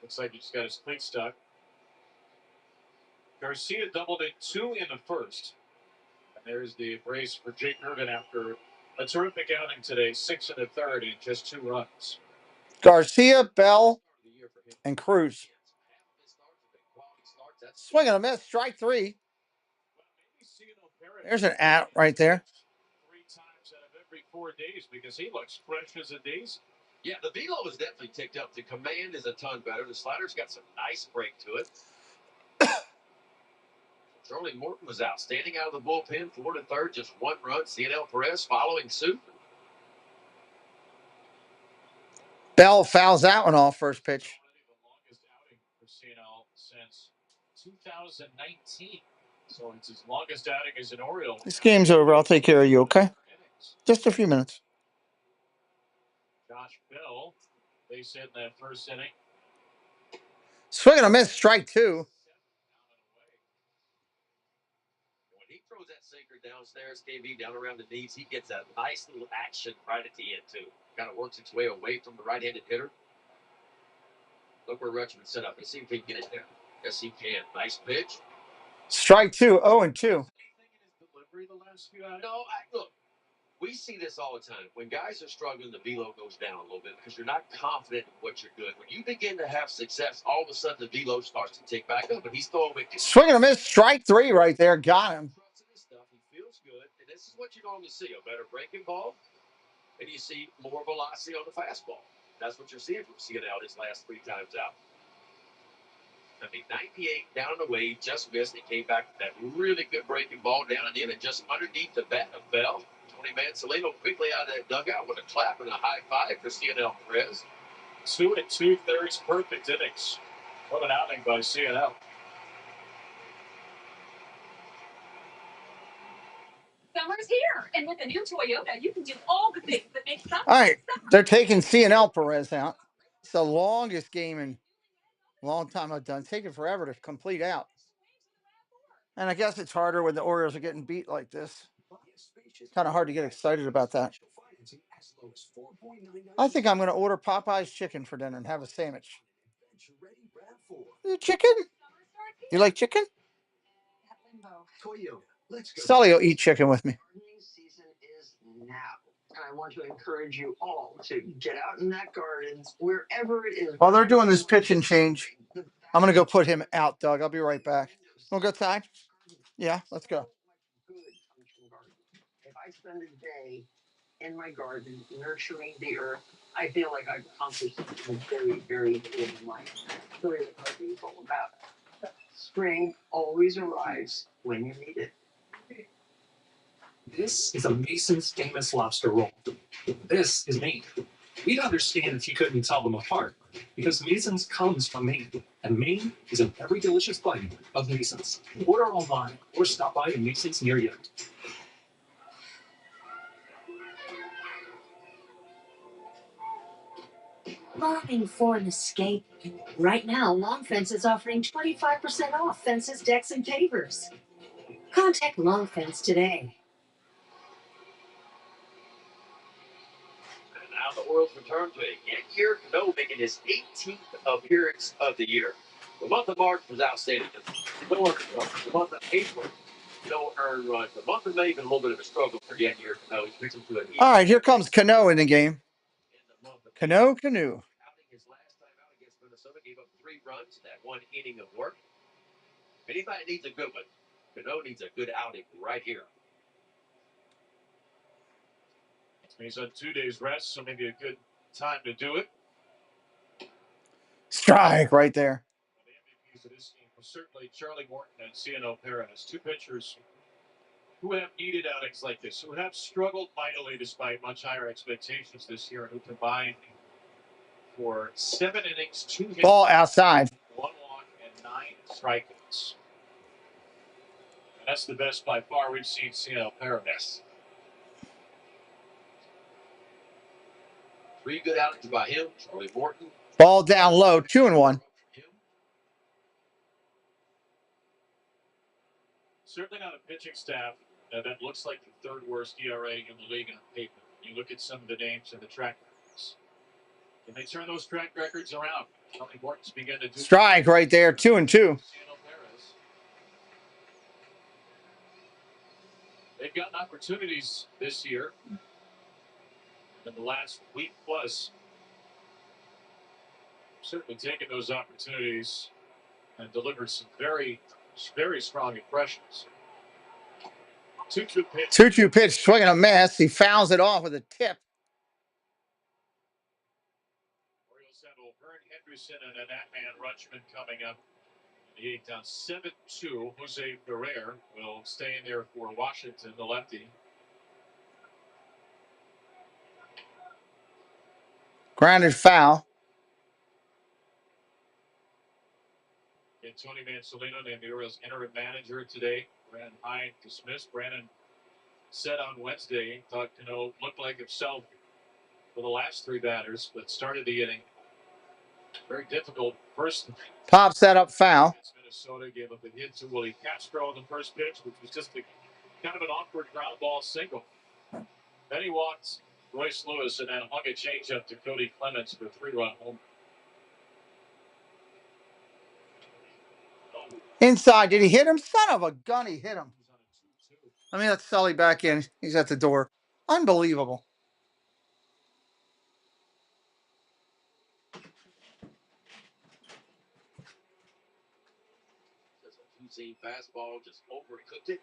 Looks like he just got his cleat stuck. Garcia doubled it 2 in the first. And there's the brace for Jake Irvin after a terrific outing today. 6 in the third and just 2 runs. Garcia, Bell, and Cruz. Swing and a miss. Strike 3. There's an out right there. 3 times out of every 4 days because he looks fresh as a daisy. Yeah, the velo is definitely ticked up. The command is a ton better. The slider's got some nice break to it. Charlie Morton was outstanding out of the bullpen, 4 to 3rd, just 1 run. Cino Perez following suit. Bell fouls that one off first pitch. The longest outing for Cino since 2019. So it's his longest outing as an Oriole. This game's over. I'll take care of you, okay? Just a few minutes. Josh Bell, base hit in that first inning. Swing and a miss. Strike 2. When he throws that sinker downstairs, KB, down around the knees, he gets that nice little action right at the end, too. Kind of works its way away from the right-handed hitter. Look where Rutschman set up. Let's see if he can get it there. Yes, he can. Nice pitch. Strike 2. 0-2. the last few outings? No, look. We see this all the time. When guys are struggling, the velo goes down a little bit because you're not confident in what you're doing. When you begin to have success, all of a sudden the velo starts to tick back up, and he's throwing with Swing and a miss. Strike three right there. Got him. stuff. He feels good, and this is what you normally see: a better breaking ball, and you see more velocity on the fastball. That's what you're seeing from CNL his last 3 times out. I mean, 98 down the way, he just missed. He came back with that really good breaking ball down and in, and just underneath the bat of Bell. Tony Mansolino quickly out of that dugout with a clap and a high five for CNL Perez. 2 2/3 perfect innings. What an outing by CNL. Summer's here, and with the new Toyota, you can do all the things that make summer. All right. They're taking CNL Perez out. It's the longest game in a long time I've done. It's taking forever to complete out. And I guess it's harder when the Orioles are getting beat like this. Kind of hard to get excited about that. I think I'm going to order Popeye's chicken for dinner and have a sandwich. Chicken? You like chicken? Sully will eat chicken with me. Season is now. And I want to encourage you all to get out in that garden, wherever it is. While they're doing this pitch and change, I'm going to go put him out, Doug. I'll be right back. We'll go outside? Yeah, let's go. If I spend a day in my garden nurturing the earth, I feel like I've accomplished something very, very good in life. That's really what gardening is all about. Spring always arrives when you need it. This is a Mason's famous lobster roll. This is Maine. We'd understand if you couldn't tell them apart, because Mason's comes from Maine, and Maine is in every delicious bite of Mason's. Order online or stop by a Mason's near you. Longing for an escape? Right now, Long Fence is offering 25% off fences, decks, and pavers. Contact Long Fence today. And now the Orioles return to a Yankee Cano making his 18th appearance of the year. The month of March was outstanding. The month of April, no earned runs. The month of May been a little bit of a struggle for Yankee Cano. He's pitching to an All right, here comes Cano in the game. Cano. His last time out against Minnesota gave up 3 runs in that 1 inning of work. Anybody needs a good one. Cano needs a good outing right here. He's on 2 days rest, so maybe a good time to do it. Strike right there. The MVPs of this game was certainly Charlie Morton and CNL Perez, 2 pitchers who have needed outings like this, who have struggled mightily despite much higher expectations this year, and who combined for 7 innings, 2 hits, Ball outside. 1 walk, and 9 strikeouts. And that's the best by far we've seen CNL Perez. 3 good outings by him, Charlie Morton. Ball down low, 2-1. Certainly not a pitching staff that looks like the 3rd worst ERA in the league on paper. You look at some of the names and the track records. Can they turn those track records around? Charlie Morton's begun to do Strike right there, 2-2. They've gotten opportunities this year in the last week plus. Certainly taken those opportunities and delivered some very, very strong impressions. 2-2 pitch. 2-2 pitch, swinging a miss. He fouls it off with a tip. Orioles have O'Hearn, Henderson, and an Atman Rutschman coming up. The 8th down 7-2. Jose Ferrer will stay in there for Washington, the lefty. Grounded foul. And Tony Mansolino named the Orioles interim manager today. Brandon Hyde dismissed. Brandon said on Wednesday, thought Cano looked like himself for the last 3 batters, but started the inning very difficult. First, Pops that up foul. Minnesota gave up a hit to Willie Castro on the first pitch, which was just kind of an awkward ground ball single. Then he walked Royce Lewis and then hung a changeup to Cody Clemens for a 3-run home. Inside. Did he hit him? Son of a gun, he hit him. Let me let Sully back in. He's at the door. Unbelievable. Just a two-seam fastball, just overcooked it.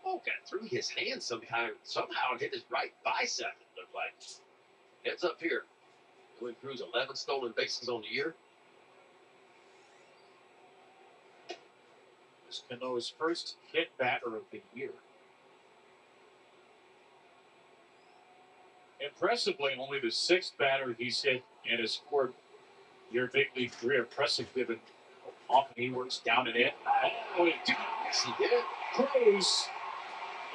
Oh, got through his hand somehow. Somehow hit his right bicep, it looked like. Heads up here. Going Cruz 11 stolen bases on the year. This Cano's first hit batter of the year. Impressively, only the sixth batter he's hit and has scored your big league career. Impressive given how often he works down and in. Oh, he did. Yes, he did. Cruz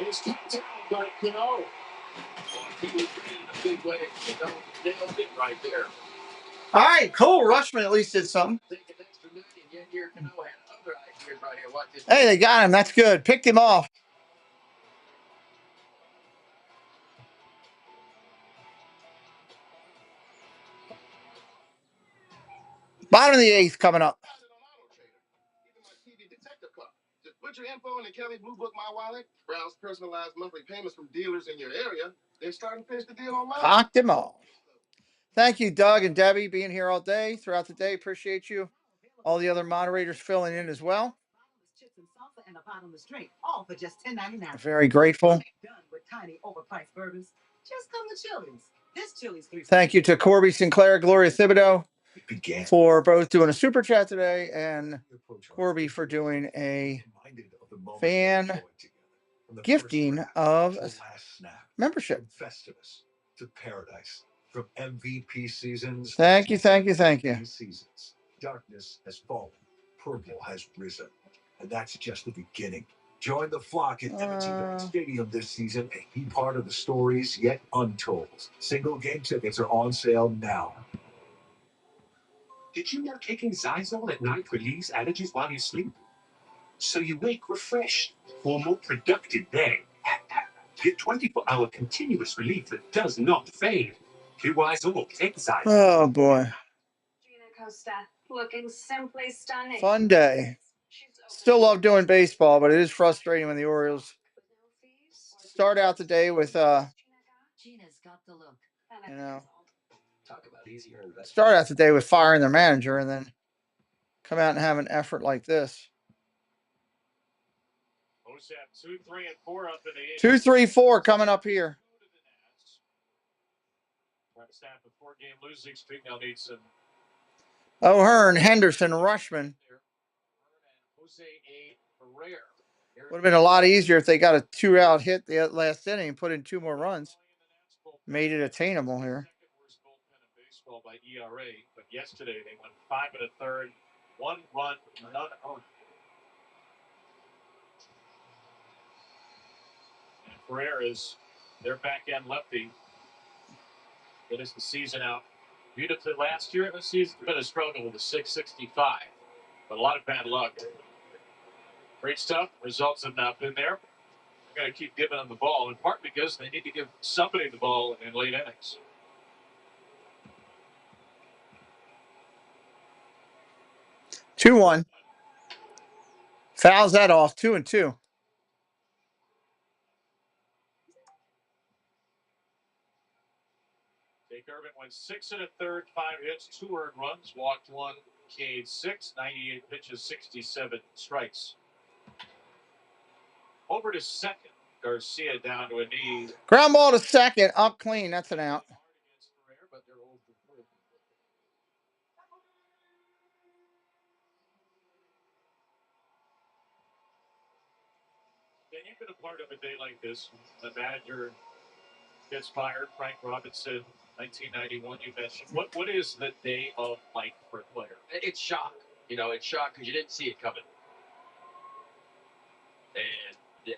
is cut down by Cano. He was in a big way. Cano nailed it right there. All right, cool. Rushman at least did something. Take an extra minute, and yet here Cano had other ideas right here. Watch this. Hey, they got him. That's good. Picked him off. Bottom of the eighth coming up. Just put your info in the Kelly Blue Book My Wallet. Browse personalized monthly payments from dealers in your area. They're starting to finish the deal online. Cocked him off. Thank you, Doug and Debbie, being here all day, throughout the day. Appreciate you. All the other moderators filling in as well. Chips and salsa and a bottomless drink, all for just $10.99. Very grateful. Done with tiny overpriced burgers. Just come to Chili's. This Chili's 3. Thank you to Corby Sinclair, Gloria Thibodeau for both doing a super chat today, and Corby for doing a fan gifting of membership. Festivus to paradise. From MVP seasons. Thank you, thank you, thank you. Seasons. Darkness has fallen. Purple has risen. And that's just the beginning. Join the flock at M&T Bank Stadium this season and be part of the stories yet untold. Single game tickets are on sale now. Did you know taking Zyzol at night relieves allergies while you sleep? So you wake refreshed for a more productive day. Get 24-hour continuous relief that does not fade. Be wise or take Zyzol. Oh, boy. Gina Costa, looking simply stunning. Fun day. Still love doing baseball, but it is frustrating when the Orioles start out the day with, Gina's got the look. you know, Talk about easier investment. start out the day with firing their manager and then come out and have an effort like this. 2, 3, and 4 up in the eighth. 2, 3, 4 coming up here. Trying to snap a 4-game losing streak. They'll need some. O'Hearn, Henderson, Rushman. Would have been a lot easier if they got a 2-out hit the last inning and put in 2 more runs. Made it attainable here. Worst bullpen in baseball by ERA, but yesterday they went 5 1/3, 1 run, none earned. And Ferrer is their back end lefty. Finished the season out beautifully last year. This season's been a struggle with a 665, but a lot of bad luck. Great stuff. Results have not been there. They're going to keep giving them the ball, in part because they need to give somebody the ball in late innings. Two one. Fouls that off. 2 and 2. Jake Irvin went 6 1/3, 5 hits, 2 earned runs, walked 1, K'd 6, 98 pitches, 67 strikes. Over to second. Garcia down to a knee. Ground ball to second. Up clean. That's an out. Yeah, you've been a part of a day like this. The manager gets fired. Frank Robinson, 1991. You mentioned. What is the day of like for a player? It's shock. You know, it's shock because you didn't see it coming. And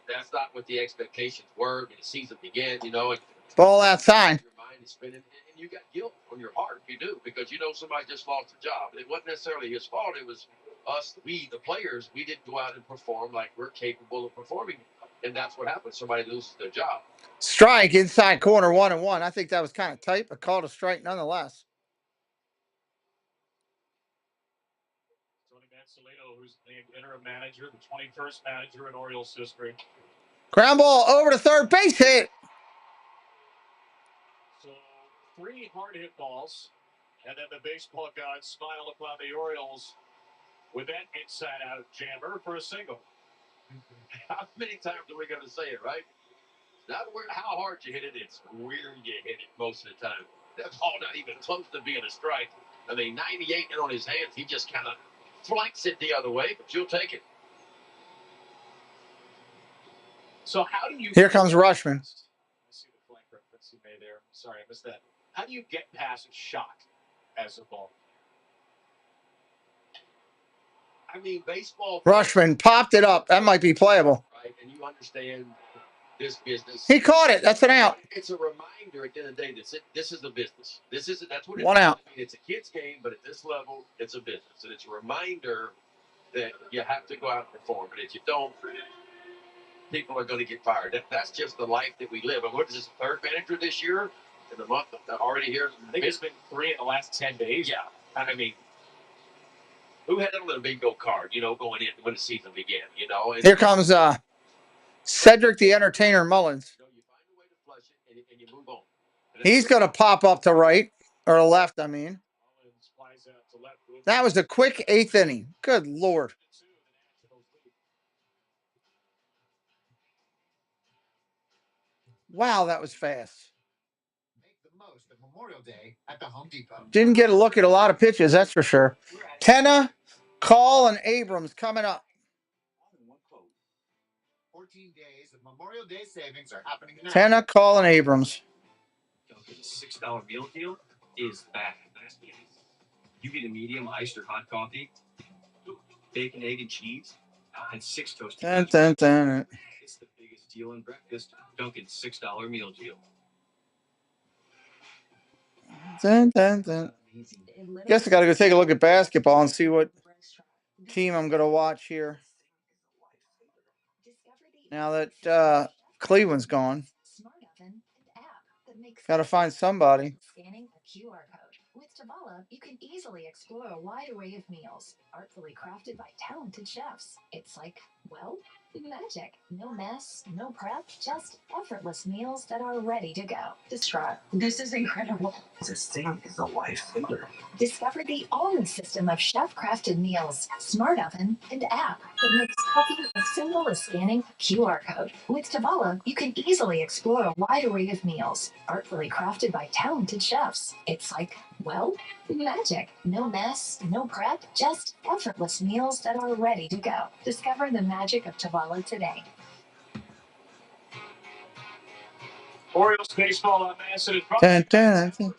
that's not what the expectations were when the season began, you know. And ball outside. Your mind is spinning, and you got guilt on your heart. You do, because you know somebody just lost a job. And it wasn't necessarily his fault. It was us, we, the players. We didn't go out and perform like we're capable of performing. And that's what happens. Somebody loses their job. Strike inside corner 1-1. I think that was kind of tight, but called a strike nonetheless. Salito, who's named interim manager, the 21st manager in Orioles history. Ground ball over to third base hit. So 3 hard hit balls, and then the baseball gods smile upon the Orioles with that inside out jammer for a single. How many times are we going to say it, right? Not where, how hard you hit it, it's where you hit it most of the time. That ball not even close to being a strike. I mean, 98 in on his hands, he just kind of flanks it the other way, but you'll take it. So how do you... Here comes Rushman. I see the flank reference you made there. Sorry, I missed that. How do you get past a shot as a ball? I mean, baseball... Rushman popped it up. That might be playable. Right, and you understand this business. He caught it. That's an out. It's a reminder at the end of the day that this is a business. That's what it is. One out. I mean, it's a kid's game, but at this level, it's a business. And it's a reminder that you have to go out and perform. And if you don't, people are going to get fired. That's just the life that we live. And what is this, third manager this year? In the month already here? I think it's been 3 in the last 10 days. Yeah. I mean, who had a little bingo card, going in when the season began, And here comes Cedric the Entertainer Mullins. you find a way to flush it and you move on. He's going to pop up to right, or left, I mean. That was a quick 8th inning. Good Lord. Wow, that was fast. Make the most of Memorial Day at the Home Depot. Didn't get a look at a lot of pitches, that's for sure. Tenna, Call, and Abrams coming up. 14 days of Memorial Day savings are happening now. Tenna, Call, and Abrams. $6 meal deal is back. You get a medium iced or hot coffee, bacon, egg, and cheese, and 6 toasted Dun. It's the biggest deal in breakfast. Dunkin's $6 meal deal. Dun. Guess I got to go take a look at basketball and see what team I'm going to watch here. Now that Cleveland's gone. Got to find somebody. Scanning a QR code. With Tabala, you can easily explore a wide array of meals, artfully crafted by talented chefs. It's like, well, magic. No mess, no prep, just effortless meals that are ready to go. This is incredible. This thing is a lifesaver. Discover the only system of chef-crafted meals, smart oven, and app that makes cooking as simple as scanning a QR code. With Tabala, you can easily explore a wide array of meals, artfully crafted by talented chefs. It's like, well, magic. No mess, no prep, just effortless meals that are ready to go. Discover the magic of Tabala today. Orioles baseball on Mass and Dun. Federal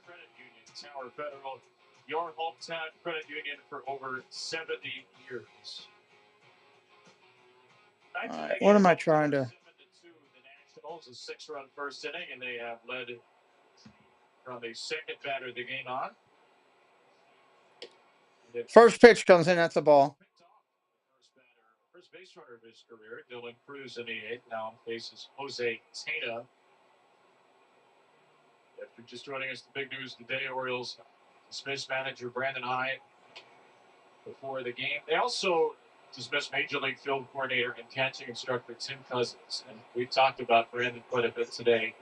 Credit Union, Tower Federal, your hometown credit union for over 70 years. All right, what am I trying to... 7-2, the Nationals, a 6-run first inning, and they have led from the second batter of the game on. First pitch comes in, that's a ball. First base runner of his career, Dylan Cruz in the 8th, now faces Jose Tena. After just joining us, the big news today, Orioles dismissed manager Brandon Hyde before the game. They also dismissed Major League Field Coordinator and catching instructor Tim Cousins. And we've talked about Brandon quite a bit today.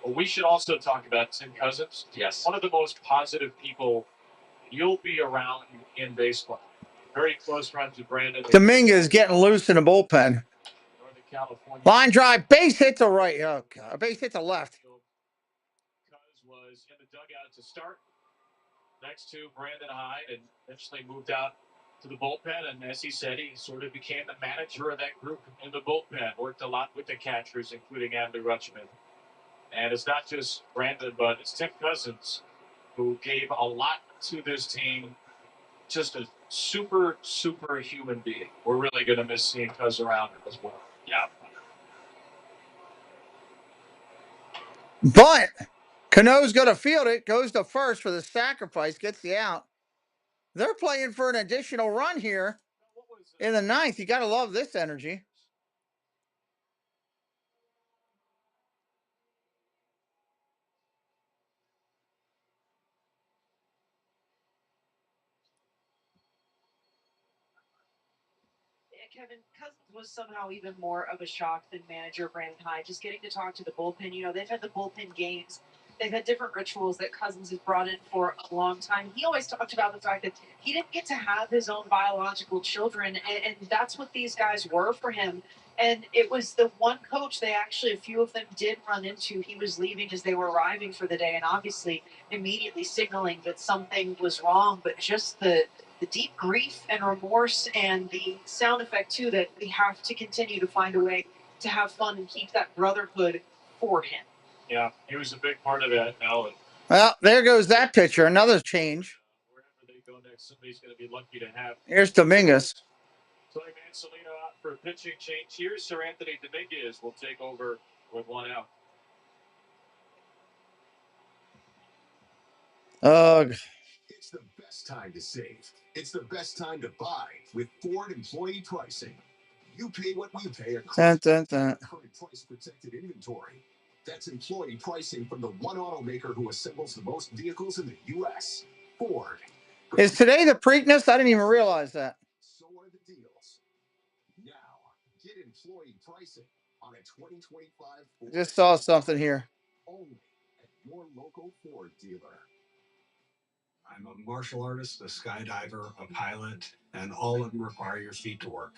Well, we should also talk about Tim Cousins. Yes. One of the most positive people you'll be around in baseball. Very close friends with Brandon. Dominguez getting loose in the bullpen. Northern California. Line drive, base hit to right. Oh, God. Base hit to left. Cuz was in the dugout to start next to Brandon Hyde and eventually moved out to the bullpen. And as he said, he sort of became the manager of that group in the bullpen. Worked a lot with the catchers, including Adley Rutschman. And it's not just Brandon, but it's Tim Cousins who gave a lot to this team. Just a super, super human being. We're really going to miss seeing Cuz around as well. Yeah. But Cano's going to field it, goes to first for the sacrifice, gets the out. They're playing for an additional run here in the 9th. You got to love this energy. Kevin, Cousins was somehow even more of a shock than manager Brandon Hyde. Just getting to talk to the bullpen. You know, they've had the bullpen games. They've had different rituals that Cousins has brought in for a long time. He always talked about the fact that he didn't get to have his own biological children, and that's what these guys were for him. And it was the one coach they actually, a few of them did run into. He was leaving as they were arriving for the day, and obviously immediately signaling that something was wrong. But just the deep grief and remorse and the sound effect too, that we have to continue to find a way to have fun and keep that brotherhood for him. Yeah, he was a big part of that, Al. Well, there goes that pitcher. Another change. Wherever they go next, somebody's going to be lucky to have. Here's Dominguez. Tony Mansolino out for a pitching change here. Sir Anthony Dominguez will take over with one out. It's the best time to save. It's the best time to buy with Ford employee pricing. You pay what we pay across current price protected inventory. That's employee pricing from the one automaker who assembles the most vehicles in the U.S. Ford. Is today the Preakness? I didn't even realize that. So are the deals. Now, get employee pricing on a 2025 Ford. I just saw something here. Only at your local Ford dealer. I'm a martial artist, a skydiver, a pilot, and all of them require your feet to work.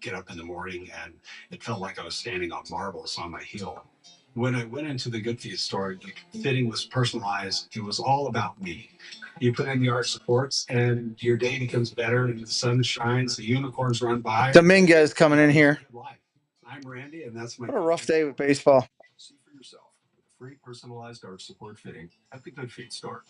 Get up in the morning, and it felt like I was standing on marbles on my heel. When I went into the Good Feet store, the fitting was personalized. It was all about me. You put in the arch supports, and your day becomes better, and the sun shines, the unicorns run by. Dominguez coming in here. I'm Randy, and that's my. What a rough day with baseball. See for yourself. Free personalized arch support fitting at the Good Feet store.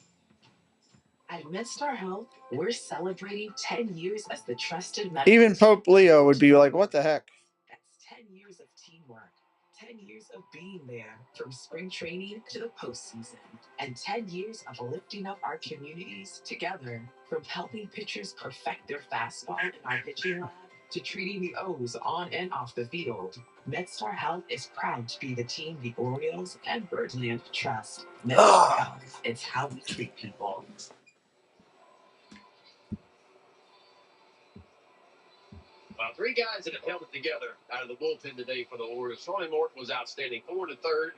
At MedStar Health, we're celebrating 10 years as the trusted medical. Even Pope Leo would be like, what the heck? That's 10 years of teamwork, 10 years of being there from spring training to the postseason, and 10 years of lifting up our communities together, from helping pitchers perfect their fastball in our pitching lab to treating the O's on and off the field. MedStar Health is proud to be the team the Orioles and Birdland trust. MedStar Health, it's how we treat people. Three guys that have held it together out of the bullpen today for the Orioles. Tony Morton was outstanding, 4 in the third.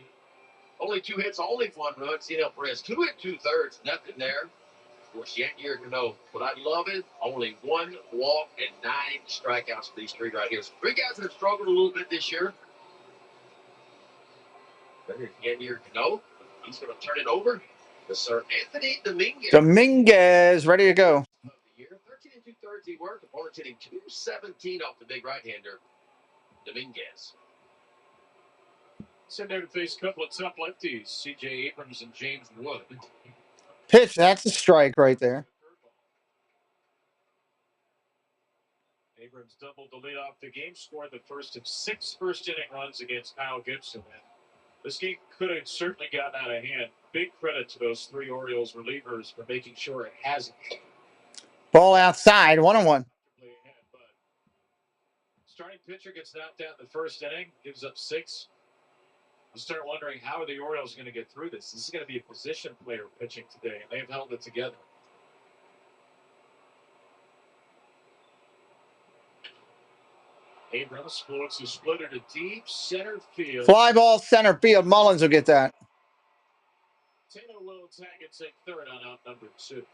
Only 2 hits, only 1 run. CNL Perez, 2 and 2/3, nothing there. Of course, Yankee or Cano. What I love is only 1 walk and 9 strikeouts for these 3 right here. So 3 guys that have struggled a little bit this year. Yankee or Cano, he's going to turn it over to Sir Anthony Dominguez. Dominguez, ready to go. 13 and 2/3 he worked. Opponents hitting .217 off the big right-hander, Dominguez. Send there to face a couple of top lefties, C.J. Abrams and James Wood. Pitch, that's a strike right there. Abrams doubled the lead off the game, scored the first of 6 first-inning runs against Kyle Gibson. This game could have certainly gotten out of hand. Big credit to those 3 Orioles relievers for making sure it hasn't. Ball outside, 1-1. Starting pitcher gets knocked out in the first inning, gives up 6. You start wondering, how are the Orioles going to get through this? This is going to be a position player pitching today, and they've held it together. Abrams floats a splitter to deep center field. Fly ball center field. Mullins will get that. Taylor will tag and take third on out number 2.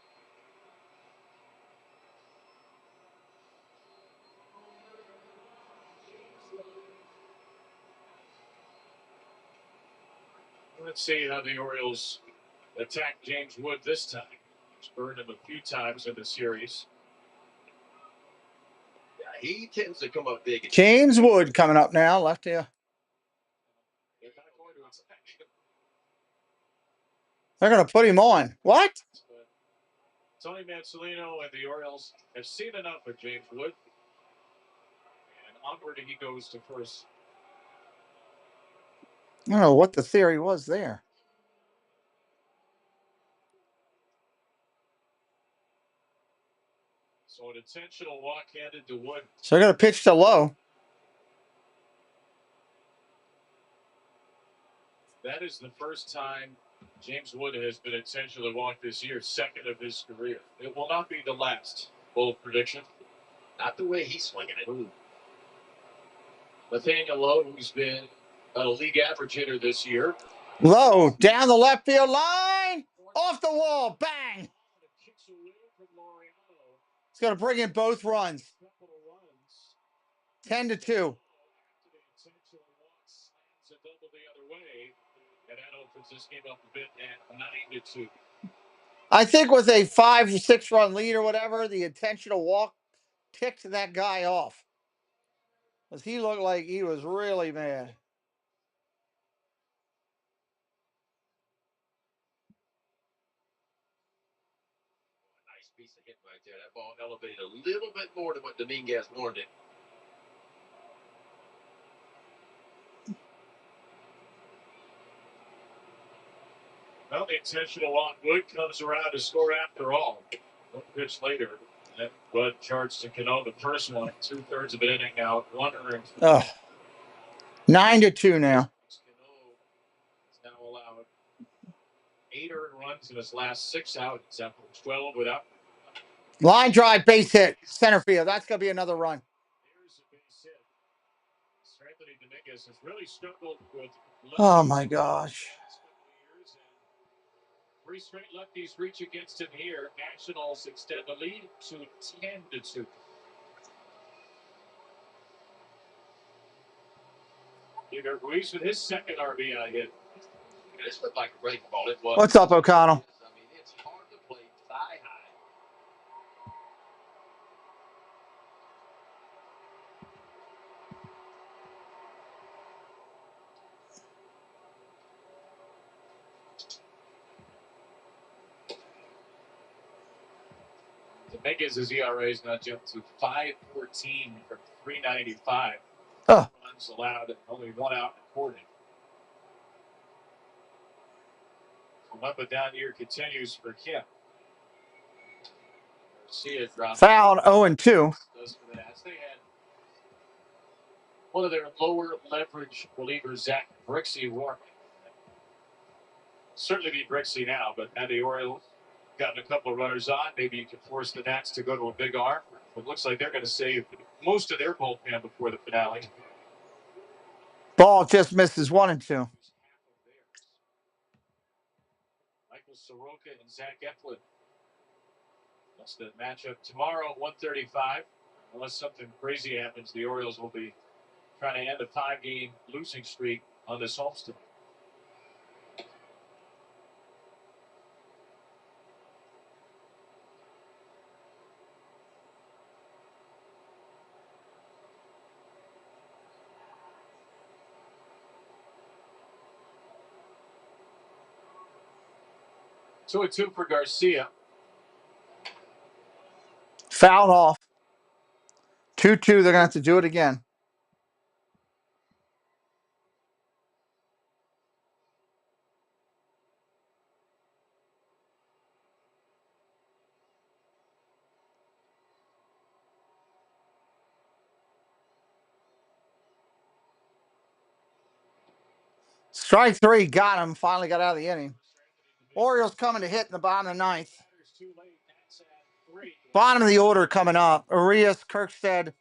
Let's see how the Orioles attack James Wood this time. He's burned him a few times in the series. Yeah, he tends to come up big. James Wood coming up now, left here. They're going to put him on. What? Tony Mansolino and the Orioles have seen enough of James Wood. And onward he goes to first. I don't know what the theory was there. So an intentional walk handed to Wood. So they're going to pitch to low. That is the first time James Wood has been intentionally walked this year, second of his career. It will not be the last. Bold prediction. Not the way he's swinging it. Ooh. Nathaniel Lowe, who's been a league average hitter this year. Low down the left field line, off the wall, bang! It's going to bring in both runs. 10-2. I think with a 5 or 6 run lead or whatever, the intentional walk ticked that guy off. Because he looked like he was really mad. Nice piece of hit right there. That ball elevated a little bit more than what Dominguez wanted it. Well, the intentional walk Wood comes around to score after all. One pitch later, that Bud charged to Cano the first one, 2/3 of an inning now, 1 earned. 9-2 now. Cano has now allowed 8 earned runs in his last 6 outings after 12 without. Line drive, base hit, center field. That's going to be another run. There's a base hit. Anthony Dominguez has really struggled with. Oh my gosh. 3 straight lefties reach against him here. Nationals extend the lead to 10-2. Edgar Ruiz with his second RBI hit. This looked like a break ball. It was. What's up, O'Connell? I mean, it's hard to play thigh high. Dominguez's ERA is now jumped to 5.14 from 3.95. Oh. Runs allowed and only 1 out in quarter. From up and down year continues for Kim. Garcia dropped. Foul 0-2. They had one of their lower leverage relievers, Zach Brixey, warming. Certainly be Brixey now, but had the Orioles gotten a couple of runners on, maybe you can force the Nats to go to a big arm. It looks like they're going to save most of their bullpen before the finale. Ball just misses 1 and 2. Michael Soroka and Zach Eflin. That's the matchup tomorrow at 1:35. Unless something crazy happens, the Orioles will be trying to end a 5-game losing streak on this homestand. So a 2 for Garcia. Fouled off. 2-2. They're going to have to do it again. Strike 3. Got him. Finally got out of the inning. Orioles coming to hit in the bottom of the 9th. Bottom of the order coming up. Arias, Kirkstead,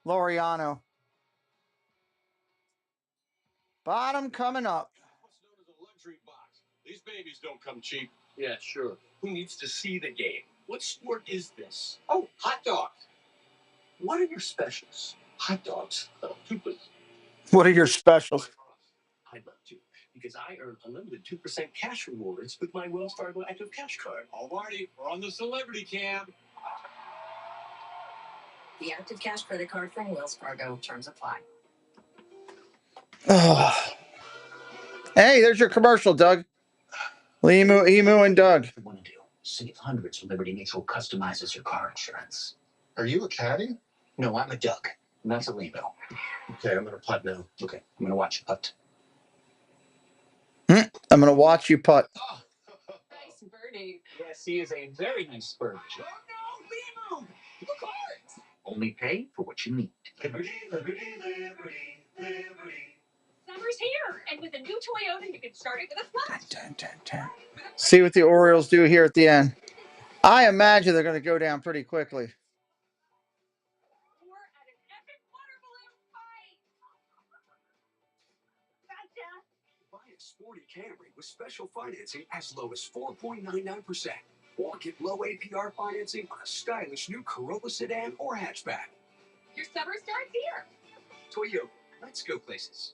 Laureano. Bottom coming up. What's known as a luxury box. These babies don't come cheap. Yeah, sure. Who needs to see the game? What sport is this? Oh, hot dogs. What are your specials? Hot dogs. Stupid. What are your specials? I'd love to, because I earn unlimited 2% cash rewards with my Wells Fargo Active Cash Card. All righty, we're on the celebrity cam. The Active Cash credit card from Wells Fargo. Terms apply. Hey, there's your commercial, Doug. Emu, and Doug. You want to do? Save hundreds with Liberty Mutual customizes your car insurance. Are you a caddy? No, I'm a duck. And that's a Lebo. Okay, I'm gonna putt now. Okay, I'm going to watch you putt. I'm going to watch you putt. Nice birdie. Yes, he is a very nice bird. Oh, no, Lebo! The cards! Only pay for what you need. Liberty, liberty, liberty, liberty. Summer's here, and with a new Toyota, you can start it with a flat. See what the Orioles do here at the end. I imagine they're going to go down pretty quickly. Buy a sporty Camry with special financing as low as 4.99%. Or get low APR financing on a stylish new Corolla sedan or hatchback. Your summer starts here. Toyota, let's go places.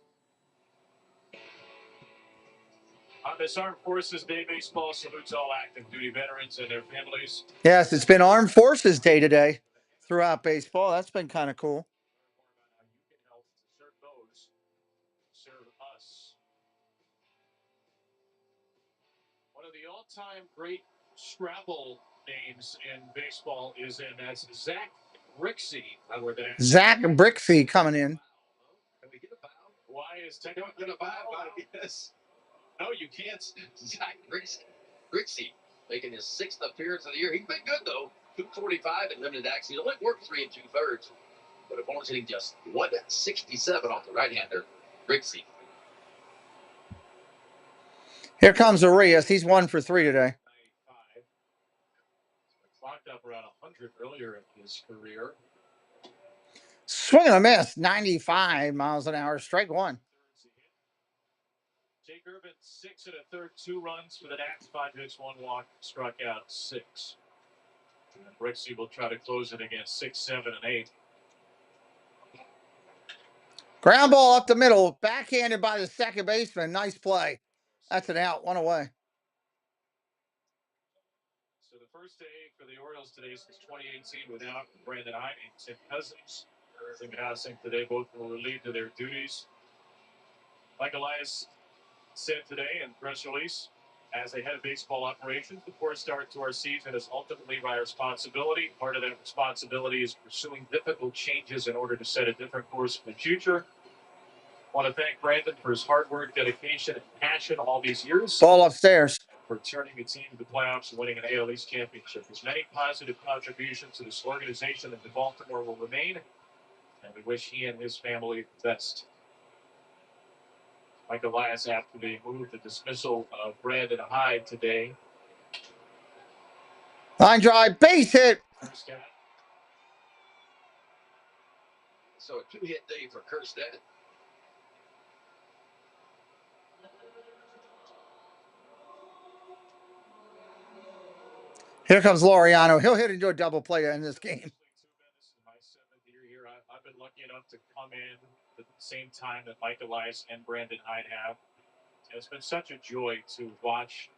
On this Armed Forces Day, baseball salutes all active duty veterans and their families. Yes, it's been Armed Forces Day today throughout baseball. That's been kind of cool. You can help serve those who serve us. One of the all-time great Scrabble names in baseball is in that's Zach Brixey. Zach Brixey coming in. Can we get a bow? Why is technically going to bow? Yes. No, you can't. Zach Grixey making his 6th appearance of the year. He's been good, though. 245 in limited action. He only worked 3 2/3. But opponents hitting just 167 off the right-hander, Grixey. Here comes Arias. He's 1 for 3 today. Clocked up around 100 earlier in his career. Swing and a miss. 95 miles an hour. Strike 1. Jake Irvin, 6 1/3, 2 runs for the Nats, 5 hits, 1 walk, struck out 6. And Brixey will try to close it against 6, 7, and 8. Ground ball up the middle. Backhanded by the second baseman. Nice play. That's an out. 1 away. So the first day for the Orioles today since 2018 without Brandon Hyde and Tim Cousins. Tim Housing today, both will relieve to their duties. Mike Elias said today in press release, as a head of baseball operations, the poor start to our season is ultimately my responsibility. Part of that responsibility is pursuing difficult changes in order to set a different course for the future. I want to thank Brandon for his hard work, dedication, and passion all these years. Ball upstairs. For turning the team to the playoffs and winning an AL East championship. His many positive contributions to this organization and to Baltimore will remain, and we wish he and his family the best. Mike Elias, after they moved the dismissal of Brandon Hyde today. Line drive, base hit. So a 2-hit day for Kerstead. Here comes Laureano. He'll hit into a double play in this game. This is my 7th year here. I've been lucky enough to come in at the same time that Mike Elias and Brandon Hyde have. And it's been such a joy to watch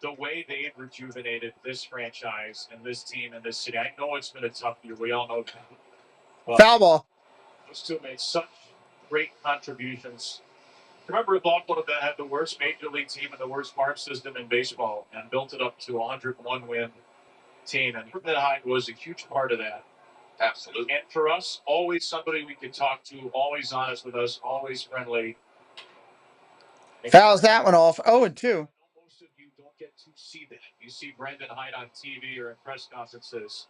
the way they've rejuvenated this franchise and this team and this city. I know it's been a tough year. We all know that. But foul ball. Those two made such great contributions. Remember, Baltimore that had the worst major league team and the worst farm system in baseball and built it up to a 101 win team. And Brandon Hyde was a huge part of that. Absolutely. And for us, always somebody we could talk to, always honest with us, always friendly. Fouls that one off. 0-2. Most of you don't get to see that. You see Brandon Hyde on TV or in press conferences.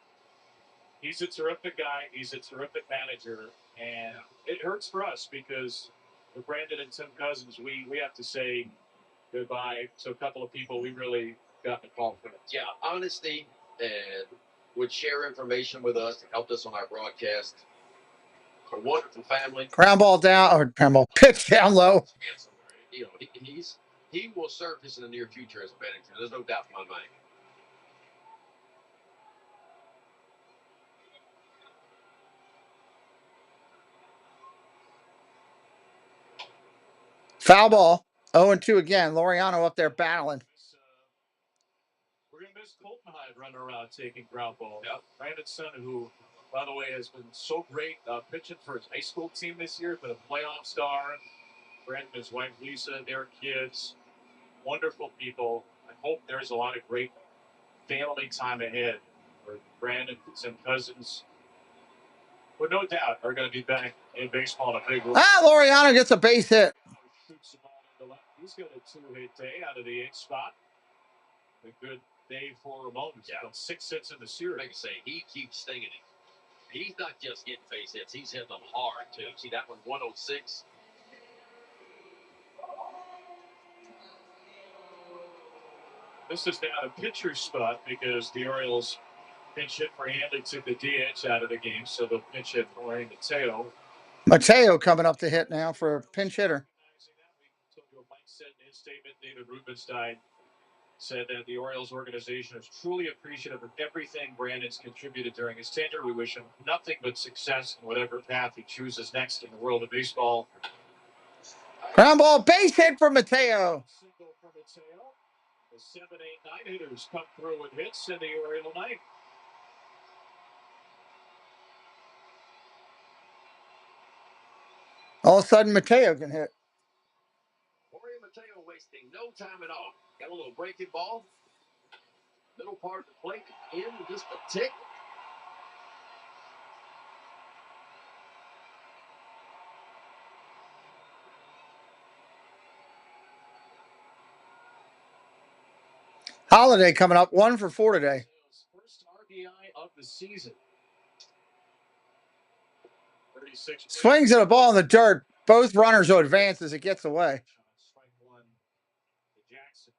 He's a terrific guy. He's a terrific manager. And it hurts for us because for Brandon and Tim Cousins, we have to say goodbye to a couple of people we really got the call for. Yeah, honesty, and would share information with us and helped us on our broadcast. A wonderful family. Ground ball down, or ground ball pitch down low. You know, he will surface in the near future as a manager. There's no doubt in my mind. Foul ball. 0-2 again. Laureano up there battling. We're going to miss Colton Hyde running around taking ground balls. Yep. Brandon's son, who, by the way, has been so great pitching for his high school team this year, been a playoff star. Brandon, his wife Lisa, their kids, wonderful people. I hope there's a lot of great family time ahead for Brandon and Tim Cousins. But no doubt are going to be back in baseball in a big way. Laureano gets a base hit. He's got a 2-hit day out of the 8th spot. A good day for Ramon. He's got 6 hits in the series. Like I say, he keeps stinging him. He's not just getting base hits; he's hitting them hard too. See that one, 106. This is now a pitcher's spot because the Orioles pinch hit for Hanley took the DH out of the game, so they'll pinch hit for Mateo. Mateo coming up to hit now for a pinch hitter. his statement, David Rubenstein said that the Orioles organization is truly appreciative of everything Brandon's contributed during his tenure. We wish him nothing but success in whatever path he chooses next in the world of baseball. Ground ball, base hit for Mateo. Single for Mateo. The 7, 8, 9 hitters come through with hits in the Oriole ninth. All of a sudden, Mateo can hit. Jorge Mateo wasting no time at all. Got a little breaking ball. Middle part of the plate in just a tick. Holiday coming up, 1 for 4 today. First RBI of the season. 36. Swings at a ball in the dirt. Both runners will advance as it gets away. Strike 1 to Jackson.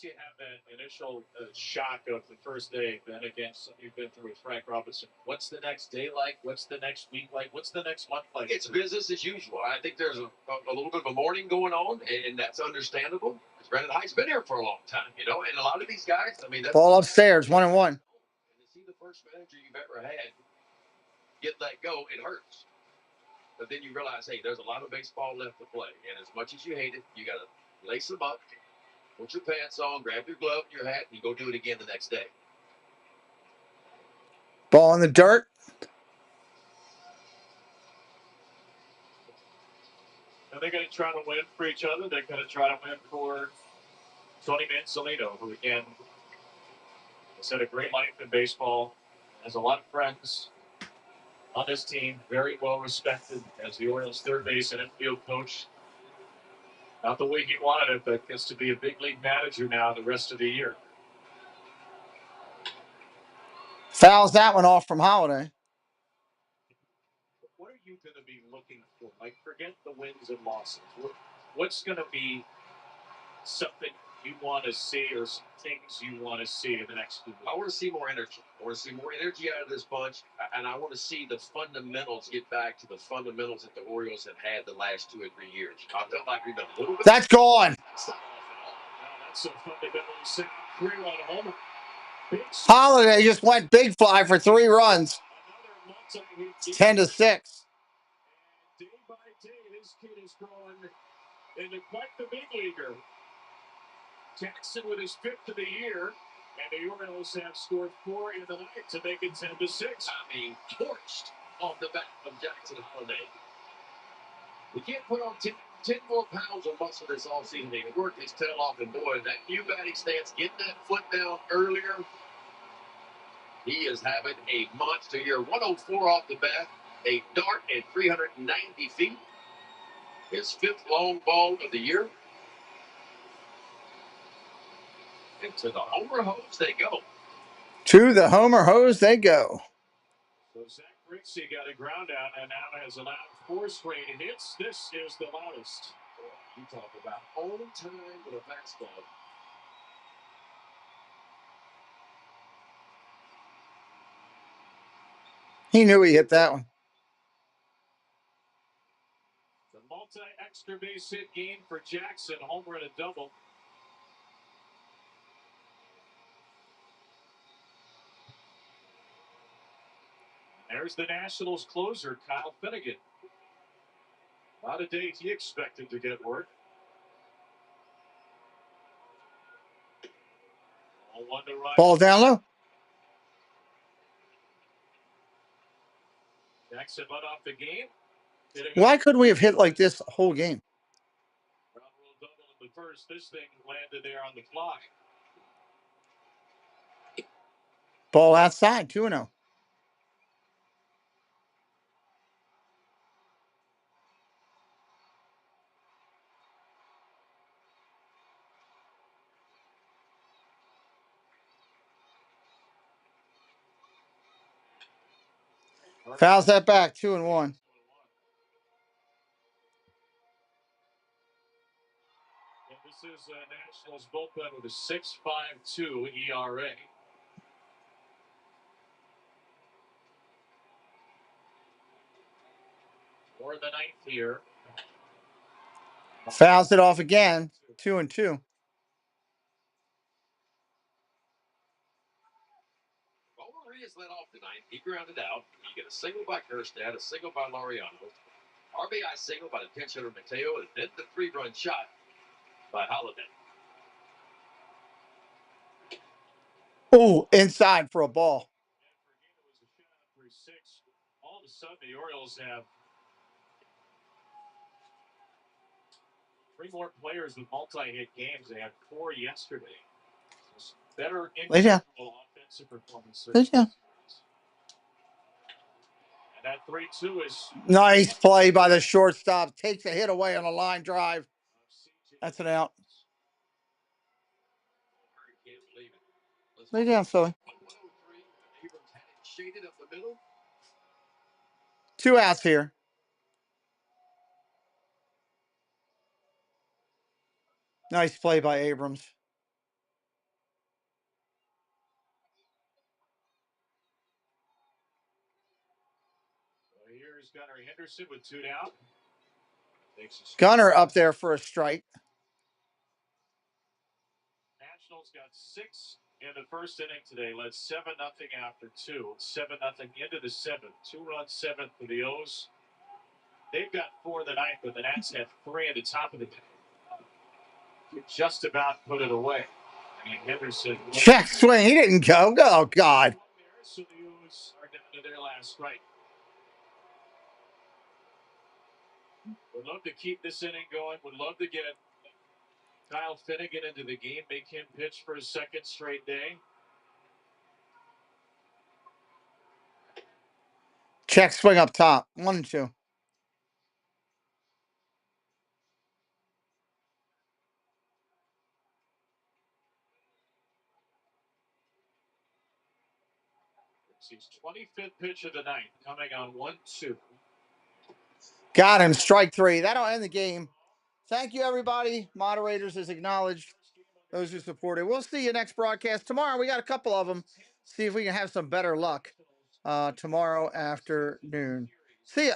You have that initial shock of the first day, then against you've been through with Frank Robinson. What's the next day like? What's the next week like? What's the next month like? It's business as usual. I think there's a little bit of a mourning going on, and that's understandable. Because Brandon Hyde's been here for a long time, and a lot of these guys, that's Ball upstairs, 1-1. And to see the first manager you've ever had get let go, it hurts. But then you realize, hey, there's a lot of baseball left to play, and as much as you hate it, you got to lace them up, put your pants on, grab your glove and your hat, and you go do it again the next day. Ball in the dirt. And they're going to try to win for each other. They're going to try to win for Tony Mansolino, who, again, has had a great life in baseball, has a lot of friends on this team, very well respected as the Orioles' third base and infield coach. Not the way he wanted it, but gets to be a big league manager now the rest of the year. Fouls that one off from Holiday. What are you going to be looking for? Like, forget the wins and losses. What's going to be something you want to see or some things you want to see in the next few weeks? I want to see more energy. I want to see more energy out of this bunch, and I want to see the fundamentals get back to the fundamentals that the Orioles have had the last 2 or 3 years. I felt like we've been a little bit. That's gone. That's a fundamentally sound 3-run homer. Holiday just went big fly for 3 runs. 10-6. Day by day, this kid is growing into quite the big leaguer. Jackson with his 5th of the year, and the Orioles have scored 4 in the night to make it 10-6. I mean, torched off the bat of Jackson Holiday. We can't put on 10 more pounds of muscle this offseason. He can work his tail off, and boy, that new batting stance, getting that foot down earlier, he is having a monster year. 104 off the bat, a dart at 390 feet. His 5th long ball of the year. And to the homer hose they go. To the homer hose they go. So Zach Grixey got a ground out and now has allowed 4 straight hits. This is the loudest. You talk about on time with a fastball. He knew he hit that one. The multi-extra base hit game for Jackson. Homer and a double. There's the Nationals closer, Kyle Finnegan. Not a date he expected to get work. 1 to right. Ball down low. Jackson led off the game. Why couldn't we have hit like this the whole game? Ground rule double in the first. This thing landed there on the fly. Ball outside, 2-0. Fouls that back, 2-1. And this is Nationals bullpen with a 6.52 ERA. For the ninth here. Fouls it off again. 2-2. Is led off tonight. He grounded out. You get a single by Kerstad, a single by Laureano, RBI single by the pinch hitter Mateo, and then the 3-run shot by Holiday. Oh, inside for a ball. All of a sudden, the Orioles have 3 more players with multi-hit games. They had 4 yesterday. Better individual offensive performance. Lay down. And that 3-2 is Nice play by the shortstop. Takes a hit away on a line drive. That's an out. Lay down, Sully. 2 outs here. Nice play by Abrams. So here's Gunnar Henderson with 2 down. Gunnar up there for a strike. Nationals got 6 in the first inning today. Led 7-0 after 2. 7-0 into the 7th. 2-run 7th for the O's. They've got 4 in the ninth, but the Nats had 3 at the top of the inning. Just about put it away. I mean, Henderson. Check swing. He didn't go. Oh, God. So the O's are down to their last strike. Would love to keep this inning going. Would love to get Kyle Finnegan into the game, make him pitch for his 2nd straight day. Check swing up top. 1-2. It's his 25th pitch of the night, coming on 1-2. Got him. Strike 3. That'll end the game. Thank you, everybody. Moderators is acknowledged. Those who supported. We'll see you next broadcast tomorrow. We got a couple of them. See if we can have some better luck tomorrow afternoon. See ya.